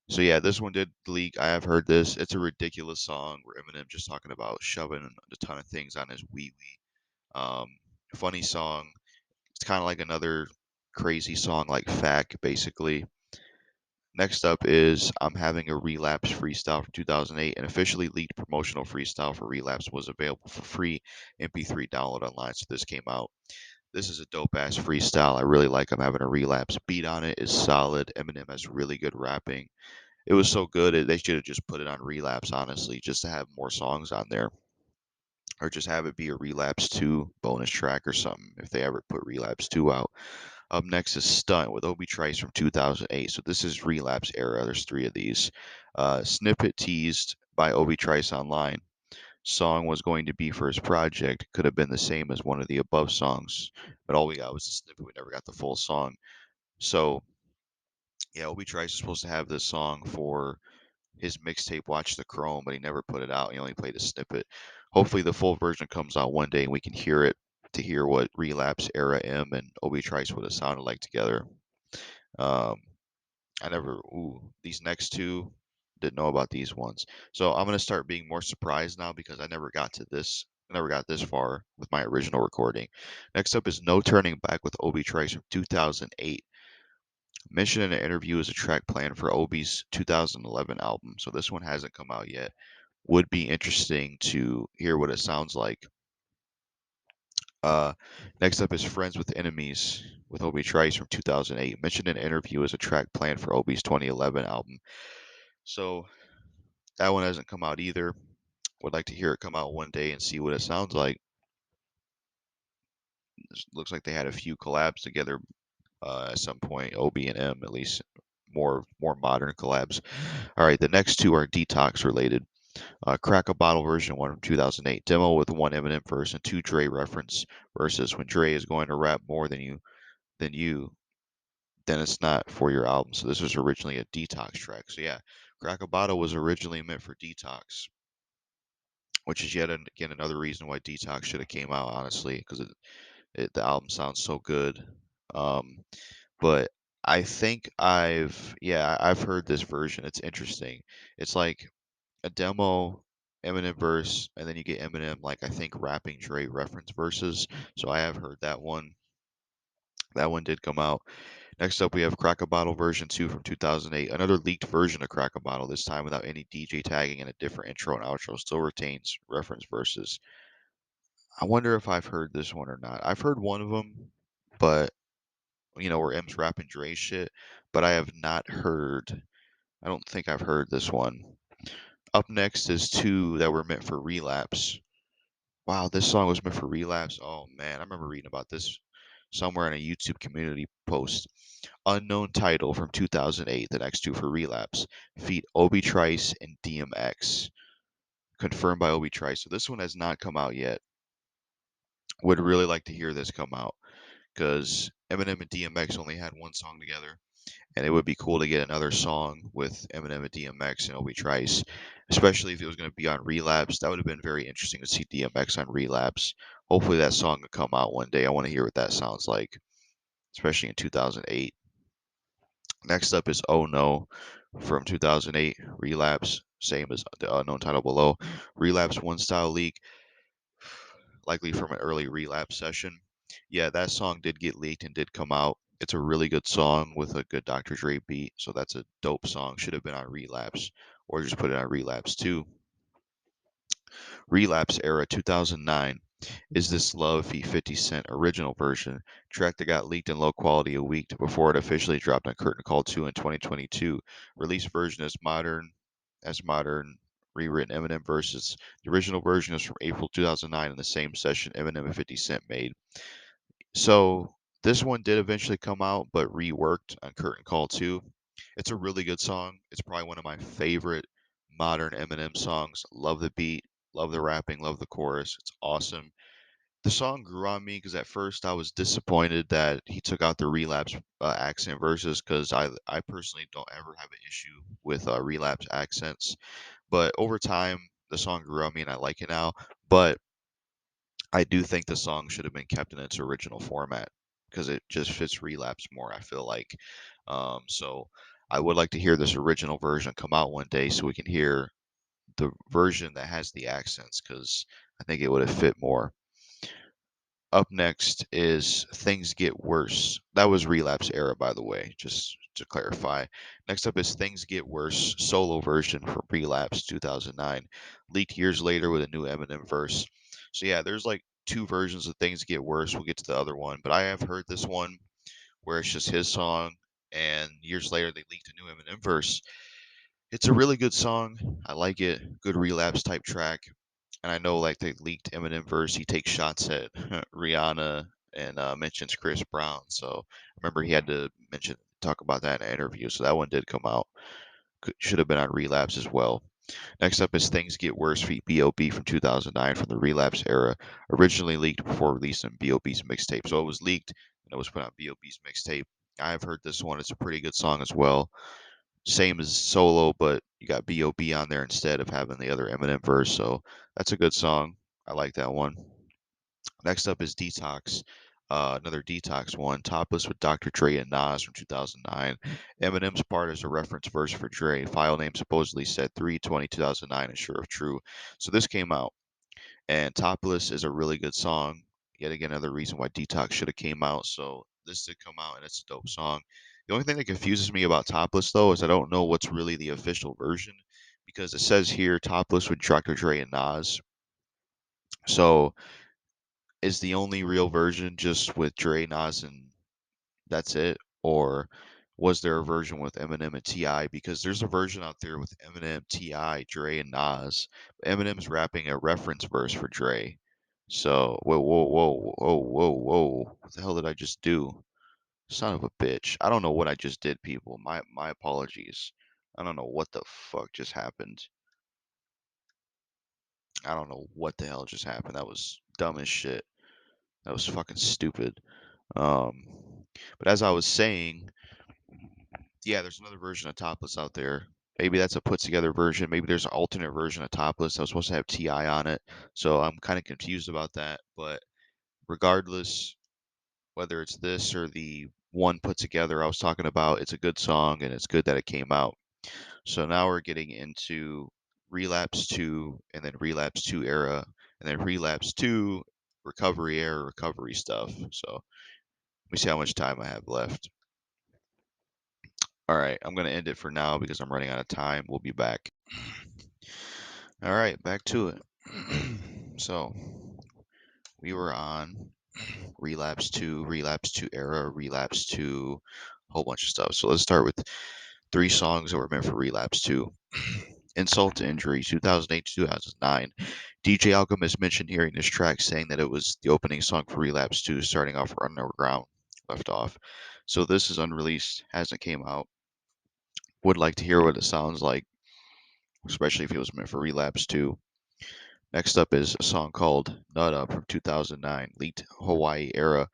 Speaker 1: So yeah, this one did leak. I have heard this. It's a ridiculous song where Eminem just talking about shoving a ton of things on his wee wee. Funny song. It's kind of like another crazy song like Fact, basically. Next up is I'm having a Relapse freestyle from 2008. An officially leaked promotional freestyle for Relapse was available for free MP3 download online. So this came out. This is a dope ass freestyle. I really like I'm having a Relapse. Beat on it is solid. Eminem has really good rapping. It was so good. They should have just put it on Relapse, honestly, just to have more songs on there. Or just have it be a Relapse 2 bonus track or something if they ever put Relapse 2 out. Up next is Stunt with Obi Trice from 2008. So this is Relapse era. There's three of these. Snippet teased by Obi Trice online. Song was going to be for his project. Could have been the same as one of the above songs, but all we got was the snippet. We never got the full song. So yeah, Obi Trice is supposed to have this song for his mixtape Watch the Chrome, but he never put it out. He only played a snippet. Hopefully the full version comes out one day and we can hear it to hear what Relapse era M and Obi Trice would have sounded like together. Um, I never. Ooh, these next two Didn't know about these ones. So I'm gonna start being more surprised now because I never got this far with my original recording. Next up is No Turning Back with Obi Trice from 2008. Mentioned in an interview as a track planned for Obi's 2011 album. So this one hasn't come out yet. Would be interesting to hear what it sounds like. Uh, Next up is Friends with Enemies with Obi Trice from 2008. Mentioned in an interview as a track planned for Obi's 2011 album. So that one hasn't come out either. Would like to hear it come out one day and see what it sounds like. Looks like they had a few collabs together at some point. Obi and M, at least more modern collabs. All right, the next two are Detox related. Crack a Bottle version 1 from 2008. Demo with one Eminem verse and two Dre reference verses. When Dre is going to rap more than you, then it's not for your album. So this was originally a Detox track. So yeah, Crack a Bottle was originally meant for Detox, which is yet again another reason why Detox should have came out, honestly, because the album sounds so good. Um, but I think I've heard this version. It's interesting. It's like a demo, Eminem verse, and then you get Eminem like I think rapping Dre reference verses. So I have heard that one. That one did come out. Next up, we have Crack a Bottle version 2 from 2008. Another leaked version of Crack a Bottle, this time without any DJ tagging and a different intro and outro. Still retains reference verses. I wonder if I've heard this one or not. I've heard one of them, but where M's rapping Dre shit, but I have not heard. I don't think I've heard this one. Up next is two that were meant for Relapse. Wow, this song was meant for Relapse. Oh man, I remember reading about this somewhere in a YouTube community post. Unknown title from 2008. The next two for Relapse. Feat Obi Trice and DMX. Confirmed by Obi Trice. So this one has not come out yet. Would really like to hear this come out because Eminem and DMX only had one song together, and it would be cool to get another song with Eminem and DMX and Obi Trice, especially if it was going to be on Relapse. That would have been very interesting to see DMX on Relapse. Hopefully that song could come out one day. I want to hear what that sounds like, especially in 2008. Next up is Oh No from 2008, Relapse, same as the unknown title below. Relapse One Style Leak, likely from an early Relapse session. Yeah, that song did get leaked and did come out. It's a really good song with a good Dr. Dre beat, so that's a dope song. Should have been on Relapse, or just put it on Relapse too. Relapse era 2009 is This Love feat 50 Cent original version, track that got leaked in low quality a week before it officially dropped on Curtain Call 2 in 2022. Release version is modern, rewritten Eminem verses. The original version is from April 2009 in the same session Eminem and 50 Cent made. So this one did eventually come out, but reworked on Curtain Call 2. It's a really good song. It's probably one of my favorite modern Eminem songs. Love the beat, love the rapping, love the chorus. It's awesome. The song grew on me because at first I was disappointed that he took out the Relapse accent verses because I personally don't ever have an issue with Relapse accents. But over time, the song grew on me and I like it now. But I do think the song should have been kept in its original format because it just fits Relapse more, I feel like. So I would like to hear this original version come out one day so we can hear the version that has the accents because I think it would have fit more. Up next is Things Get Worse. That was Relapse era, by the way, just to clarify. Next up is Things Get Worse, solo version from Relapse 2009, leaked years later with a new Eminem verse. So yeah, there's like two versions of Things Get Worse. We'll get to the other one, but I have heard this one where it's just his song, and years later they leaked a new Eminem verse. It's a really good song. I like it. Good Relapse type track. And I know like they leaked Eminem verse. He takes shots at Rihanna and mentions Chris Brown. So I remember he had to talk about that in an interview. So that one did come out. Should have been on Relapse as well. Next up is Things Get Worse feat B.O.B. from 2009 from the Relapse era. Originally leaked before released on B.O.B.'s mixtape. So it was leaked and it was put on B.O.B.'s mixtape. I have heard this one. It's a pretty good song as well. Same as solo, but you got B.O.B. on there instead of having the other Eminem verse. So that's a good song. I like that one. Next up is Detox. another Detox one, Topless with Dr. Dre and Nas from 2009. Eminem's part is a reference verse for Dre. File name supposedly said 3/20/2009 and sure if true. So this came out, and Topless is a really good song. Yet again, another reason why Detox should have came out. So this did come out, and it's a dope song. The only thing that confuses me about Topless though is I don't know what's really the official version because it says here Topless with Dr. Dre and Nas. So is the only real version just with Dre, Nas, and that's it? Or was there a version with Eminem and T.I.? Because there's a version out there with Eminem, T.I., Dre, and Nas. Eminem's rapping a reference verse for Dre. So, whoa, whoa, whoa, whoa, whoa, whoa. What the hell did I just do? Son of a bitch. I don't know what I just did, people. My apologies. I don't know what the fuck just happened. I don't know what the hell just happened. That was dumb as shit. That was fucking stupid. Um, but as I was saying, yeah, there's another version of Topless out there. Maybe that's a put together version. Maybe there's an alternate version of Topless that was supposed to have T.I. on it. So I'm kind of confused about that. But regardless, whether it's this or the one put together I was talking about, it's a good song and it's good that it came out. So now we're getting into Relapse 2 and then Relapse 2 era and then Relapse 2 recovery era recovery stuff. So let me see how much time I have left. All right, I'm going to end it for now because I'm running out of time. We'll be back. All right, back to it. So, we were on Relapse 2 era, Relapse 2, a whole bunch of stuff. So, let's start with three songs that were meant for Relapse 2. Insult to Injury, 2008 to 2009. DJ Alchemist mentioned hearing this track saying that it was the opening song for Relapse 2, starting off where Underground left off. So, this is unreleased, hasn't came out. Would like to hear what it sounds like, especially if it was meant for Relapse 2. Next up is a song called Nut Up from 2009, leaked Hawaii era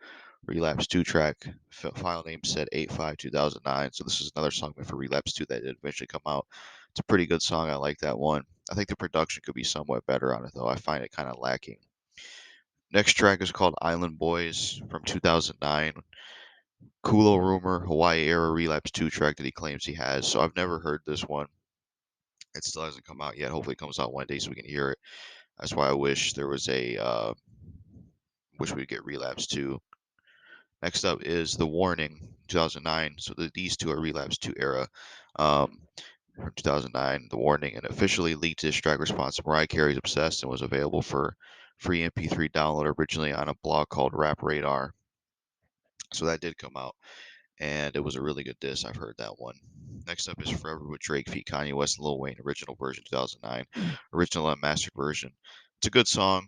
Speaker 1: Relapse 2 track. File name said 8/5/2009. So this is another song meant for Relapse 2 that did eventually come out. It's a pretty good song. I like that one. I think the production could be somewhat better on it though. I find it kind of lacking. Next track is called Island Boys from 2009. Kulo Rumor, Hawaii era Relapse 2 track that he claims he has. So I've never heard this one. It still hasn't come out yet. Hopefully it comes out one day so we can hear it. That's why I wish there was a wish we'd get Relapse 2. Next up is The Warning, 2009. So these two are Relapse 2 era. From 2009, The Warning, and officially leaked this track response to Mariah Carey's Obsessed and was available for free MP3 download originally on a blog called Rap Radar. So that did come out, and it was a really good diss. I've heard that one. Next up is Forever with Drake feat Kanye West and Lil Wayne, original version 2009, original unmastered version. It's a good song.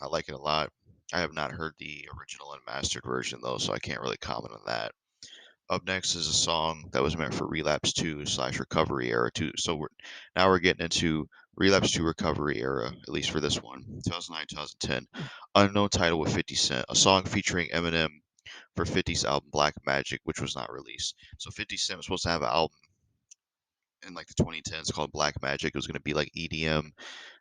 Speaker 1: I like it a lot. I have not heard the original unmastered version though, so I can't really comment on that. Up next is a song that was meant for Relapse 2 / Recovery era 2. So now we're getting into Relapse 2 Recovery era, at least for this one. 2009, 2010. Unknown title with 50 Cent. A song featuring Eminem for 50's album Black Magic, which was not released. So 50 Cent was supposed to have an album in like the 2010s called Black Magic. It was going to be like EDM,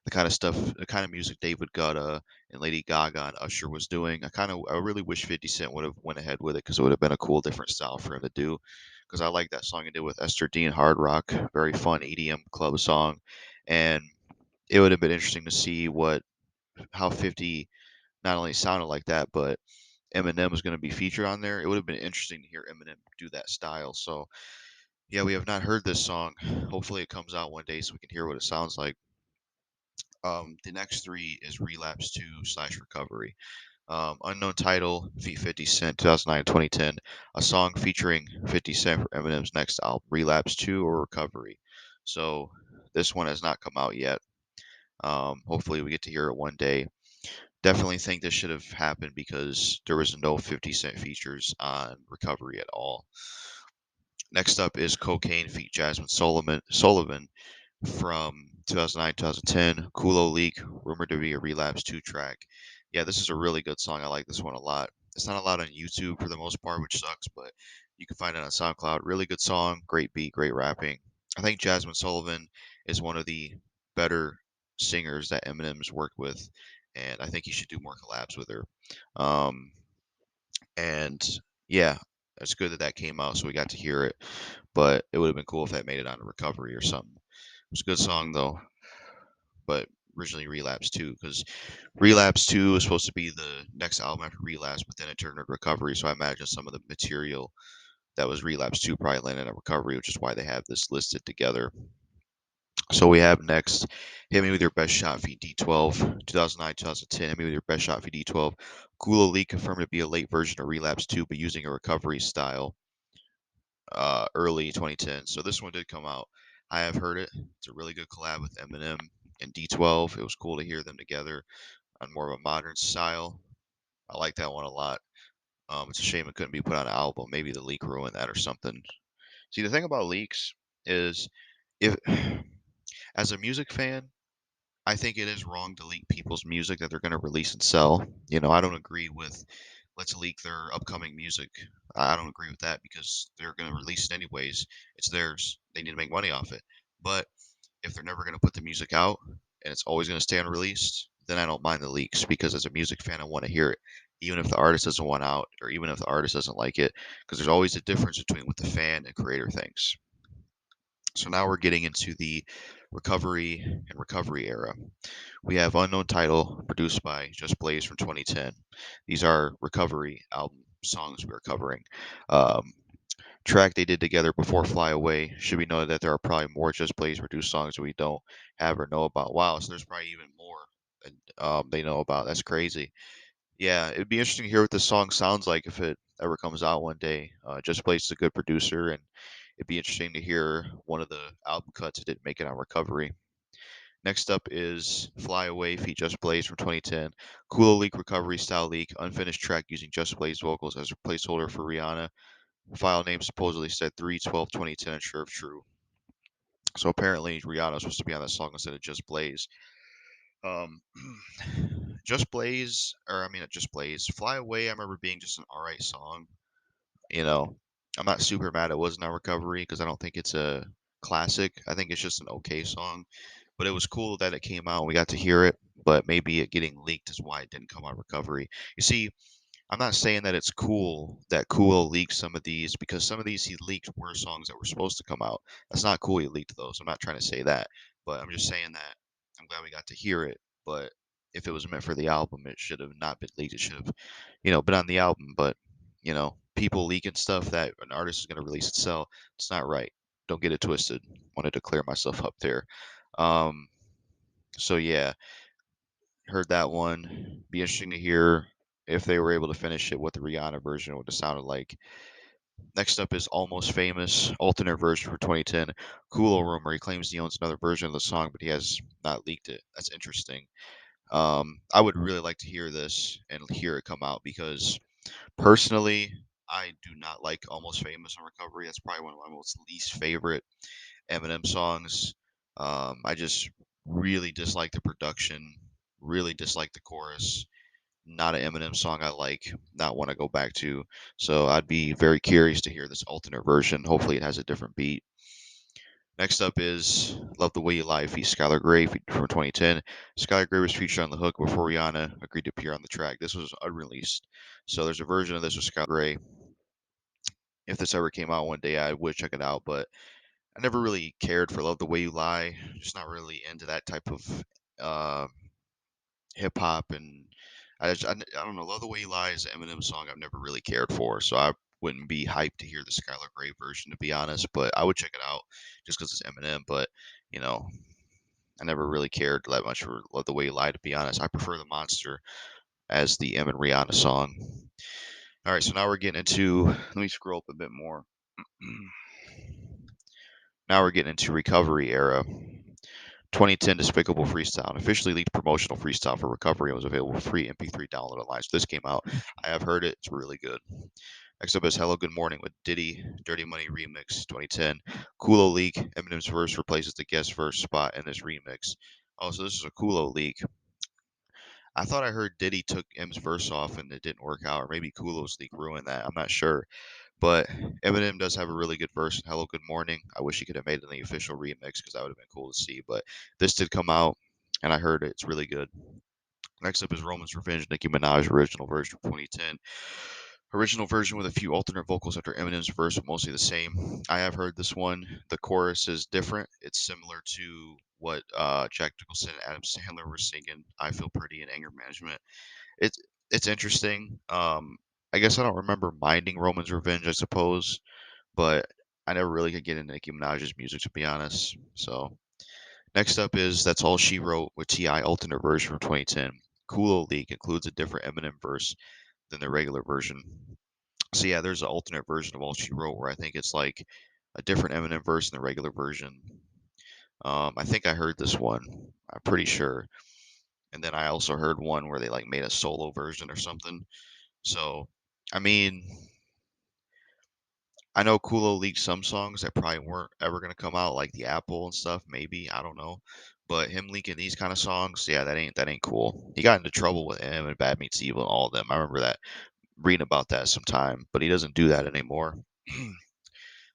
Speaker 1: the kind of stuff, the kind of music David Guetta and Lady Gaga and Usher was doing. I really wish 50 Cent would have went ahead with it because it would have been a cool, different style for him to do. Because I like that song he did with Esther Dean, Hard Rock, very fun EDM club song, and it would have been interesting to see how 50 not only sounded like that, but Eminem was going to be featured on there. It would have been interesting to hear Eminem do that style. So yeah, we have not heard this song. Hopefully, it comes out one day so we can hear what it sounds like. The next three is Relapse 2 / Recovery. Unknown title, feat 50 Cent, 2009 2010. A song featuring 50 Cent for Eminem's next album, Relapse 2 or Recovery. So this one has not come out yet. Hopefully, we get to hear it one day. Definitely think this should have happened because there was no 50 Cent features on Recovery at all. Next up is Cocaine feat Jasmine Sullivan from 2009 2010. Kulo Leak, rumored to be a Relapse 2 track. Yeah, this is a really good song. I like this one a lot. It's not a lot on YouTube for the most part, which sucks, but you can find it on SoundCloud. Really good song, great beat, great rapping. I think Jasmine Sullivan is one of the better singers that Eminem's worked with, and I think he should do more collabs with her. Um, And yeah, it's good that that came out, so we got to hear it. But it would have been cool if that made it on a recovery or something. It was a good song though, but originally Relapse 2, because Relapse 2 was supposed to be the next album after Relapse, but then it turned into Recovery. So I imagine some of the material that was Relapse 2 probably landed at Recovery, which is why they have this listed together. So we have next, Hit Me With Your Best Shot for D12, 2009, 2010, Hit Me With Your Best Shot for D12. Kula Lee confirmed to be a late version of Relapse 2, but using a recovery style, early 2010. So this one did come out. I have heard it. It's a really good collab with Eminem and D12. It was cool to hear them together on more of a modern style. I like that one a lot. It's a shame it couldn't be put on an album. Maybe the leak ruined that or something. See, the thing about leaks is, if as a music fan, I think it is wrong to leak people's music that they're going to release and sell. I don't agree with let's leak their upcoming music. I don't agree with that because they're going to release it anyways. It's theirs. They need to make money off it. But if they're never going to put the music out and it's always going to stay unreleased, then I don't mind the leaks because as a music fan, I want to hear it, even if the artist doesn't want out or even if the artist doesn't like it, because there's always a difference between what the fan and creator thinks. So now we're getting into the recovery era. We have Unknown Title, produced by Just Blaze from 2010. These are recovery album songs we're covering. Um, Track they did together before Fly Away. Should be noted that there are probably more Just Blaze produced songs that we don't have or know about. Wow, so there's probably even more than they know about. That's crazy. Yeah, it'd be interesting to hear what this song sounds like if it ever comes out one day. Just Blaze is a good producer, and it'd be interesting to hear one of the album cuts that didn't make it on Recovery. Next up is Fly Away feat. Just Blaze from 2010. Cool Leak Recovery Style Leak. Unfinished track using Just Blaze vocals as a placeholder for Rihanna. File name supposedly said 3/12/2010. Unsure if true. So apparently Rihanna was supposed to be on that song instead of Just Blaze. Um, Just Blaze, or I mean, not Just Blaze. Fly Away, I remember being just an alright song. You know, I'm not super mad it wasn't on Recovery because I don't think it's a classic. I think it's just an okay song. But it was cool that it came out. We got to hear it, but maybe it getting leaked is why it didn't come on Recovery. You see, I'm not saying that it's cool that Cool leaked some of these because some of these he leaked were songs that were supposed to come out. That's not cool he leaked those. I'm not trying to say that, but I'm just saying that I'm glad we got to hear it. But if it was meant for the album, it should have not been leaked. It should have, been on the album. But people leaking stuff that an artist is going to release and sell, it's not right. Don't get it twisted. Wanted to clear myself up there. Um, so yeah, heard that one. Be interesting to hear if they were able to finish it, what the Rihanna version would have sounded like. Next up is Almost Famous, alternate version for 2010. Cool rumor. He claims he owns another version of the song, but he has not leaked it. That's interesting. I would really like to hear this and hear it come out because personally, I do not like Almost Famous on Recovery. That's probably one of my most least favorite Eminem songs. I just really dislike the production, really dislike the chorus. Not an Eminem song I like, not one I go back to. So I'd be very curious to hear this alternate version. Hopefully, it has a different beat. Next up is Love the Way You Lie feat. Skylar Grey from 2010. Skylar Grey was featured on the hook before Rihanna agreed to appear on the track. This was unreleased. So there's a version of this with Skylar Grey. If this ever came out one day, I would check it out, but I never really cared for Love the Way You Lie. Just not really into that type of uh, hip hop, and I don't know. Love the Way You Lie is an Eminem song I've never really cared for, so I wouldn't be hyped to hear the Skylar Grey version, to be honest. But I would check it out just because it's Eminem. But you know, I never really cared that much for Love the Way You Lie, to be honest. I prefer the Monster as the Em and Rihanna song. All right, so now we're getting into. Let me scroll up a bit more. Now we're getting into Recovery era. 2010 Despicable Freestyle, an officially leaked promotional freestyle for Recovery and was available for free MP3 download online. So this came out. I have heard it. It's really good. Next up is Hello Good Morning with Diddy, Dirty Money Remix 2010. Kulo leak. Eminem's verse replaces the guest verse spot in this remix. Oh, so this is a Kulo leak. I thought I heard Diddy took M's verse off and it didn't work out, or maybe Kulo's leak ruined that. I'm not sure. But Eminem does have a really good verse in Hello Good Morning. I wish he could have made it in the official remix because that would have been cool to see. But this did come out and I heard it. It's really good. Next up is Roman's Revenge, Nicki Minaj original version from 2010. Original version with a few alternate vocals after Eminem's verse, but mostly the same. I have heard this one. The chorus is different. It's similar to what Jack Nicholson and Adam Sandler were singing. I feel pretty in anger management. It's it's interesting. I guess I don't remember minding Roman's Revenge, I suppose, but I never really could get into Nicki Minaj's music to be honest. So next up is That's All She Wrote with T.I. alternate version from 2010. Coolo Leak includes a different Eminem verse than the regular version. So yeah, there's an alternate version of All She Wrote where I think it's like a different Eminem verse than the regular version. I think I heard this one. I'm pretty sure. And then I also heard one where they like made a solo version or something. So, I mean, I know Kulo leaked some songs that probably weren't ever gonna come out, like the Apple and stuff. Maybe I don't know, but him leaking these kind of songs, yeah, that ain't cool. He got into trouble with him and Bad Meets Evil and all of them. I remember that reading about that sometime, but he doesn't do that anymore.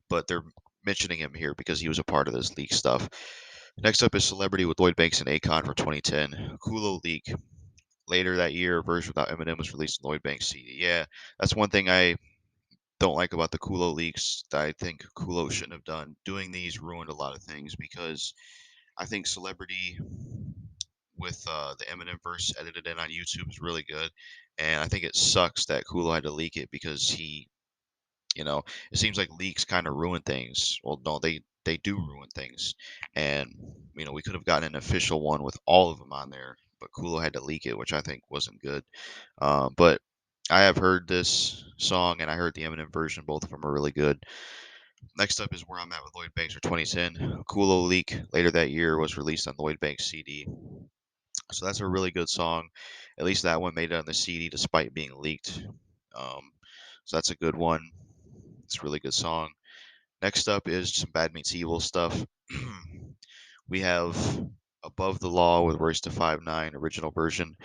Speaker 1: But they're mentioning him here because he was a part of this leak stuff. Next up is Celebrity with Lloyd Banks and Akon from 2010. Kulo leak. Later that year, a version without Eminem was released on Lloyd Banks CD. Yeah, that's one thing I don't like about the Kulo leaks that I think Kulo shouldn't have done. Doing these ruined a lot of things because I think Celebrity with the Eminem verse edited in on YouTube is really good, and I think it sucks that Kulo had to leak it because you know, it seems like leaks kind of ruin things. Well, no, they do ruin things, and we could have gotten an official one with all of them on there, but Kulo had to leak it, which I think wasn't good. But I have heard this song and I heard the Eminem version. Both of them are really good. Next up is Where I'm At with Lloyd Banks for 2010. Kulo Leak later that year was released on Lloyd Banks CD. So that's a really good song. At least that one made it on the CD despite being leaked. So that's a good one. It's a really good song. Next up is some Bad Meets Evil stuff. We have Above the Law with Royce to 5'9" original version,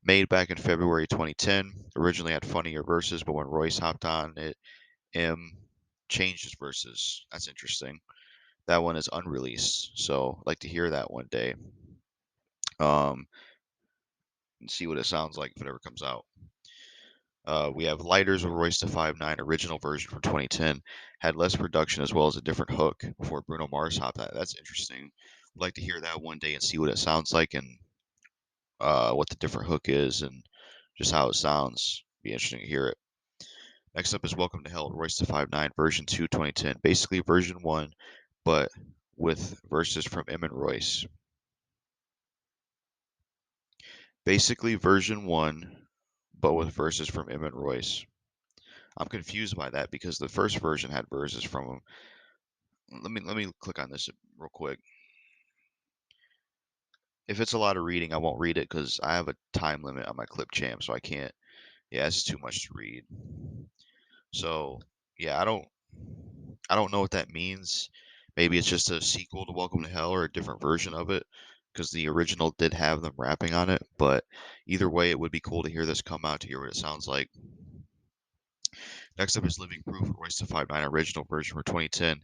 Speaker 1: made back in February 2010. Originally had funnier verses, but when Royce hopped on it, M changed his verses. That's interesting. That one is unreleased, so I'd like to hear that one day. Um, and see what it sounds like if it ever comes out. We have Lighters with Royce to 5'9" original version from 2010. Had less production as well as a different hook before Bruno Mars hopped on. That's interesting. Would like to hear that one day and see what it sounds like and what the different hook is and just how it sounds. Be interesting to hear it. Next up is Welcome to Hell, Royce to 5'9", version 2, 2010. Basically version 1, but with verses from M and Royce. Basically version 1, but with verses from M and Royce. I'm confused by that because the first version had verses from him. Let me click on this real quick. If it's a lot of reading, I won't read it because I have a time limit on my clip champ, so I can't. Yeah, it's too much to read. So yeah, I don't know what that means. Maybe it's just a sequel to Welcome to Hell or a different version of it, because the original did have them rapping on it. But either way, it would be cool to hear this come out to hear what it sounds like. Next up is Living Proof, Royce to 5'9" original version for 2010.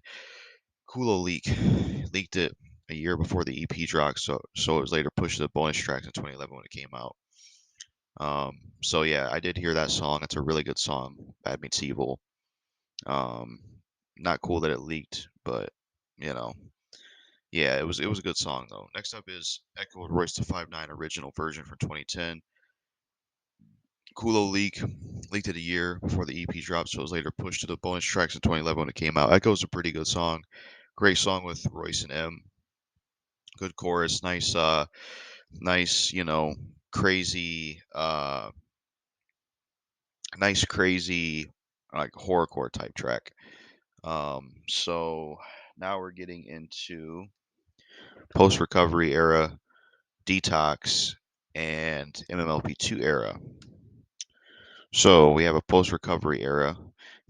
Speaker 1: Kulo leaked it a year before the EP dropped, so it was later pushed to the bonus tracks in 2011 when it came out. So yeah, I did hear that song. It's a really good song. Bad Meets Evil. Um, Not cool that it leaked, but you know, yeah, it was a good song though. Next up is Echo with Royce to 5'9" original version from 2010. Kulo leaked it a year before the EP dropped, so it was later pushed to the bonus tracks in 2011 when it came out. Echo's a pretty good song. Great song with Royce and M. Good chorus, nice, crazy, nice, crazy, like horrorcore type track. So now we're getting into post recovery era, detox, and MMLP2 era. So we have a post recovery era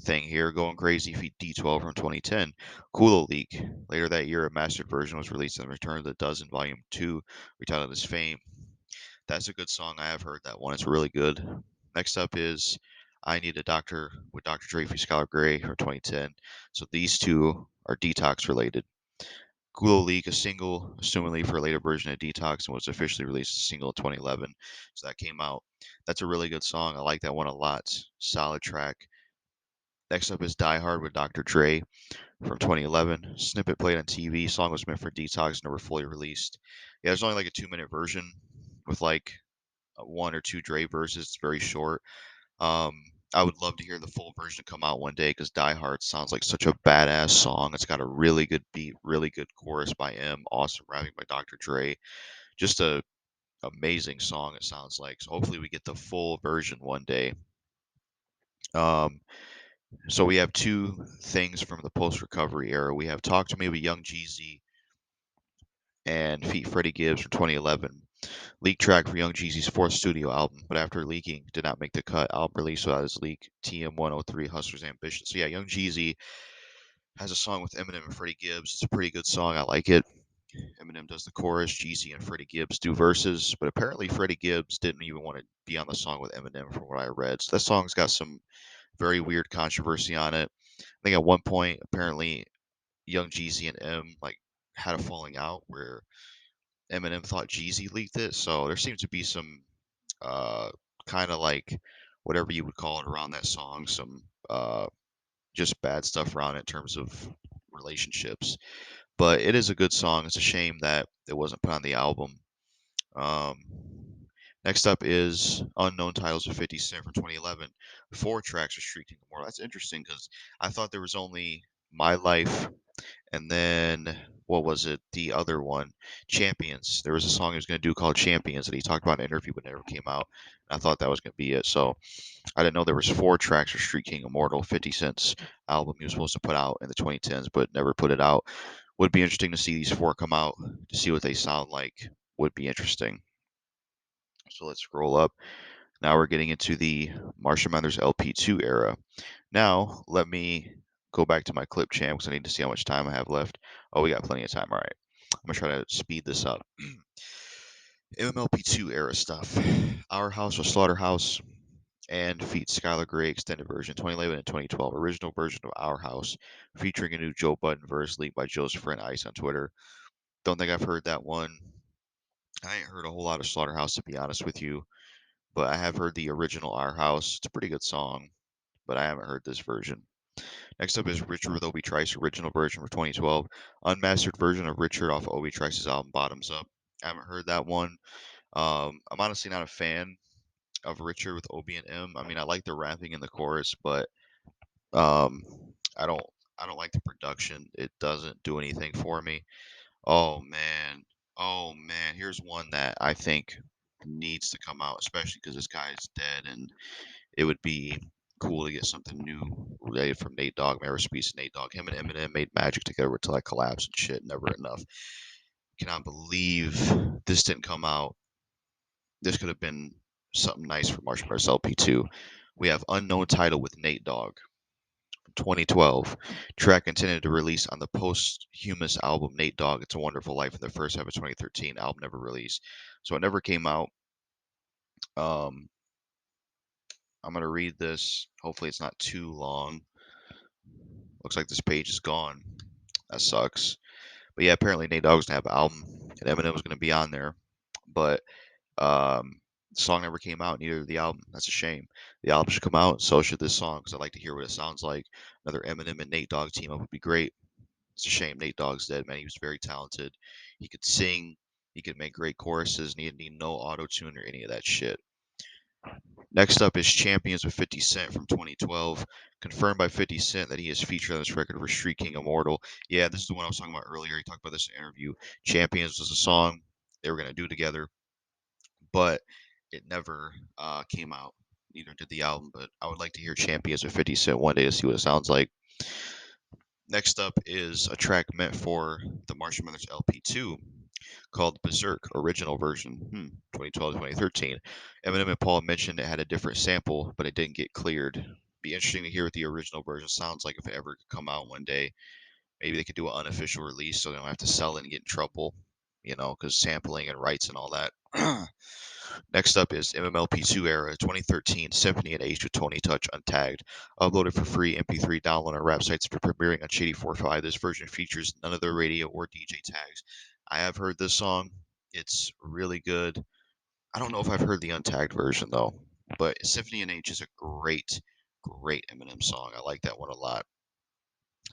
Speaker 1: thing here, going crazy feet D12 from 2010. Kulo leak. Later that year, a mastered version was released and Return of the Dozen Volume 2, retitled as Fame. That's a good song. I have heard that one. It's really good. Next up is I Need a Doctor with Dr. Dre for Scholar Gray from 2010. So these two are detox related. Gulo League, a single, assumingly for a later version of Detox, and was officially released as a single in 2011. So that came out. That's a really good song. I like that one a lot. Solid track. Next up is Die Hard with Dr. Dre from 2011. Snippet played on TV. Song was meant for detox, never fully released. Yeah, there's only like a 2-minute version with like one or two Dre verses. It's very short. Um, I would love to hear the full version come out one day because Die Hard sounds like such a badass song. It's got a really good beat, really good chorus by M, awesome rapping by Dr. Dre. Just a amazing song it sounds like. So hopefully we get the full version one day. Um, so we have two things from the post-recovery era. We have Talk to Me with Young Jeezy and Feat Freddie Gibbs from 2011. Leak track for Young Jeezy's fourth studio album, but after leaking, did not make the cut. Album released without his leak. TM103 Hustler's Ambition. So yeah, Young Jeezy has a song with Eminem and Freddie Gibbs. It's a pretty good song. I like it. Eminem does the chorus. Jeezy and Freddie Gibbs do verses, but apparently Freddie Gibbs didn't even want to be on the song with Eminem, from what I read. So that song's got some very weird controversy on it. I think at one point, apparently, Young Jeezy and M like had a falling out where Eminem thought Jeezy leaked it. So there seems to be some uh, kind of like whatever you would call it around that song, some just bad stuff around it in terms of relationships. But it is a good song. It's a shame that it wasn't put on the album. Um, Next up is Unknown Titles of 50 Cent from 2011. 4 tracks are Street King Immortal. That's interesting because I thought there was only My Life and then what was it? The other one, Champions. There was a song he was going to do called Champions that he talked about in an interview but never came out. And I thought that was going to be it. So I didn't know there was 4 tracks for Street King Immortal, 50 Cent's album he was supposed to put out in the 2010s but never put it out. Would be interesting to see these 4 come out to see what they sound like. Would be interesting. So let's scroll up. Now we're getting into the Marshall Mathers LP2 era. Now let me go back to my clip champ because I need to see how much time I have left. Oh, we got plenty of time. All right. I'm going to try to speed this up. MMLP2 era stuff. Our House or Slaughterhouse and Feat Skylar Grey extended version 2011 and 2012. Original version of Our House featuring a new Joe Budden verse leaked by Joe's friend Ice on Twitter. Don't think I've heard that one. I ain't heard a whole lot of Slaughterhouse to be honest with you, but I have heard the original Our House. It's a pretty good song, but I haven't heard this version. Next up is Richard with Obi Trice, original version for 2012. Unmastered version of Richard off Obi Trice's album Bottoms Up. I haven't heard that one. I'm honestly not a fan of Richard with Obi and M. I mean, I like the rapping in the chorus, but um, I don't I don't like the production. It doesn't do anything for me. Oh man. Oh man. Here's one that I think needs to come out, especially because this guy's dead and it would be cool to get something new related from Nate Dogg. May rest in peace, Nate Dogg. Him and Eminem made magic together until I collapsed and shit. Never enough. Cannot believe this didn't come out. This could have been something nice for Marshall Mathers LP2. We have Unknown Title with Nate Dogg from 2012. Track intended to release on the posthumous album Nate Dogg, It's a Wonderful Life in the first half of 2013. Album never released. So it never came out. Um, I'm going to read this. Hopefully it's not too long. Looks like this page is gone. That sucks. But yeah, apparently Nate Dogg's gonna have an album, and Eminem was gonna be on there, but the song never came out. Neither the album. That's a shame. The album should come out, and so should this song, because I'd like to hear what it sounds like. Another Eminem and Nate Dogg team up would be great. It's a shame Nate Dogg's dead, man. He was very talented. He could sing. He could make great choruses, and he didn't need no auto tune or any of that shit. Next up is Champions with 50 Cent from 2012. Confirmed by 50 Cent that he is featured on this record for Street King Immortal. Yeah, this is the one I was talking about earlier. He talked about this in an interview. Champions was a song they were going to do together, but it never came out. Neither did the album, but I would like to hear Champions with 50 Cent one day to see what it sounds like. Next up is a track meant for the Marshall Mathers LP2 called Berserk original version, 2012 2013. Eminem and Paul mentioned it had a different sample, but it didn't get cleared. Be interesting to hear what the original version sounds like if it ever could come out one day. Maybe they could do an unofficial release so they don't have to sell it and get in trouble, because sampling and rights and all that. Next up is MMLP2 era 2013 Symphony and H with Tony Touch Untagged. Uploaded for free MP3 download on rap sites for premiering on Shady 45. This version features none of the radio or DJ tags. I have heard this song. It's really good. I don't know if I've heard the untagged version though, but Symphony and H is a great, Great Eminem song. I like that one a lot.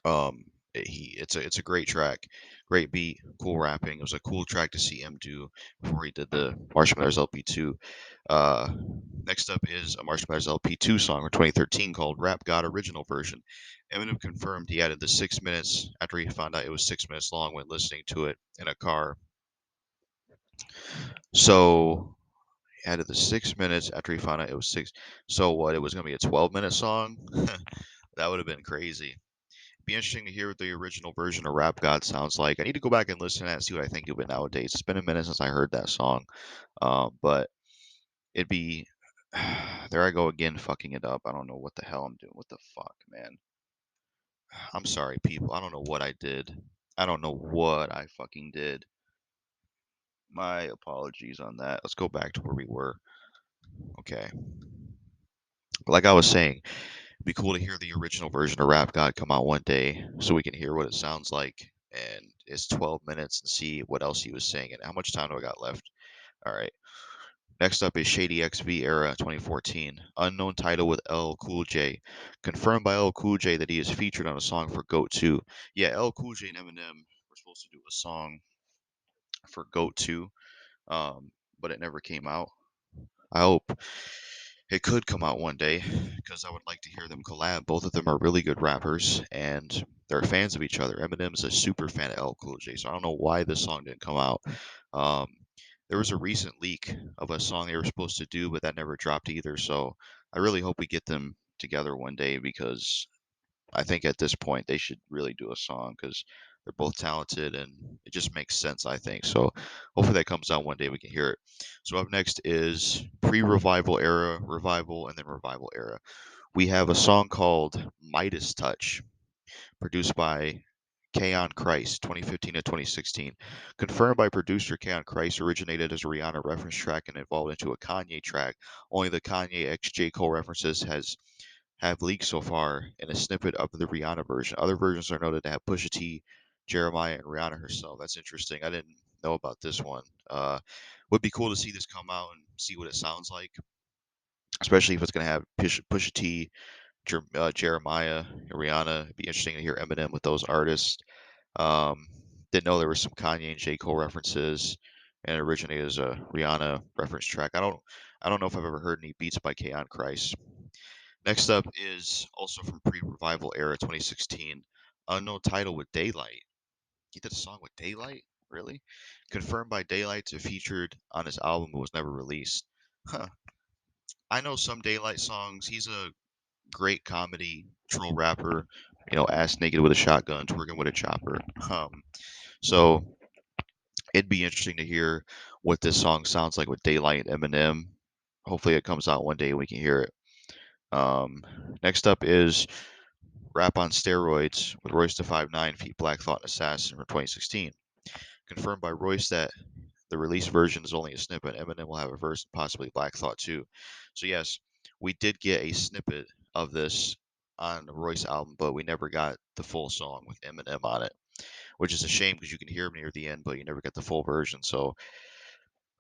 Speaker 1: Um, it's a great track, great beat, cool rapping. It was a cool track to see him do before he did the Marshall Mathers LP2. Uh, Next up is a Marshall Mathers LP2 song from 2013 called "Rap God Original Version." Eminem confirmed he added the 6 minutes after he found out it was 6 minutes long when listening to it in a car. So he added the 6 minutes after he found out it was six. So what? It was gonna be a 12-minute song. That would have been crazy. Be interesting to hear what the original version of Rap God sounds like. I need to go back and listen to that and see what I think of it nowadays. It's been a minute since I heard that song, but it'd be there I go again, fucking it up. I don't know what the hell I'm doing. What the fuck, man? I'm sorry, people. I don't know what I did. I don't know what I fucking did. My apologies on that. Let's go back to where we were. Okay. Like I was saying, it'd be cool to hear the original version of Rap God come out one day so we can hear what it sounds like. And it's 12 minutes and see what else he was saying. And how much time do I got left? All right. Next up is Shady XV Era 2014. Unknown title with L Cool J. Confirmed by L Cool J that he is featured on a song for GOAT 2. Yeah, L Cool J and Eminem were supposed to do a song for GOAT 2, but it never came out. I hope it could come out one day because I would like to hear them collab. Both of them are really good rappers and they're fans of each other. Eminem's a super fan of L Cool J, so I don't know why this song didn't come out. Um, there was a recent leak of a song they were supposed to do, but that never dropped either. So I really hope we get them together one day because I think at this point they should really do a song because they're both talented and it just makes sense, I think. So hopefully that comes out one day we can hear it. So up next is pre-revival era, revival, and then revival era. We have a song called Midas Touch, produced by Kaon Christ, 2015 to 2016. Confirmed by producer Kaon Christ, originated as a Rihanna reference track and evolved into a Kanye track. Only the Kanye x J. Cole references have leaked so far in a snippet of the Rihanna version. Other versions are noted to have Pusha T, Jeremiah, and Rihanna herself. That's interesting. I didn't know about this one. Would be cool to see this come out and see what it sounds like, especially if it's going to have Pusha T, Jeremiah, and Rihanna. It'd be interesting to hear Eminem with those artists. Um, didn't know there were some Kanye and J. Cole references, and it originated as a Rihanna reference track. I don't know if I've ever heard any beats by K on Christ. Next up is also from pre-revival era 2016, unknown title with Daylight. He did a song with Daylight, really? Confirmed by Daylight to featured on his album but was never released. Huh. I know some Daylight songs. He's a great comedy troll rapper. Ass naked with a shotgun, twerking with a chopper. So it'd be interesting to hear what this song sounds like with Daylight and Eminem. Hopefully it comes out one day and we can hear it. Next up is Rap on Steroids with Royce da 5'9", feat. Black Thought and Assassin from 2016. Confirmed by Royce that the release version is only a snippet. Eminem will have a verse and possibly Black Thought too. So yes, we did get a snippet of this on the Royce album, but we never got the full song with Eminem on it, which is a shame because you can hear him near the end, but you never get the full version. So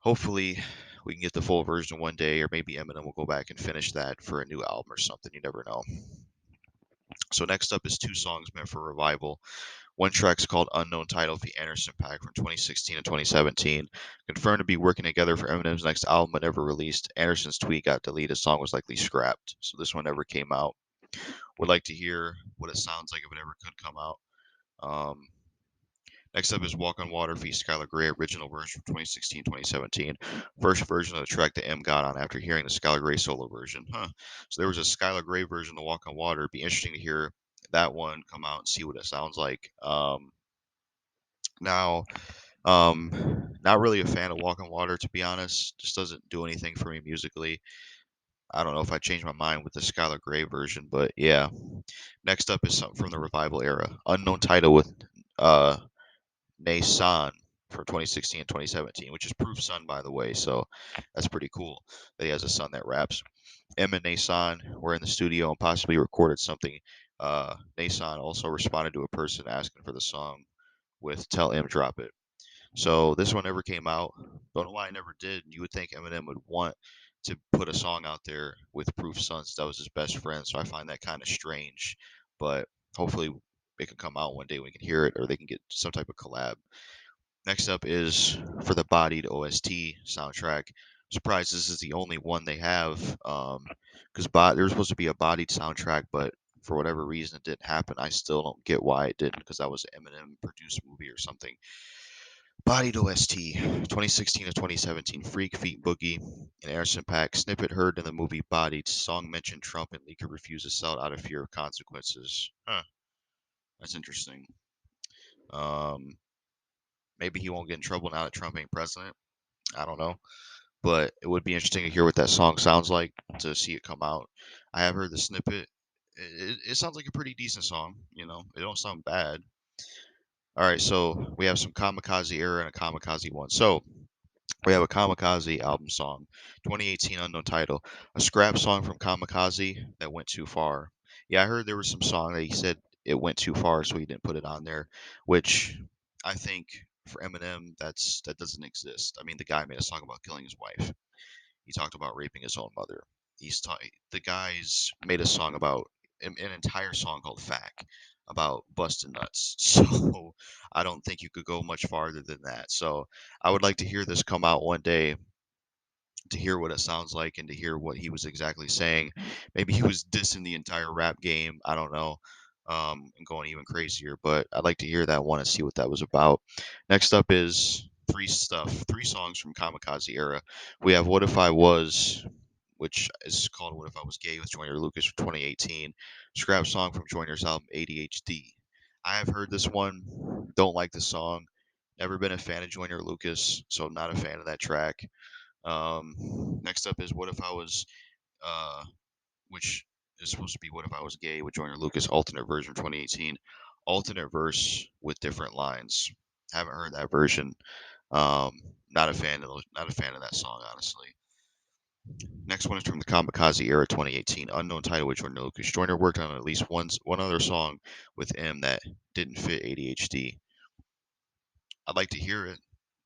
Speaker 1: hopefully we can get the full version one day, or maybe Eminem will go back and finish that for a new album or something. You never know. So next up is two songs meant for revival. One track's called Unknown Title of the Anderson Paak from 2016 and 2017. Confirmed to be working together for Eminem's next album but never released. Anderson's tweet got deleted. The song was likely scrapped. So this one never came out. Would like to hear what it sounds like if it ever could come out. Um, Next up is Walk on Water feat. Skylar Grey, original version from 2016-2017. First version of the track that M got on after hearing the Skylar Grey solo version. Huh. So there was a Skylar Grey version of Walk on Water. It'd be interesting to hear that one come out and see what it sounds like. Now, not really a fan of Walk on Water, to be honest. Just doesn't do anything for me musically. I don't know if I changed my mind with the Skylar Grey version, but yeah. Next up is something from the revival era. Unknown title with uh Nason from 2016 and 2017, which is Proof Son, by the way. So that's pretty cool that he has a son that raps. M and Nason were in the studio and possibly recorded something. Nason also responded to a person asking for the song with Tell M Drop It. So this one never came out. Don't know why it never did. You would think Eminem would want to put a song out there with Proof Sons that was his best friend. So I find that kind of strange, but hopefully it can come out one day we can hear it or they can get some type of collab. Next up is for the Bodied OST soundtrack. Surprised this is the only one they have, because there was supposed to be a Bodied soundtrack, but for whatever reason it didn't happen. I still don't get why it didn't, because that was an Eminem produced movie or something. Bodied OST, 2016 to 2017, Freak Feet Boogie, and Anderson .Paak. Snippet heard in the movie Bodied. Song mentioned Trump and leaker refuses to sell it out of fear of consequences. Huh, that's interesting. Um, Maybe he won't get in trouble now that Trump ain't president. I don't know. But it would be interesting to hear what that song sounds like to see it come out. I have heard the snippet. It sounds like a pretty decent song. It don't sound bad. All right, so we have some Kamikaze era and a Kamikaze one. So we have a Kamikaze album song, 2018 unknown title, a scrap song from Kamikaze that went too far. Yeah, I heard there was some song that he said it went too far, so he didn't put it on there, which I think for Eminem that doesn't exist. I mean, the guy made a song about killing his wife. He talked about raping his own mother. The guys made a song about an entire song called "Fack" about busting nuts. So I don't think you could go much farther than that. So I would like to hear this come out one day to hear what it sounds like and to hear what he was exactly saying. Maybe he was dissing the entire rap game. I don't know. And going even crazier, but I'd like to hear that one and see what that was about. Next up is three songs from Kamikaze era. We have What If I Was, which is called What If I Was Gay with Joyner Lucas from 2018. Scrap song from Joyner's album ADHD. I have heard this one, don't like the song. Never been a fan of Joyner Lucas, so I'm not a fan of that track. Next up is What If I Was, uh, which is supposed to be What If I Was Gay with Joyner Lucas, alternate version 2018. Alternate verse with different lines. Haven't heard that version. Um, not a fan of that song, honestly. Next one is from the Kamikaze era 2018, unknown title with Joyner Lucas. Joyner worked on at least one other song with M that didn't fit ADHD. I'd like to hear it.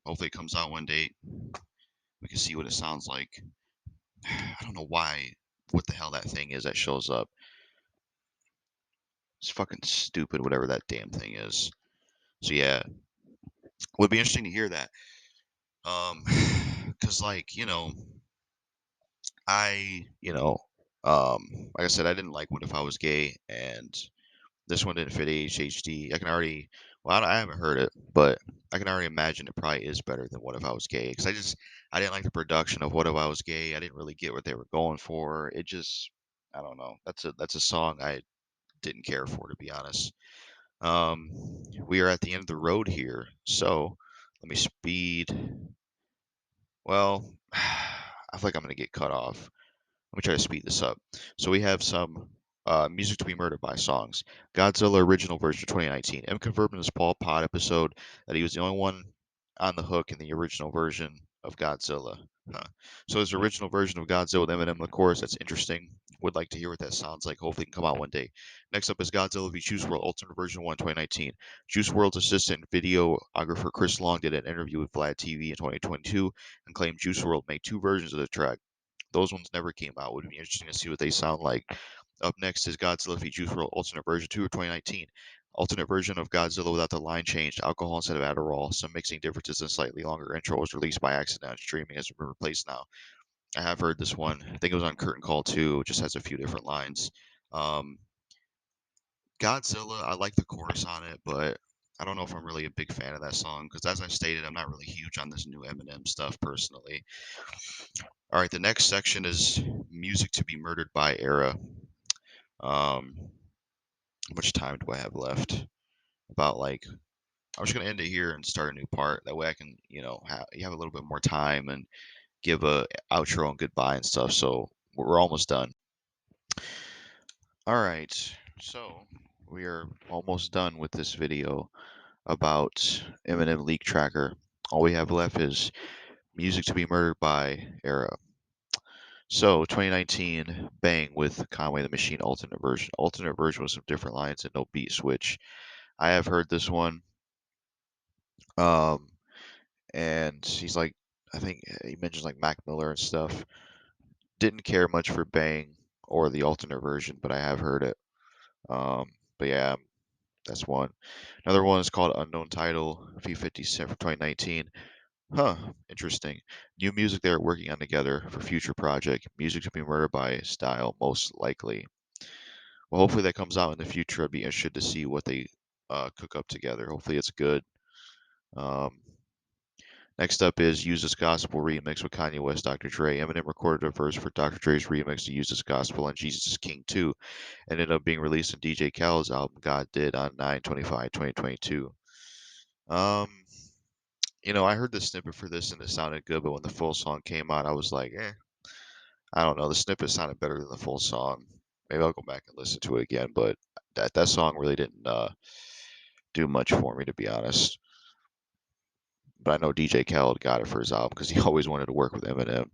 Speaker 1: Hopefully it comes out one day. We can see what it sounds like. I don't know what the hell that thing is that shows up. It's fucking stupid, whatever that damn thing is. So yeah, would be interesting to hear that. Um, cause like I said, I didn't like What If I Was Gay, and this one didn't fit HHD. I can already, well, I haven't heard it, but I can already imagine it probably is better than What If I Was Gay, because I didn't like the production of What If I Was Gay. I didn't really get what they were going for. I don't know. That's a song I didn't care for, to be honest. Um, we are at the end of the road here, so let me speed. Well, I feel like I'm gonna get cut off. Let me try to speed this up. So we have some music to be murdered by songs. Godzilla original version 2019. M confirmed in his Paul Pod episode that he was the only one on the hook in the original version of Godzilla. Huh. So his original version of Godzilla with Eminem, of course, that's interesting. Would like to hear what that sounds like. Hopefully it can come out one day. Next up is Godzilla v Juice WRLD Ultimate Version 1 2019. Juice WRLD's assistant videographer Chris Long did an interview with Vlad TV in 2022 and claimed Juice WRLD made two versions of the track. Those ones never came out. Would be interesting to see what they sound like. Up next is Godzilla v Juice WRLD Alternate Version 2 of 2019. Alternate version of Godzilla without the line changed, alcohol instead of Adderall, some mixing differences, and slightly longer intro was released by accident. Streaming has been replaced now. I have heard this one. I think it was on Curtain Call too. It just has a few different lines. Um, Godzilla, I like the chorus on it, but I don't know if I'm really a big fan of that song because, as I stated, I'm not really huge on this new Eminem stuff personally. All right, the next section is music to be murdered by era. Um, how much time do I have left? About like I'm just gonna end it here and start a new part. That way I can, you have a little bit more time and give a outro and goodbye and stuff. So we're almost done. All right, so we are almost done with this video about Eminem Leak Tracker. All we have left is music to be murdered by era. So 2019, Bang with Conway the Machine alternate version. Alternate version with some different lines and no beat switch. I have heard this one. Um, and he's like, I think he mentions like Mac Miller and stuff. Didn't care much for Bang or the alternate version, but I have heard it. But yeah, that's one. Another one is called Unknown Title, V50 from 2019. Huh, interesting. New music they're working on together for future project. Music to be murdered by style, most likely. Well, hopefully that comes out in the future. I'd be interested to see what they cook up together. Hopefully it's good. Um, Next up is Use This Gospel remix with Kanye West, Dr. Dre. Eminem recorded a verse for Dr. Dre's remix to Use This Gospel on Jesus is King 2. Ended up being released on DJ Khaled's album God Did on 9/25/2022. Um, I heard the snippet for this and it sounded good, but when the full song came out, I was like, I don't know. The snippet sounded better than the full song. Maybe I'll go back and listen to it again, but that song really didn't do much for me, to be honest. But I know DJ Khaled got it for his album because he always wanted to work with Eminem.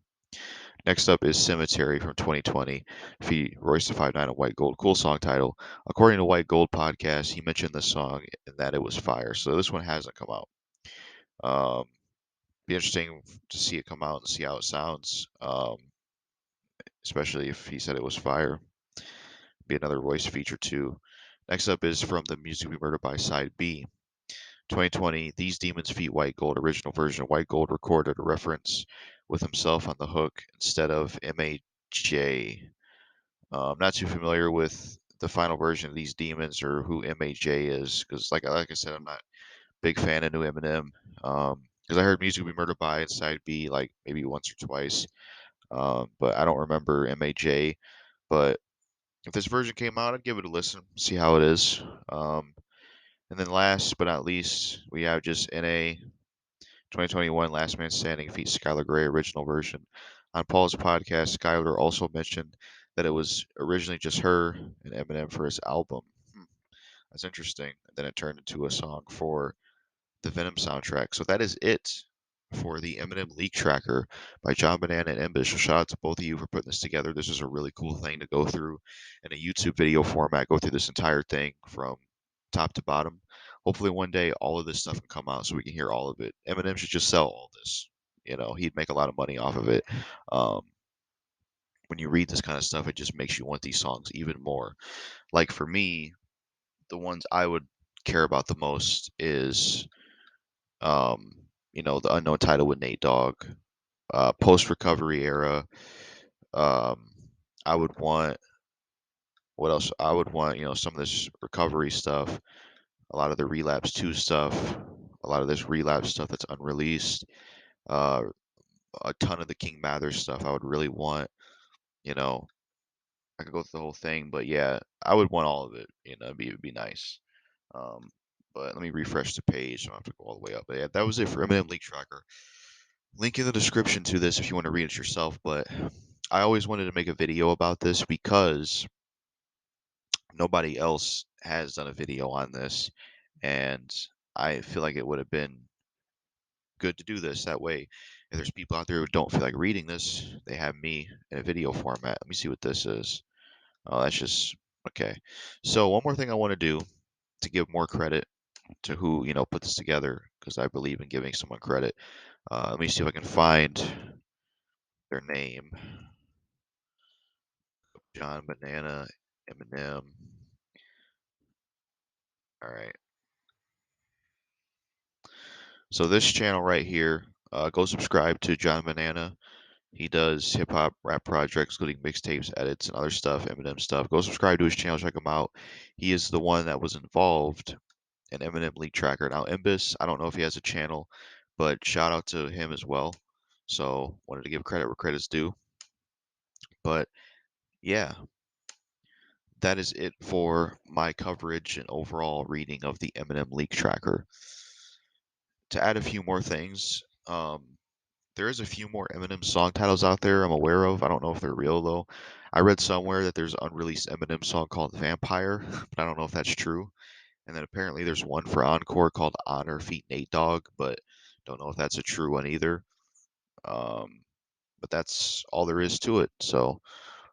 Speaker 1: Next up is Cemetery from 2020, feat. Royce the 5'9" and White Gold. Cool song title. According to White Gold podcast, he mentioned this song and that it was fire. So this one hasn't come out. Um, be interesting to see it come out and see how it sounds. Especially if he said it was fire. Be another Royce feature too. Next up is from the Music We Murdered by Side B. 2020, These Demons Feat. White Gold original version. White Gold recorded a reference with himself on the hook instead of MAJ. I'm not too familiar with the final version of These Demons or who MAJ is because, like I said, I'm not a big fan of new Eminem. Because I heard Music We Murdered by Side B like maybe once or twice, but I don't remember MAJ. But if this version came out, I'd give it a listen, see how it is. And then last but not least, we have just NA 2021 Last Man Standing feat. Skylar Grey original version. On Paul's podcast, Skylar also mentioned that it was originally just her and Eminem for his album. That's interesting. And then it turned into a song for the Venom soundtrack. So that is it for the Eminem Leak Tracker by John Banana and Embish. So shout out to both of you for putting this together. This is a really cool thing to go through in a YouTube video format, go through this entire thing from top to bottom. Hopefully one day all of this stuff can come out so we can hear all of it. Eminem should just sell all this. He'd make a lot of money off of it. Um, when you read this kind of stuff, it just makes you want these songs even more. Like for me, the ones I would care about the most is um, the Unknown Title with Nate Dogg, post recovery era. Um, I would want what else? I would want some of this recovery stuff, a lot of the Relapse 2 stuff, a lot of this Relapse stuff that's unreleased, uh, a ton of the King Mather stuff. I would really want. You know, I could go through the whole thing, but yeah, I would want all of it. It'd be nice. Um, but let me refresh the page. So I don't have to go all the way up. But yeah, that was it for Eminem Leak Tracker. Link in the description to this if you want to read it yourself. But I always wanted to make a video about this because nobody else has done a video on this, and I feel like it would have been good to do this. That way, if there's people out there who don't feel like reading this, they have me in a video format. Let me see what this is. Oh, that's just okay. So one more thing I want to do to give more credit to who put this together because I believe in giving someone credit. Let me see if I can find their name. John Banana, Eminem. All right. So this channel right here, go subscribe to John Banana. He does hip hop rap projects, including mixtapes, edits, and other stuff, Eminem stuff. Go subscribe to his channel, check him out. He is the one that was involved in Eminem Leak Tracker. Now, Imbus, I don't know if he has a channel, but shout out to him as well. So wanted to give credit where credit's due. But yeah, that is it for my coverage and overall reading of the Eminem Leak Tracker. To add a few more things, there is a few more Eminem song titles out there I'm aware of. I don't know if they're real though. I read somewhere that there's an unreleased Eminem song called Vampire, but I don't know if that's true. And then apparently there's one for Encore called Honor feat. Nate Dogg, but don't know if that's a true one either. Um, but that's all there is to it. So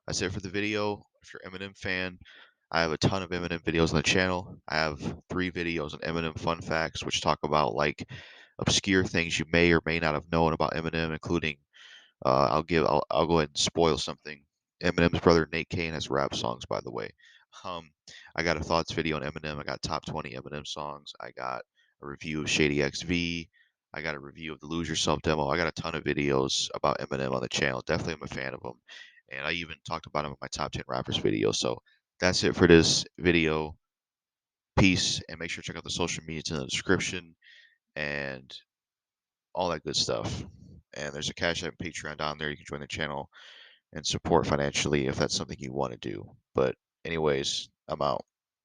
Speaker 1: that's it for the video. If you're an Eminem fan, I have a ton of Eminem videos on the channel. I have 3 videos on Eminem fun facts, which talk about like obscure things you may or may not have known about Eminem, including I'll go ahead and spoil something. Eminem's brother Nate Kane has rap songs, by the way. Um, I got a thoughts video on Eminem. I got top 20 Eminem songs. I got a review of Shady XV. I got a review of the Lose Yourself demo. I got a ton of videos about Eminem on the channel. Definitely am a fan of him. And I even talked about him in my top 10 rappers video. So that's it for this video. Peace. And make sure to check out the social medias in the description and all that good stuff. And there's a Cash App and Patreon down there. You can join the channel and support financially if that's something you want to do. But anyways, I'm out.